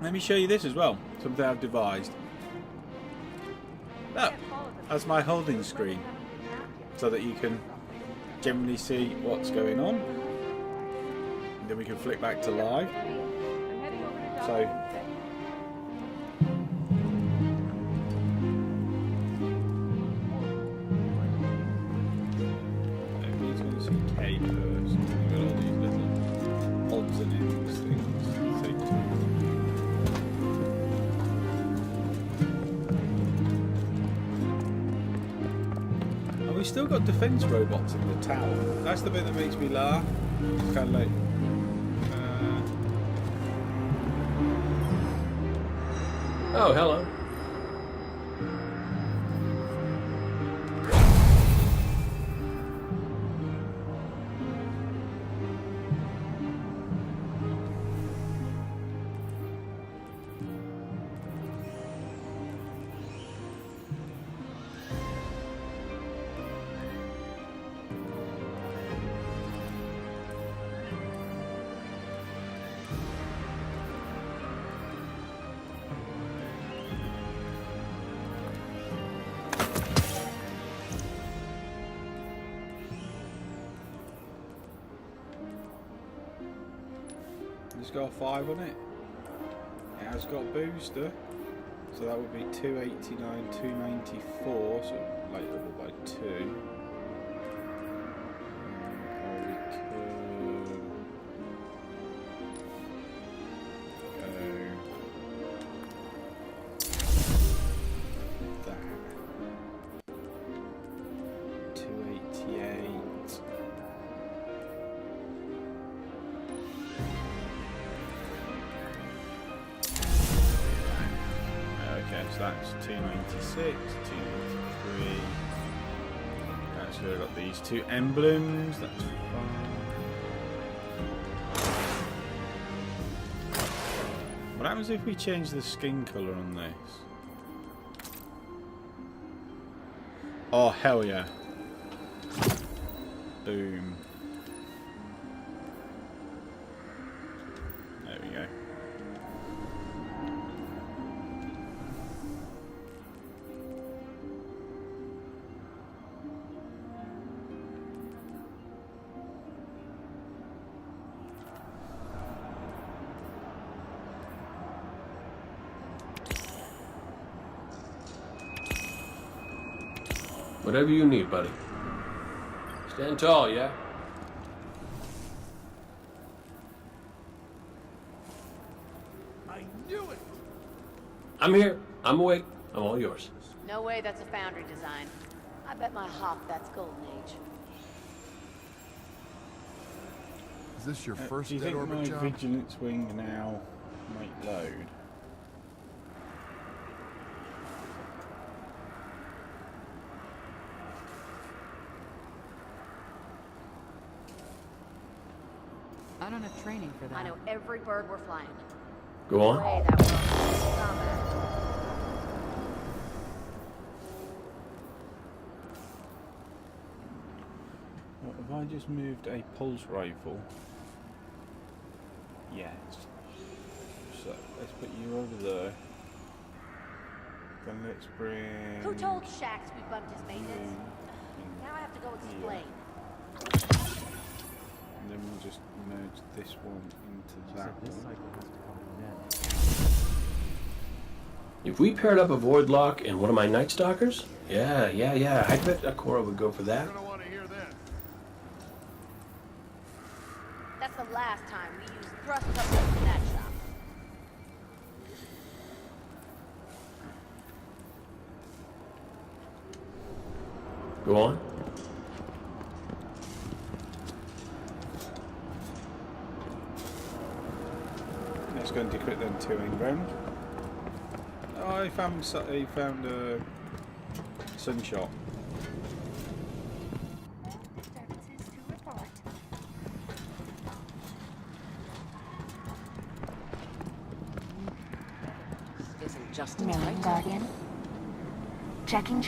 Let me show you this as well, something I've devised. Oh, that's my holding screen, so that you can generally see what's going on. And then we can flick back to live. So, everyone's going to see Cayde first. We've got all these little odds and ends things. We've still got defense robots in the tower. That's the bit that makes me laugh. It's kind of like... Oh, hello. got a 5 on it. It has got a booster. So that would be 289, 294, so like double by 2. Or we could go that. 288. Okay, so that's 296, 293. Actually, I've got these 2 emblems. That's fine. What happens if we change the skin colour on this? Oh, hell yeah. Boom. There we go. Whatever you need, buddy. Stand tall, yeah? I knew it! I'm here. I'm awake. I'm all yours. No way that's a Foundry design. I bet my hop that's Golden Age. Is this your first do you dead think orbit my job? vigilance wing now might load? I don't have training for that. I know every bird we're flying. Go on. Way that world. Combat. What, have I just moved a pulse rifle? Yes. So let's put you over there. Then let's bring. Who told Shax we bumped his maintenance? Now I have to go explain. And then we'll just merge this one into that one. If we paired up a Void Lock and one of my Night Stalkers, yeah. I bet Akora would go for that. That's the last time we used thrust couplers in that shop. Go on. Let's go and decrypt them 2 inbound. Oh, he found a sunshot. Isn't just a Name, tight. Guardian. Checking.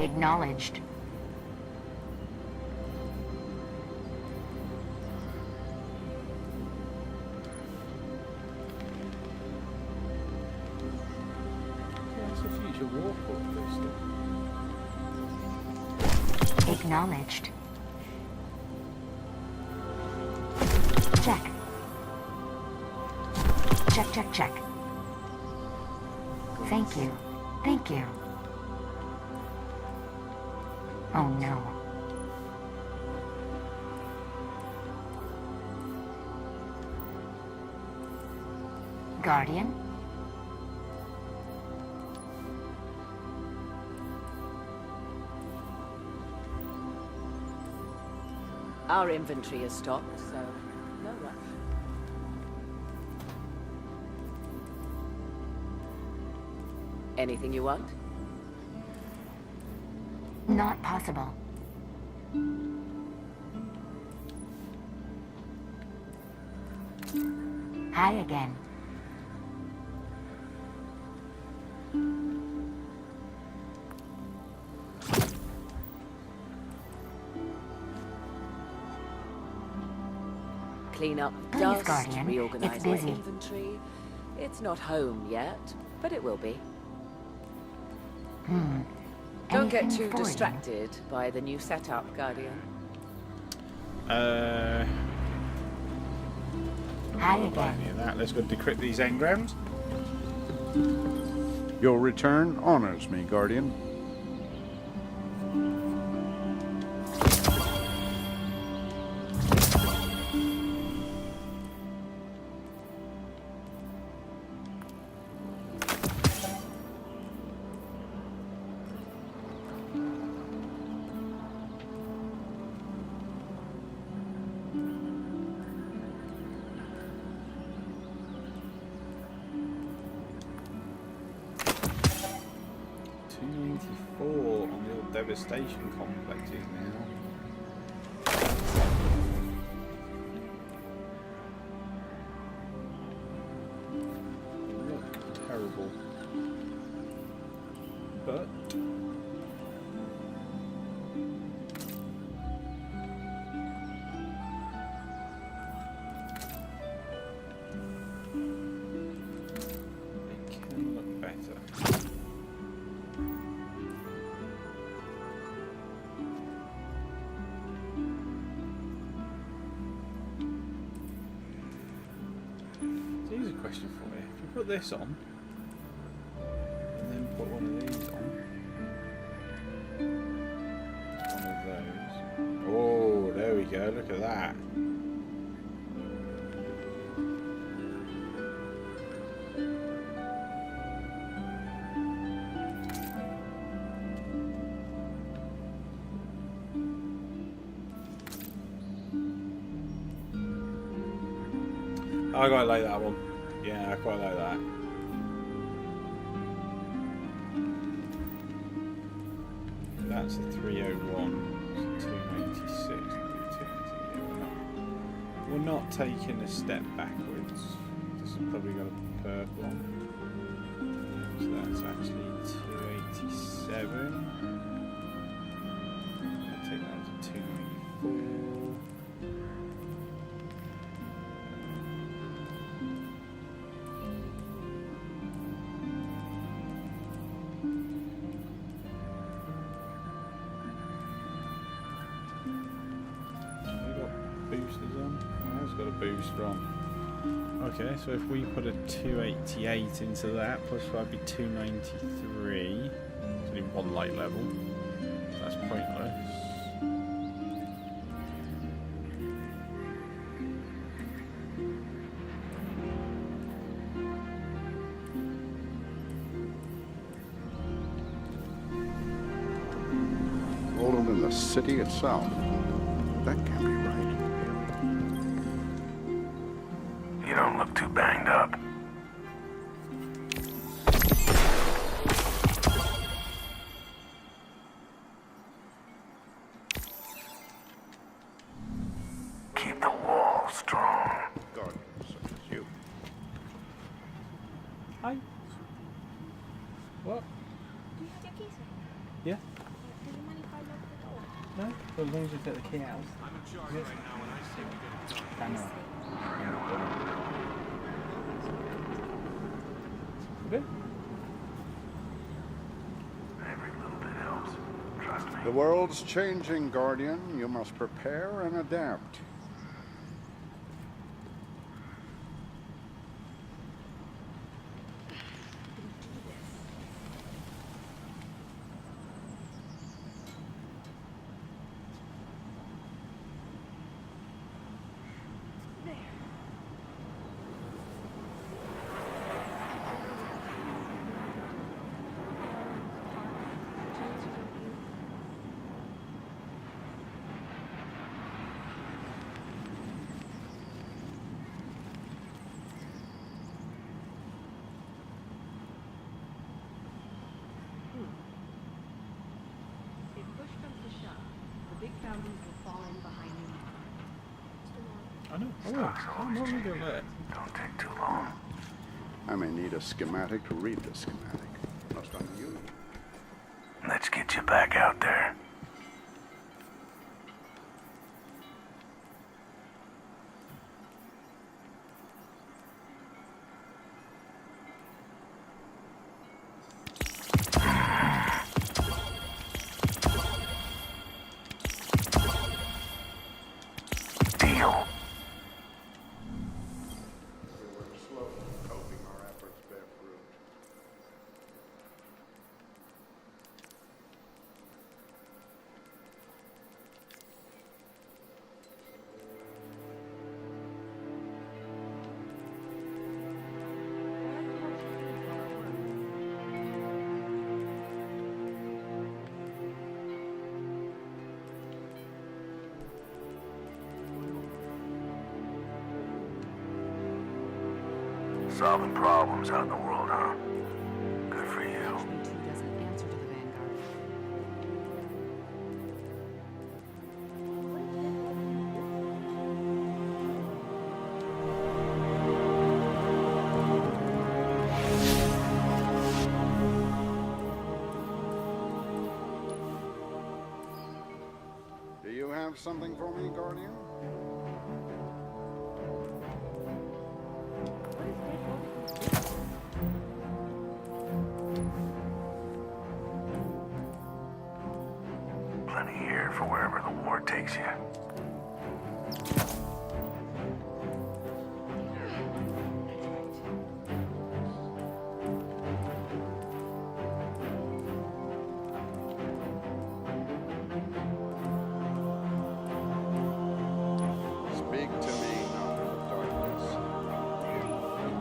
Acknowledged. That's a future warport pistol. Acknowledged. Check. Check. Thank you. Oh no. Guardian? Our inventory is stocked, so no rush. Anything you want? Not possible. Hi again. Clean up Please, dust, Guardian. reorganize It's my busy. inventory. It's not home yet, but it will be. Don't get Anything too for you? distracted by the new setup, Guardian. I Hi don't buy again. any of that. Let's go decrypt these engrams. Your return honors me, Guardian. On the old devastation complexes now. Look terrible. But it can look better. Here's a question for you. If you put this on, and then put one of these on, one of those. Oh, there we go. Look at that. I quite like that one. Yeah, I quite like that. That's a 301. It's a 296. We're not taking a step backwards. This has probably got a purple on. So that's actually 287. I'll take that to 294. Boosters on. Oh, it's got a booster on. Okay, so if we put a 288 into that, plus that'd be 293. It's only one light level. That's pointless. Older than the city itself. That can't be right. You don't look too banged up. Keep the wall strong. Guardians such as you. Hi. What? Do you have your keys? Yeah. Do you mind if I lock the door? No, as long as you take the key out. I'm in charge right now, and I say we get it done. Camera. Good. Every little bit helps. Trust me. The world's changing, Guardian. You must prepare and adapt. If push comes to shove, the big foundries will fall in behind you. I know. How long are we doing that? Don't take too long. I may need a schematic to read the schematic. Most unusual. Let's get you back out there. deal. We were slowly hoping our efforts bear fruit. Solving problems out in the world, huh? Good for you. HV2 doesn't answer to the Vanguard. Do you have something for me, Guardian? Plenty here for wherever the war takes you. Speak to me, not of the darkness.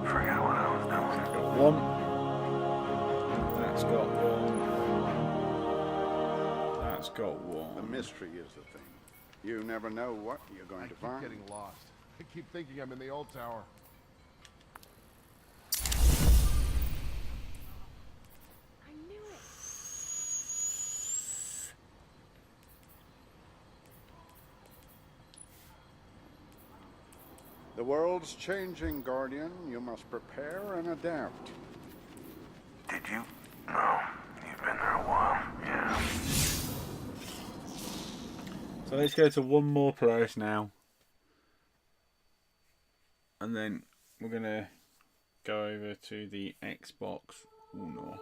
Forgot what I was doing. Got one. That's got one. That's got one. The mystery is the thing. You never know what you're going to keep find. getting lost. I keep thinking I'm in the old tower. I knew it. The world's changing, Guardian. You must prepare and adapt. Did you? No. You've been there a while. Yeah. So let's go to one more place now. And then we're going to go over to the Xbox Uno.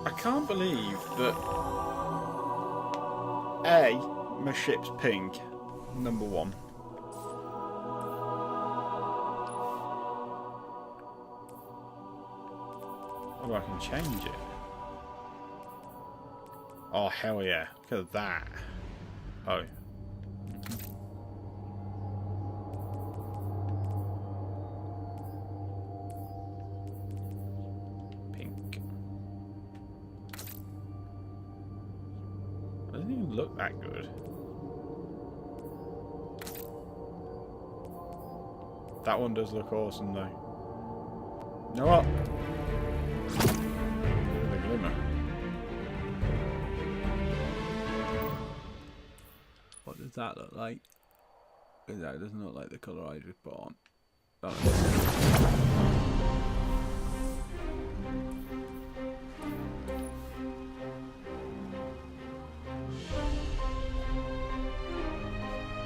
I can't believe that my ship's pink, number one. Oh, I can change it. Oh, hell yeah. Look at that. Oh. Pink. Doesn't even look that good. That one does look awesome though. You know what? The glimmer. What does that look like? That doesn't look like the colour I just put on.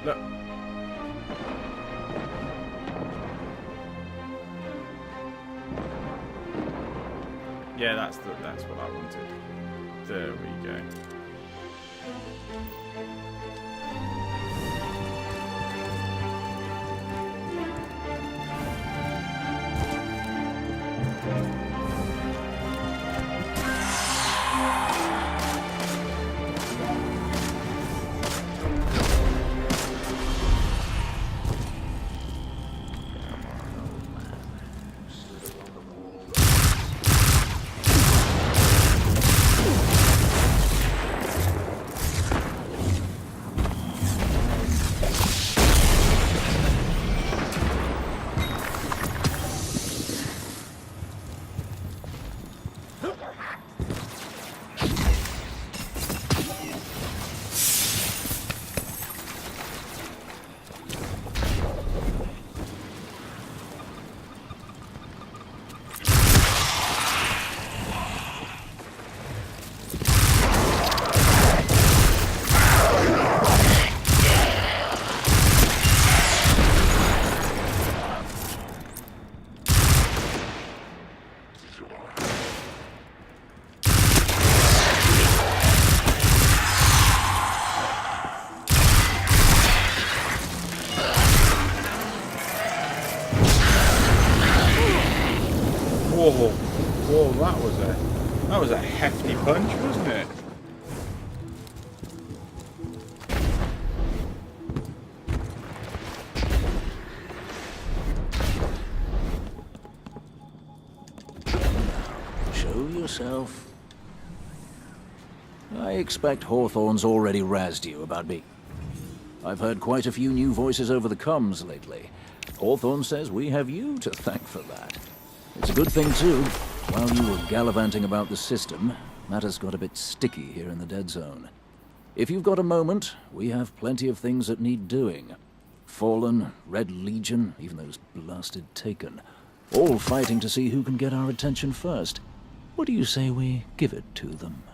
Look. Yeah, that's what I wanted. There we go. I expect Hawthorne's already razzed you about me. I've heard quite a few new voices over the comms lately. Hawthorne says we have you to thank for that. It's a good thing, too. While you were gallivanting about the system, matters got a bit sticky here in the Dead Zone. If you've got a moment, we have plenty of things that need doing. Fallen, Red Legion, even those blasted Taken. All fighting to see who can get our attention first. What do you say we give it to them?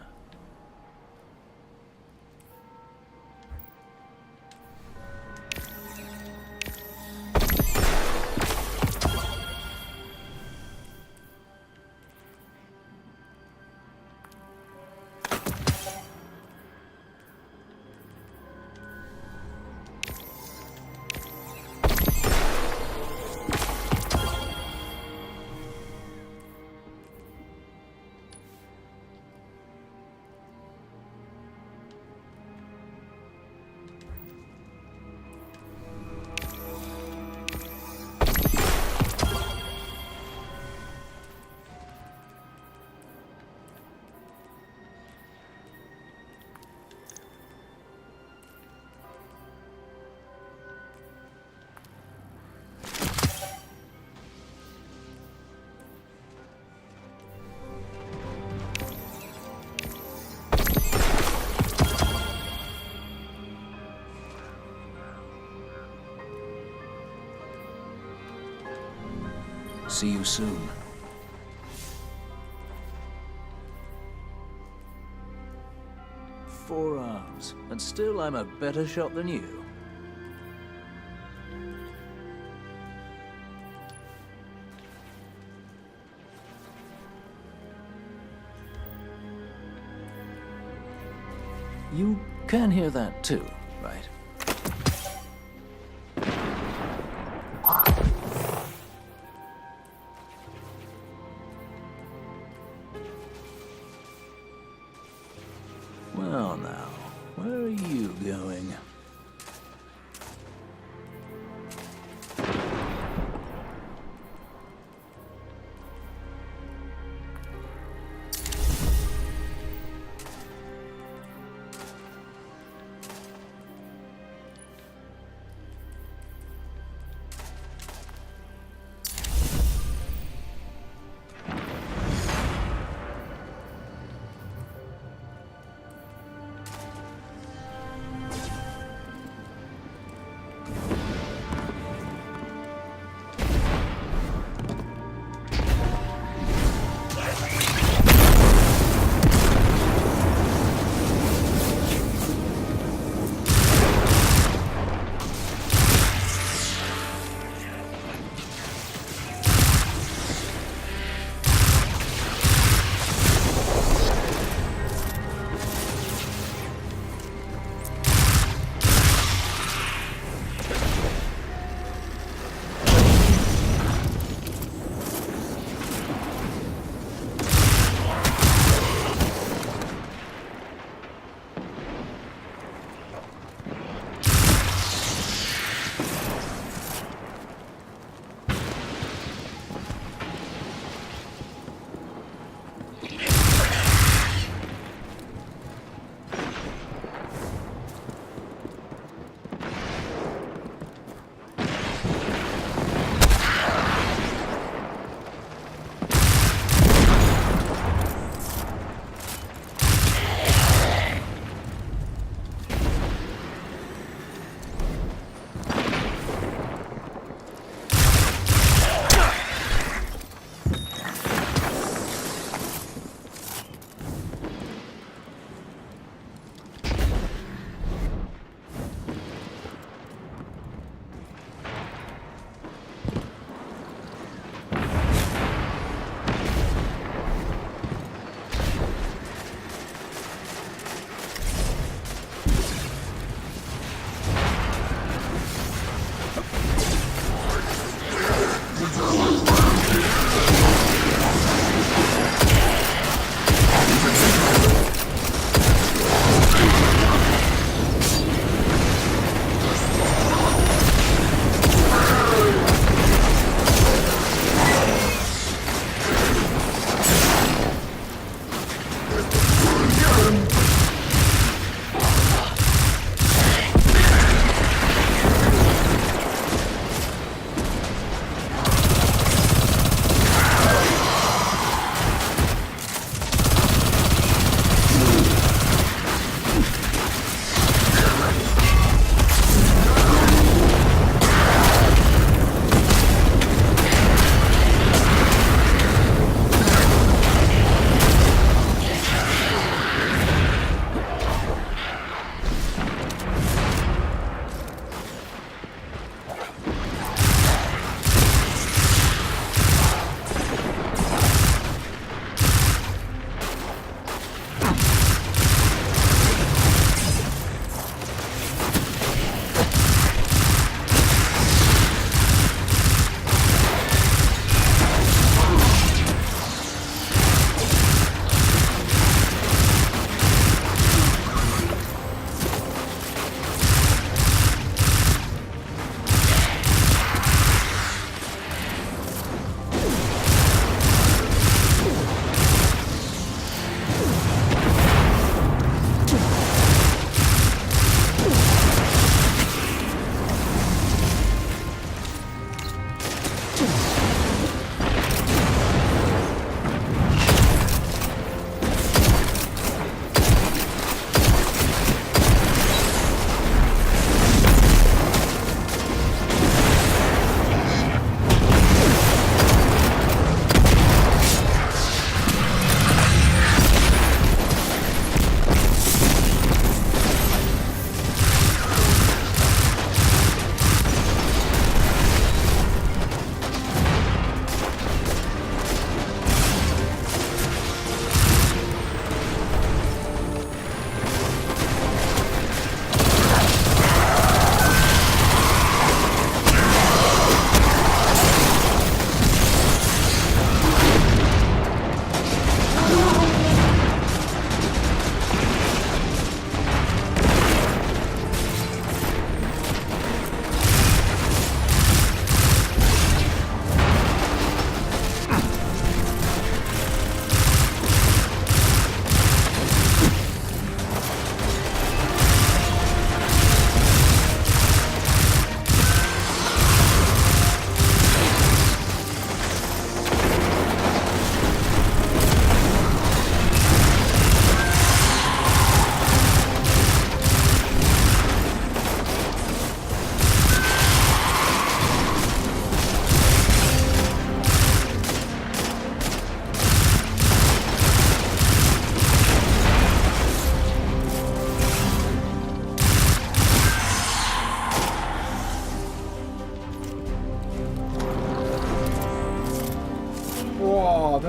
See you soon. Forearms, and still I'm a better shot than you. You can hear that too, right? Well now, where are you going?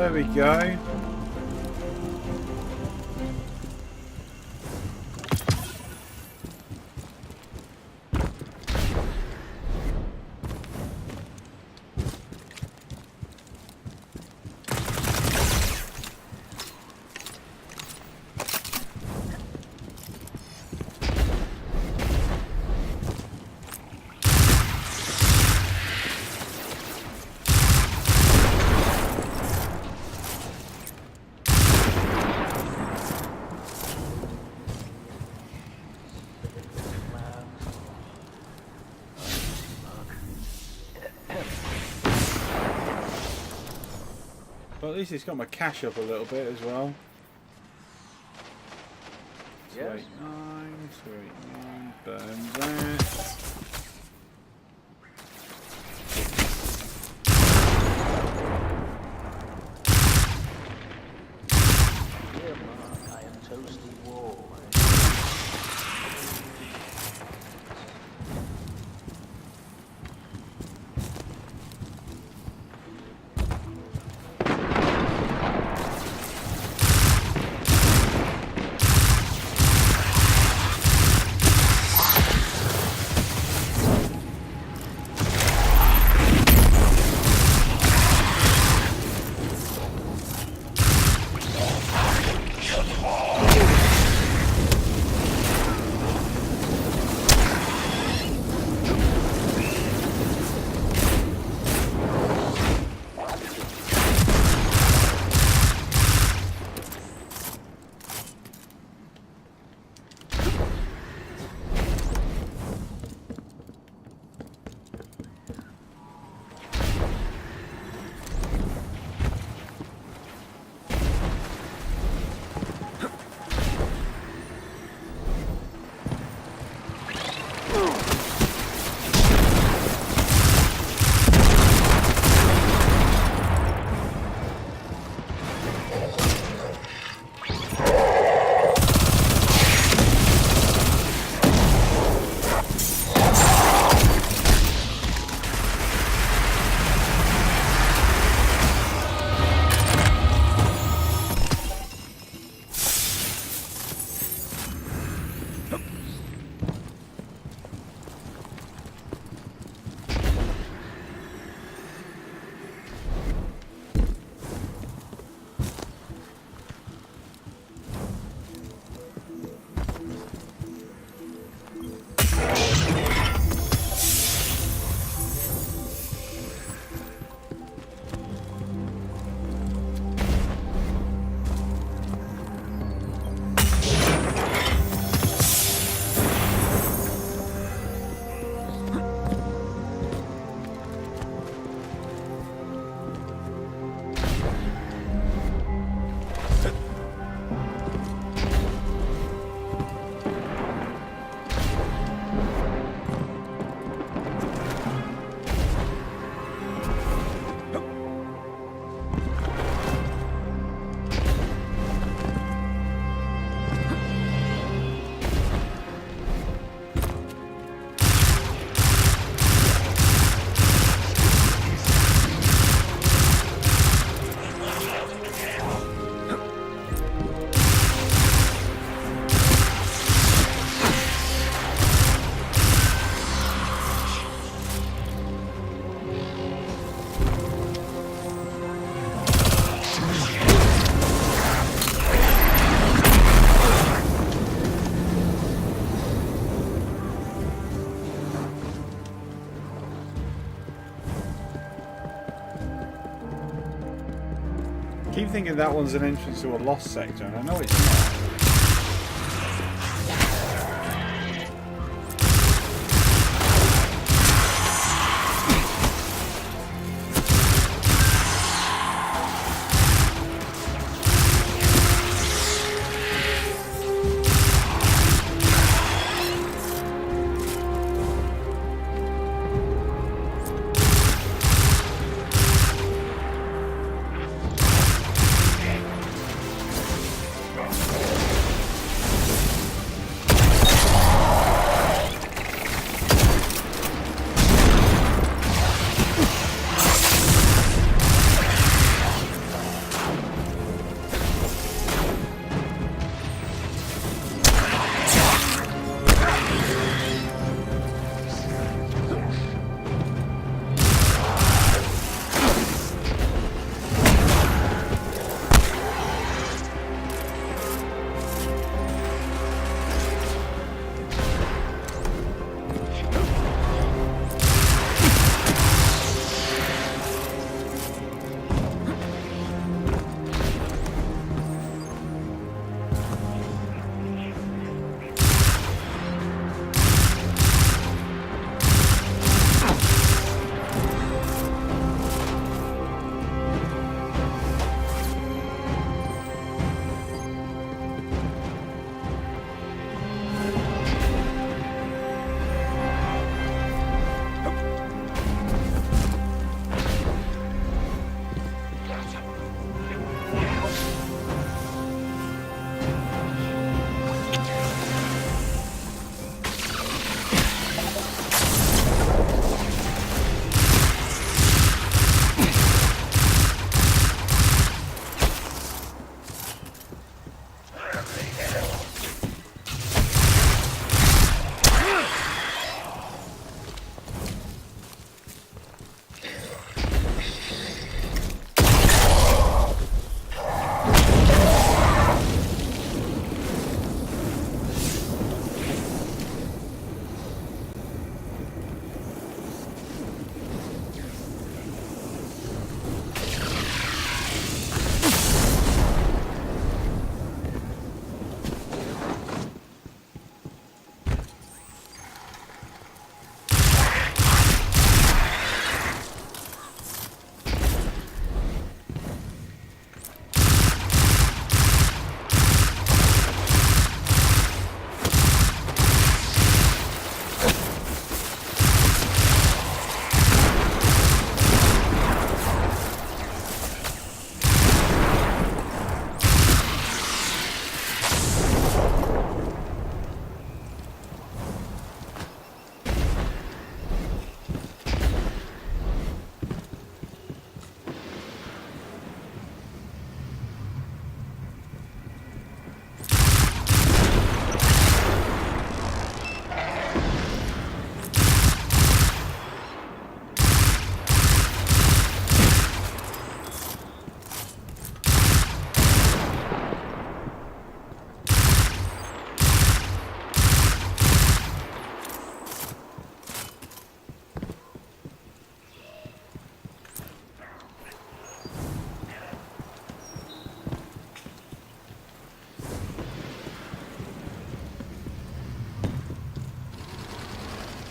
There we go. Well, at least it's got my cash up a little bit as well. Yes. 289, 289, burn that. Dear Mark, I am toasty wall. I keep thinking that one's an entrance to a lost sector, and I know it's not.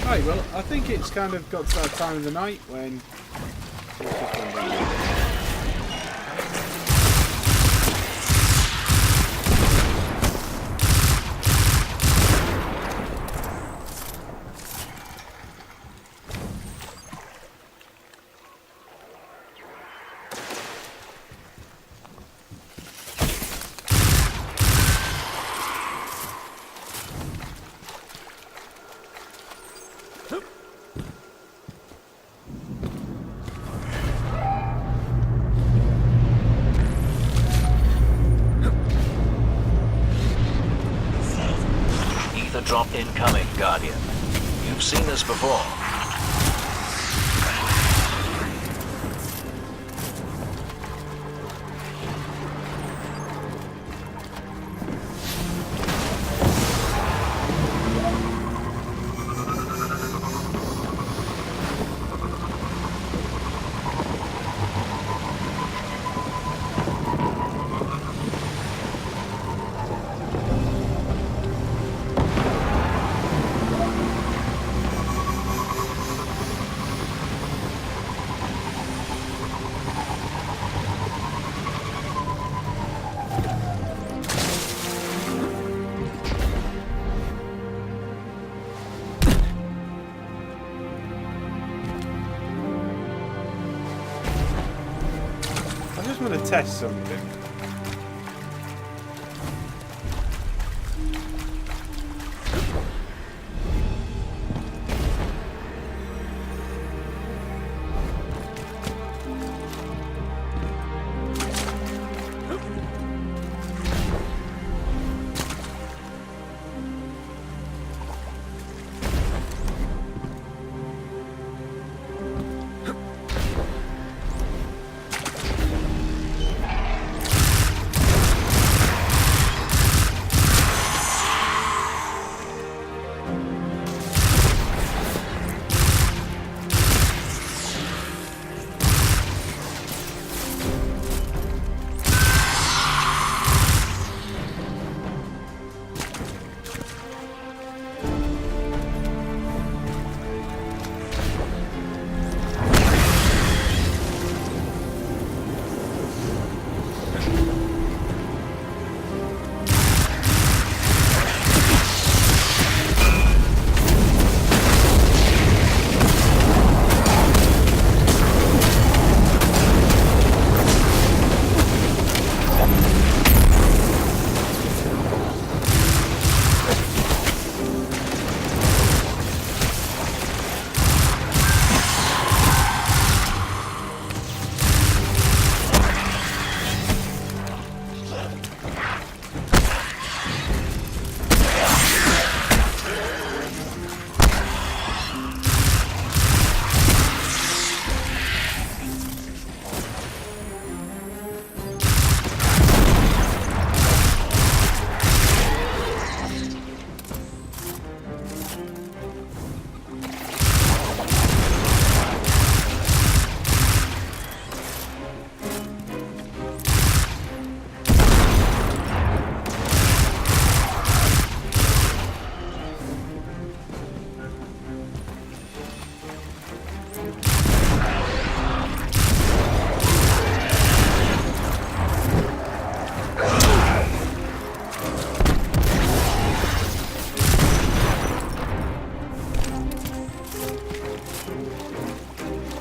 Right, well, I think it's kind of got to that time of the night when... Ether drop incoming, Guardian. You've seen this before. I just want to test something.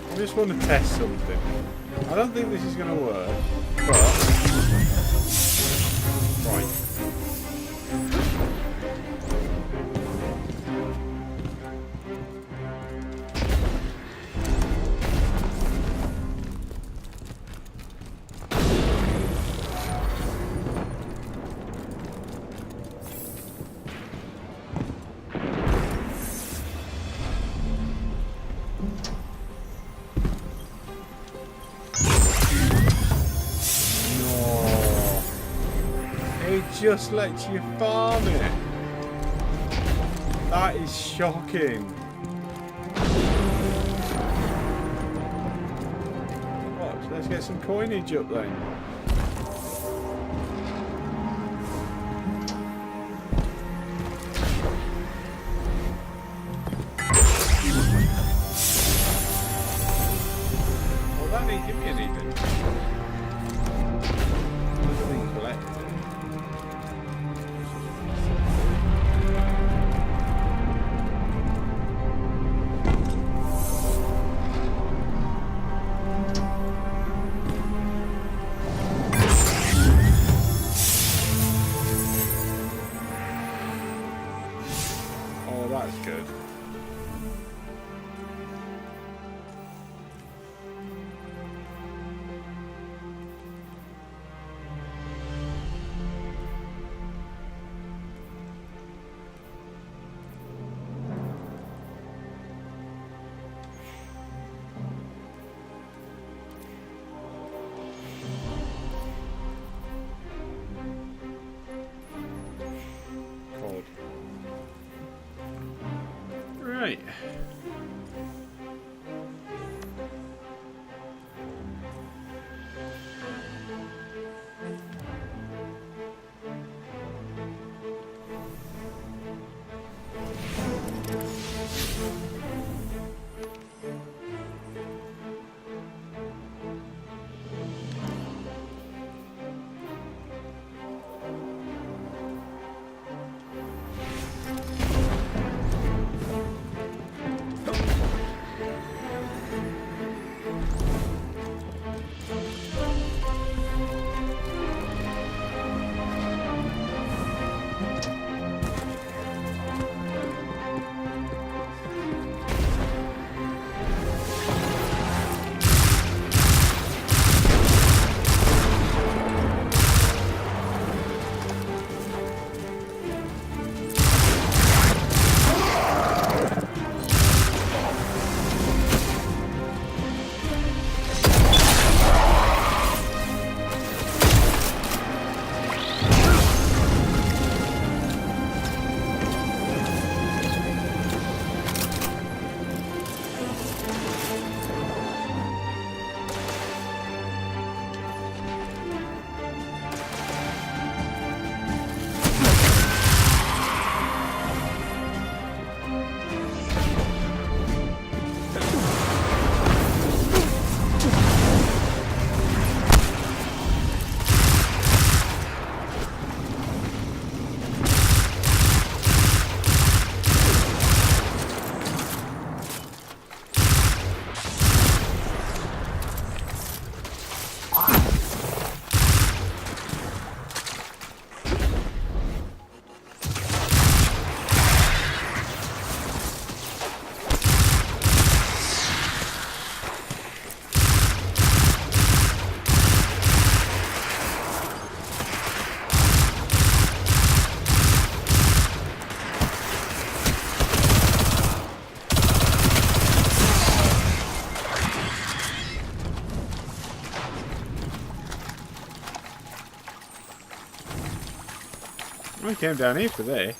I just want to test something. I don't think this is going to work, but... Right. Just lets you farm it. That is shocking. What? Let's get some coinage up then. that's good. Right. We came down here for this.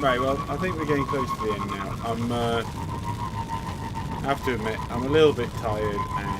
Right, well, I think we're getting close to the end now. I have to admit, I'm a little bit tired and...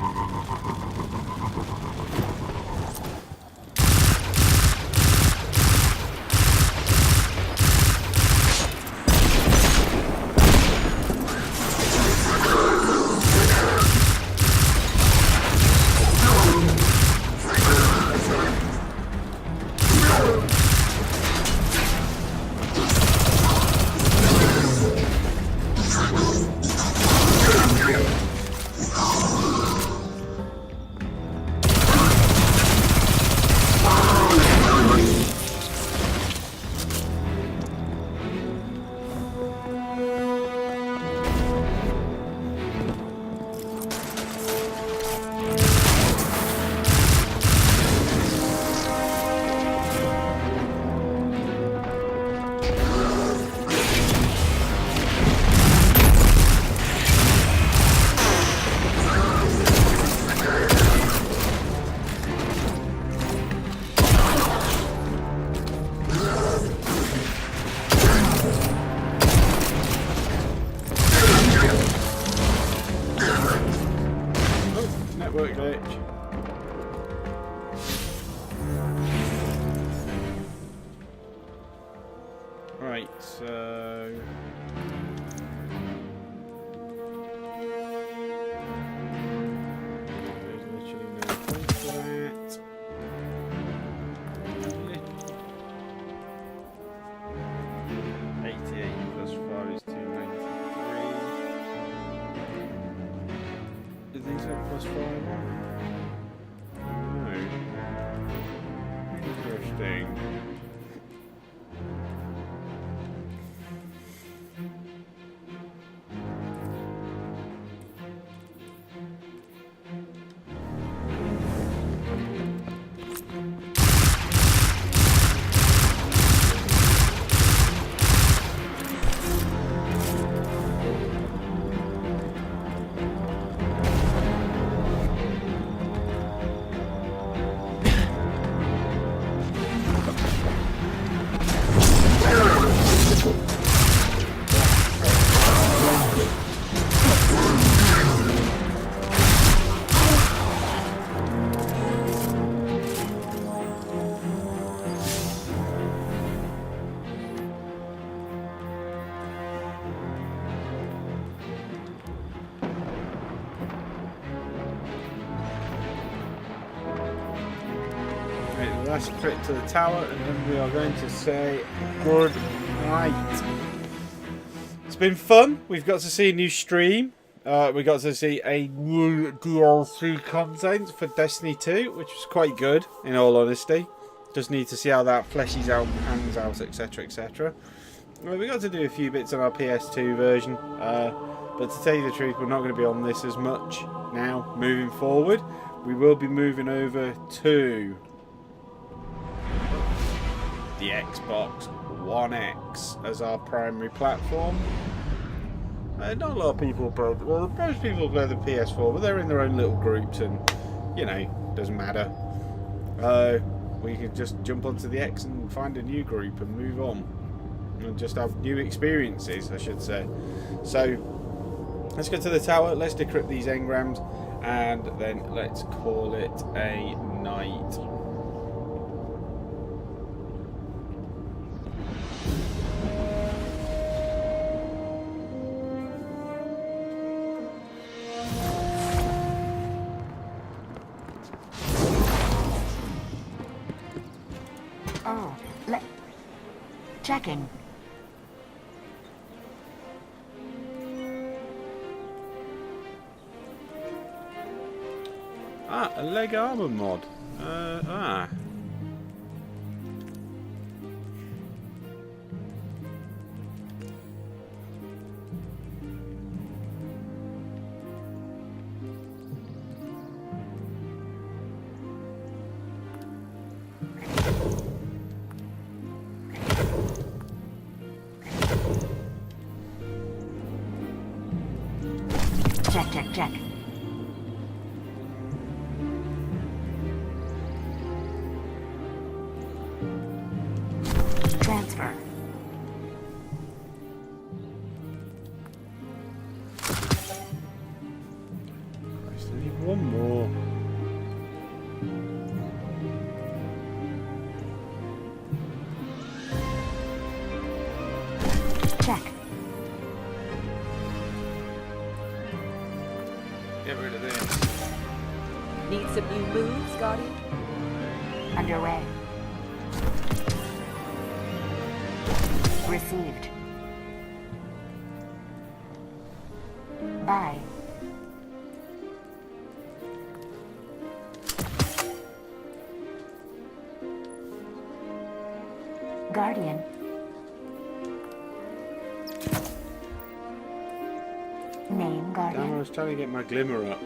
network glitch. Right, so... there's literally no point for that. Yeah. 88 plus 5 is 293. Did these have plus 5 on? No. Interesting. Last trip to the tower, and then we are going to say good night. It's been fun. We've got to see a new stream. We got to see a new DLC content for Destiny 2, which was quite good, in all honesty. Just need to see how that fleshes out, pans out, etc, etc. We got to do a few bits on our PS2 version, but to tell you the truth, we're not going to be on this as much now, moving forward. We will be moving over to the Xbox One X as our primary platform. Not a lot of people play, well, most people play the PS4, but they're in their own little groups and, you know, doesn't matter. We can just jump onto the X and find a new group and move on. And just have new experiences, I should say. So, let's go to the tower, let's decrypt these engrams, and then let's call it a night. Oh, checking. Ah, a leg armor mod. Check. Transfer. Check. Get rid of this. Need some new moves, Guardian? Underway. Received. Bye. Guardian. Name, Guardian. Damn, I was trying to get my glimmer up.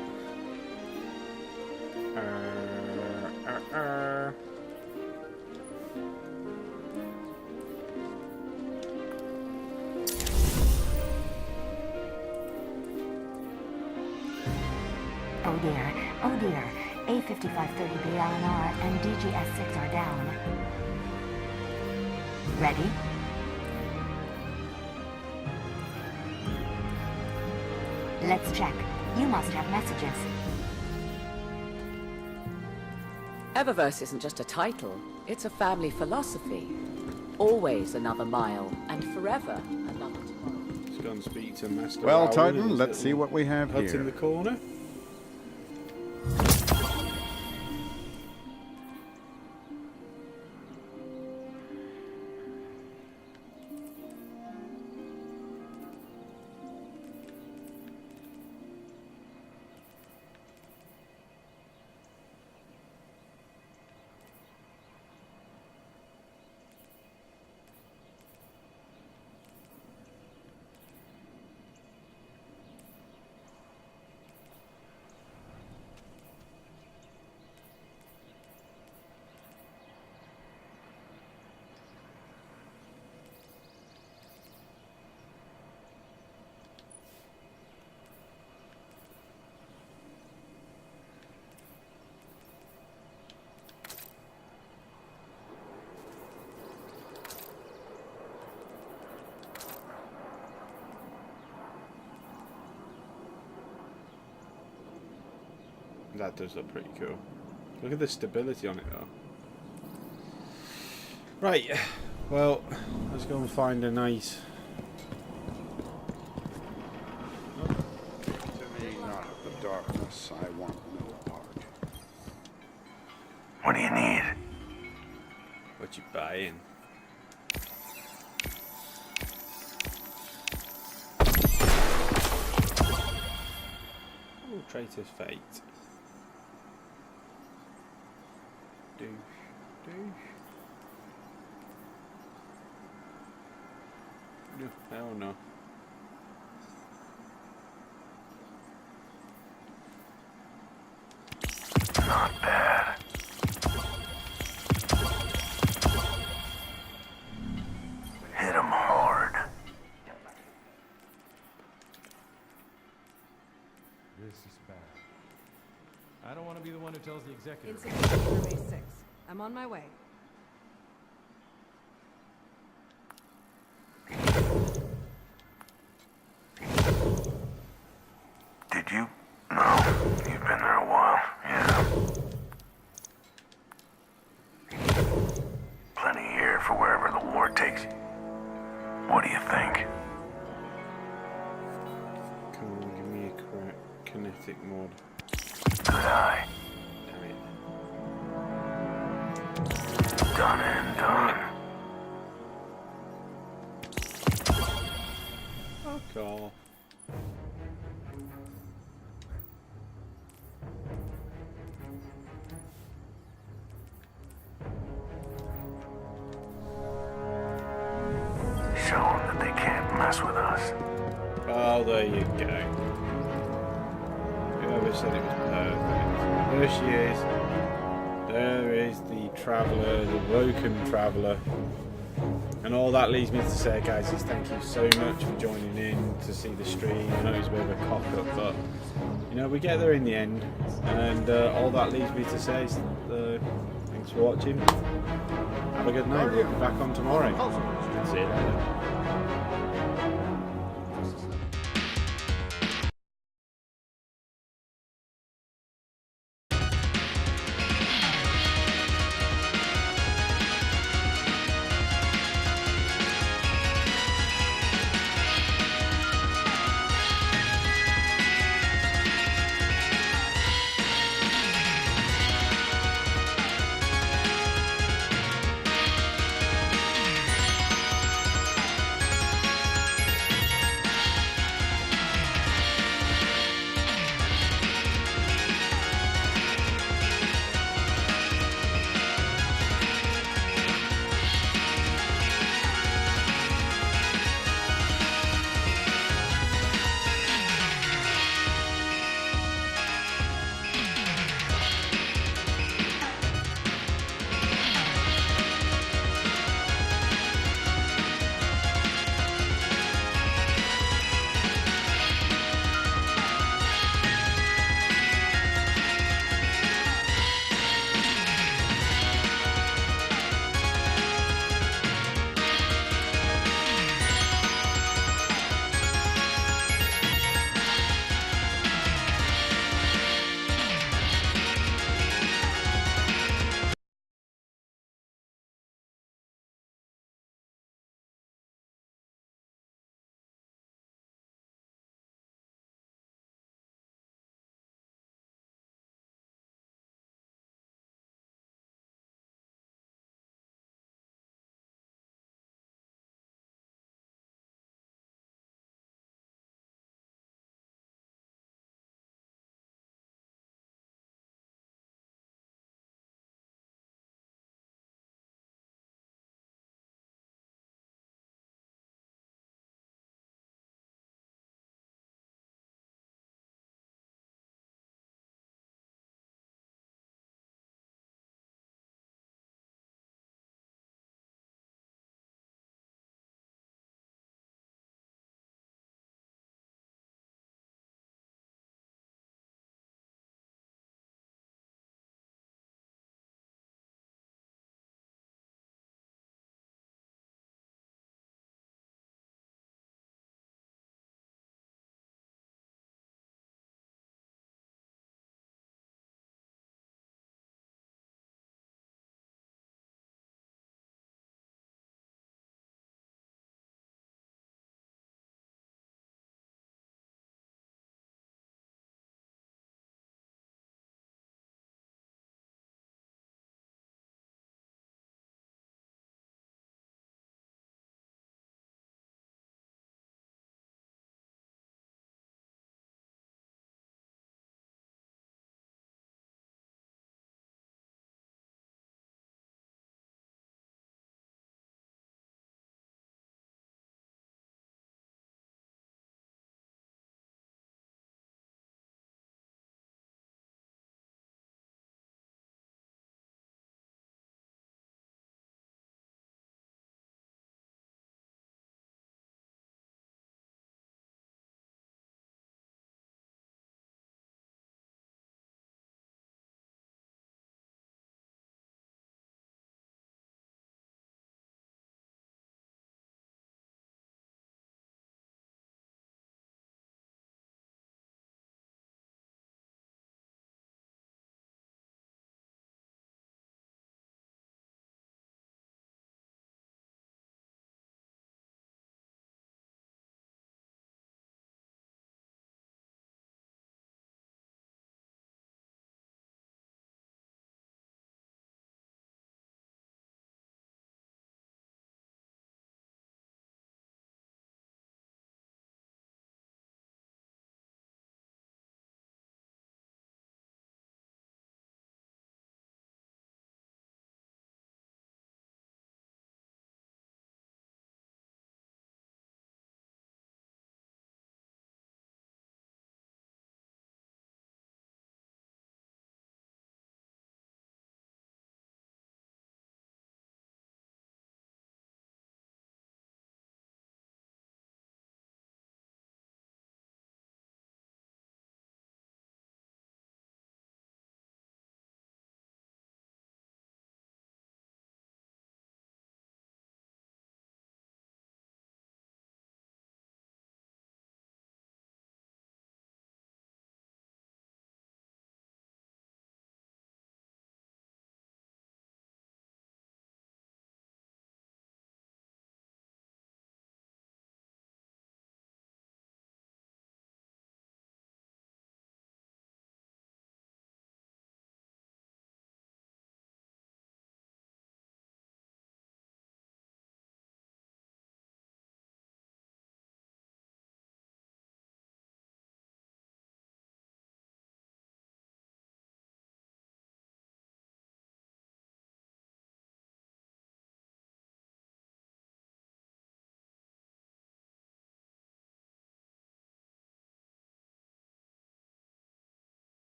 Oh dear, oh dear. A5530 BLNR and DGS-6 are down. Ready? Let's check. You must have messages. Eververse isn't just a title, it's a family philosophy. Always another mile, and forever another tomorrow. Let's go and speak to Master Well, Raoul Titan, in his let's see little what we have hut here. in the corner. That does look pretty cool. Look at the stability on it though. Right, well, let's go and find a nice... To me, not of the darkness, I want no part. What do you need? What you buying? Oh, Traitor's Fate. Douche, douche. No, hell no. Not bad. Hit him hard. This is bad. I don't want to be the one who tells the executive. Incident Survey 6. I'm on my way. Did you? No. You've been there a while. Yeah. Plenty here for wherever the war takes you. What do you think? Come on, give me a kinetic mod. Good eye. Damn it. Done and done. Fuck off. Show them that they can't mess with us. Oh, there you go. Whoever said it was perfect. There she is. There is the Traveller, the Woken Traveller. And all that leads me to say, guys, is thank you so much for joining in to see the stream. I know it's a bit of a cock-up, but, you know, we get there in the end. And all that leads me to say is thanks for watching. Have a good night. We'll be back on tomorrow. See you later.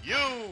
You